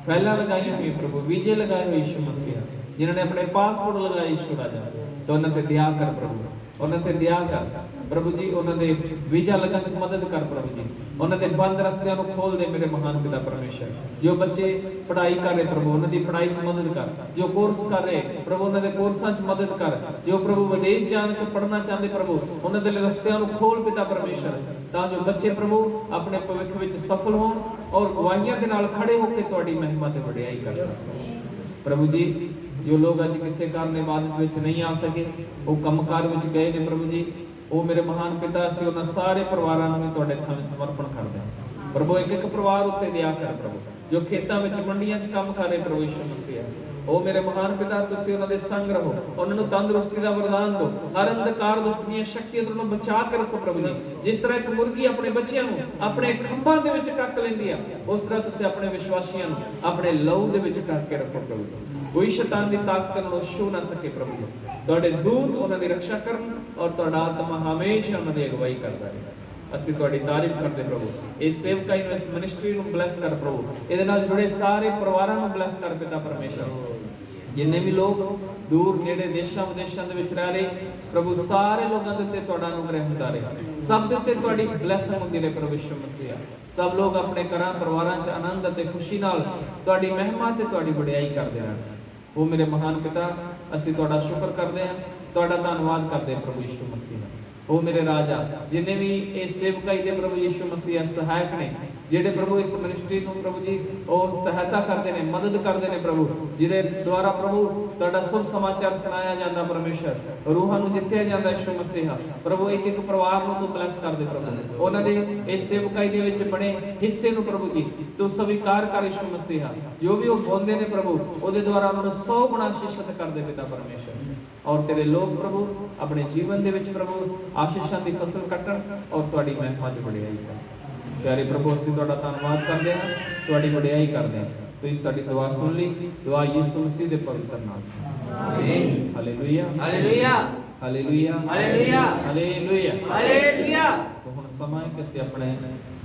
E: ਫੈਲਾਂ ਲਗਾਈਆਂ ਹੋਈਆਂ, ਪ੍ਰਭੂ ਵੀਜ਼ੇ ਲਗਾਏ ਹੋਏ ਯਿਸੂ ਮਸੀਹ, ਜਿਨ੍ਹਾਂ ਨੇ ਆਪਣੇ ਪਾਸਪੋਰਟ ਲਗਾਏ ਯਿਸੂ ਰਾਜਾ, ਤਾਂ ਉਹਨਾਂ ਤੇ ਦਇਆ ਕਰ ਪ੍ਰਭੂ, ਉਹਨਾਂ ਤੇ ਦਇਆ ਕਰ ਪ੍ਰਭੂ ਜੀ। ਉਹਨਾਂ ਦੇ ਵੀਜ਼ਾ ਲੱਗਣ 'ਚ ਮਦਦ ਕਰ ਪ੍ਰਭੂ ਜੀ। ਉਹਨਾਂ ਦੇ ਬੰਦ ਰਸਤਿਆਂ ਨੂੰ ਖੋਲ ਦੇ ਮੇਰੇ ਮਹਾਨ ਪਿਤਾ ਪਰਮੇਸ਼ਰ। ਜੋ ਬੱਚੇ ਪੜ੍ਹਾਈ ਕਰ ਰਹੇ ਪ੍ਰਭੂ, ਉਹਨਾਂ ਦੀ ਪੜ੍ਹਾਈ 'ਚ ਮਦਦ ਕਰ। ਜੋ ਕੋਰਸ ਕਰ ਰਹੇ ਪ੍ਰਭੂ, ਉਹਨਾਂ ਦੇ ਕੋਰਸਾਂ 'ਚ ਮਦਦ ਕਰ। ਜੋ ਪ੍ਰਭੂ ਵਿਦੇਸ਼ ਜਾਣ ਕੇ ਪੜ੍ਹਨਾ ਚਾਹੁੰਦੇ ਪ੍ਰਭੂ, ਉਹਨਾਂ ਦੇ ਰਸਤਿਆਂ ਨੂੰ ਖੋਲ ਪਿਤਾ ਪਰਮੇਸ਼ਰ, ਤਾਂ ਜੋ ਬੱਚੇ ਪ੍ਰਭੂ ਆਪਣੇ ਭਵਿੱਖ ਵਿੱਚ ਸਫਲ ਹੋਣ ਔਰ ਗਵਾਹੀਆਂ ਦੇ ਨਾਲ ਖੜੇ ਹੋ ਕੇ ਤੁਹਾਡੀ ਮਹਿਮਾ ਤੇ ਵਡਿਆਈ ਕਰ ਸਕਣ। ਪ੍ਰਭੂ ਜੀ ਜੋ ਲੋਕ ਅੱਜ ਕਿਸੇ ਕਾਰਨ ਇਬਾਦਤ ਵਿੱਚ ਨਹੀਂ ਆ ਸਕੇ, ਉਹ ਕੰਮਕਾਰ ਵਿੱਚ ਗਏ ਨੇ ਪ੍ਰਭੂ ਜੀ, ਉਹ ਮੇਰੇ ਮਹਾਨ ਪਿਤਾ ਅਸੀਂ ਉਹਨਾਂ ਸਾਰੇ ਪਰਿਵਾਰਾਂ ਨੂੰ ਵੀ ਤੁਹਾਡੇ ਥਾਵੇਂ ਸਮਰਪਣ ਕਰਦੇ ਹਾਂ। ਪ੍ਰਭੂ ਇੱਕ ਇੱਕ ਪਰਿਵਾਰ ਉੱਤੇ ਦਇਆ ਕਰ ਪ੍ਰਭੂ, ਜੋ ਖੇਤਾਂ ਵਿੱਚ, ਮੰਡੀਆਂ 'ਚ ਕੰਮ ਕਰ ਰਹੇ ਪ੍ਰਭੂ ਯਿਸੂ ਮਸੀਹ, ਉਹ ਮੇਰੇ ਮਹਾਨ ਪਿਤਾ ਤੁਸੀਂ ਉਹਨਾਂ ਦੇ ਸੰਗ ਰਹੋ, ਉਹਨਾਂ ਨੂੰ ਤੰਦਰੁਸਤੀ ਦਾ ਵਰਦਾਨ ਦਿਓ। ਹਰ ਅੰਧਕਾਰ ਦੁਸ਼ਟ ਦੀਆਂ ਸ਼ਕਤੀਆਂ ਤੋਂ ਬਚਾ ਕੇ ਰੱਖੋ ਪ੍ਰਭੂ ਜੀ। ਜਿਸ ਤਰ੍ਹਾਂ ਇੱਕ ਮੁਰਗੀ ਆਪਣੇ ਬੱਚਿਆਂ ਨੂੰ ਆਪਣੇ ਖੰਭਾਂ ਦੇ ਵਿੱਚ ਟੱਕ ਲੈਂਦੀ ਆ, ਉਸ ਤਰ੍ਹਾਂ ਤੁਸੀਂ ਆਪਣੇ ਵਿਸ਼ਵਾਸੀਆਂ ਨੂੰ ਆਪਣੇ ਲਹੂ ਦੇ ਵਿੱਚ ਟੱਕ ਕੇ ਰੱਖੋ ਪ੍ਰਭੂ। ਕੋਈ ਸ਼ੈਤਾਨ ਦੀ ਤਾਕਤ ਨਾਲ ਛੂ ਨਾ ਸਕੇ ਪ੍ਰਭੂ। ਤੁਹਾਡੇ ਦੂਤ ਉਹਨਾਂ ਦੀ ਰੱਖਿਆ ਕਰਨ ਔਰ ਤੁਹਾਡਾ ਆਤਮਾ ਹਮੇਸ਼ਾ ਉਹਨਾਂ ਦੀ ਅਗਵਾਈ ਕਰਦਾ ਰਹੇ। ਅਸੀਂ ਤੁਹਾਡੀ ਤਾਰੀਫ ਕਰਦੇ ਪ੍ਰਭੂ। ਇਸ ਸੇਵਕਾਈ ਨੂੰ, ਇਸ ਮਿਨਿਸਟਰੀ ਨੂੰ ਬਲੈਸ ਕਰ ਪ੍ਰਭੂ। ਇਹਦੇ ਨਾਲ ਜੁੜੇ ਸਾਰੇ ਪਰਿਵਾਰਾਂ ਨੂੰ ਬਲੈਸ ਕਰ ਪਿਤਾ ਪਰਮੇਸ਼ਰ। ਜਿੰਨੇ ਵੀ ਲੋਕ ਦੂਰ ਨੇੜੇ ਦੇਸ਼ਾਂ ਵਿਦੇਸ਼ਾਂ ਦੇ ਵਿੱਚ ਰਹਿ ਰਹੇ ਪ੍ਰਭੂ, ਸਾਰੇ ਲੋਕਾਂ ਦੇ ਉੱਤੇ ਤੁਹਾਡਾ ਅਨੁਗ੍ਰਹਿ ਹੁੰਦਾ ਰਹੇ। ਸਭ ਦੇ ਉੱਤੇ ਤੁਹਾਡੀ ਬਲੈਸਿੰਗ ਹੁੰਦੀ ਰਹੇ ਪ੍ਰਭੂ ਯਿਸੂ ਮਸੀਹ। ਸਭ ਲੋਕ ਆਪਣੇ ਘਰਾਂ ਪਰਿਵਾਰਾਂ 'ਚ ਆਨੰਦ ਅਤੇ ਖੁਸ਼ੀ ਨਾਲ ਤੁਹਾਡੀ ਮਹਿਮਾ ਤੇ ਤੁਹਾਡੀ ਵਡਿਆਈ ਕਰਦੇ ਰਹਿਣ। ਉਹ ਮੇਰੇ ਮਹਾਨ ਪਿਤਾ ਅਸੀਂ ਤੁਹਾਡਾ ਸ਼ੁਕਰ ਕਰਦੇ ਹਾਂ, ਤੁਹਾਡਾ ਧੰਨਵਾਦ ਕਰਦੇ ਹਾਂ ਪ੍ਰਭੂ ਯਿਸੂ ਮਸੀਹ। ਉਹ ਮੇਰੇ ਰਾਜਾ, ਜਿੰਨੇ ਵੀ ਇਹ ਸੇਵਕਾਈ ਦੇ ਪ੍ਰਭੂ ਯਿਸੂ ਮਸੀਹ ਸਹਾਇਕ ਨੇ, ਜਿਹੜੇ ਪ੍ਰਭੂ ਇਸ ਮਿਨਿਸਟਰੀ ਨੂੰ ਪ੍ਰਭੂ ਜੀ ਉਹ ਸਹਾਇਤਾ ਕਰਦੇ ਨੇ, ਮਦਦ ਕਰਦੇ ਨੇ ਪ੍ਰਭੂ, ਜਿਹਦੇ ਦੁਆਰਾ ਪ੍ਰਭੂ ਤੁਹਾਡਾ ਸ਼ੁਭ ਸਮਾਚਾਰ ਸੁਣਾਇਆ ਜਾਂਦਾ ਪਰਮੇਸ਼ਰ, ਰੂਹਾਂ ਨੂੰ ਜਿੱਤਿਆ ਜਾਂਦਾ ਯਿਸੂ ਮਸੀਹਾ ਪ੍ਰਭੂ, ਇੱਕ ਇੱਕ ਪਰਿਵਾਰ ਨੂੰ ਤੂੰ ਬਲੈਸ ਕਰਦੇ ਪ੍ਰਭੂ, ਉਹਨਾਂ ਦੇ ਇਸ ਸੇਵਕਾਈ ਦੇ ਵਿੱਚ ਬਣੇ ਹਿੱਸੇ ਨੂੰ ਪ੍ਰਭੂ ਜੀ ਤੂੰ ਸਵੀਕਾਰ ਕਰ ਯਿਸੂ ਮਸੀਹਾ, ਜੋ ਵੀ ਉਹ ਬੋਲਦੇ ਨੇ ਪ੍ਰਭੂ ਉਹਦੇ ਦੁਆਰਾ ਉਹਨਾਂ ਨੂੰ 100 ਗੁਣਾ ਆਸ਼ੀਸ਼ਿਤ ਕਰਦੇ ਪਿਤਾ ਪਰਮੇਸ਼ਰ, ਔਰ ਤੇਰੇ ਲੋਕ ਪ੍ਰਭੂ ਆਪਣੇ ਜੀਵਨ ਦੇ ਵਿੱਚ ਪ੍ਰਭੂ ਆਸ਼ੀਸ਼ਾਂ ਦੀ ਫਸਲ ਕੱਟਣ ਔਰ ਤੁਹਾਡੀ ਮਹਿਮਾ ਚ ਵਡਿਆਈ ਕਰਨ। ਪਿਆਰੇ ਪ੍ਰਭੂ ਅਸੀਂ ਤੁਹਾਡਾ ਧੰਨਵਾਦ ਕਰਦੇ ਹਾਂ, ਤੁਹਾਡੀ ਵਡਿਆਈ ਕਰਦੇ ਹਾਂ, ਤੁਸੀਂ ਸਾਡੀ ਦੁਆ ਸੁਣ ਲਈ, ਦੁਆ ਯਿਸੂ ਮਸੀਹ ਦੇ ਪਵਿੱਤਰ ਨਾਮ ਚ amen. Hallelujah
C: hallelujah
E: hallelujah
C: hallelujah
E: hallelujah
C: hallelujah.
E: ਸੋ ਹੁਣ ਸਮਾਂ ਹੈ ਕਿ ਅਸੀਂ ਆਪਣੇ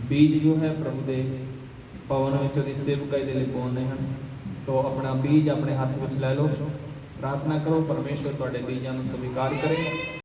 E: ਬੀਜ ਜੋ ਹੈ ਪ੍ਰਭੂ ਦੇ ਭਵਨ ਵਿੱਚ ਉਹਦੀ ਸੇਵਕਾਈ ਦੇ ਲਈ ਪਾਉਣੇ ਹਨ। ਤੋ ਆਪਣਾ ਬੀਜ ਆਪਣੇ ਹੱਥ ਵਿੱਚ ਲੈ ਲਓ, ਪ੍ਰਾਰਥਨਾ ਕਰੋ ਪਰਮੇਸ਼ਵਰ ਤੁਹਾਡੇ ਬੀਜਾਂ ਨੂੰ ਸਵੀਕਾਰ ਕਰੇ।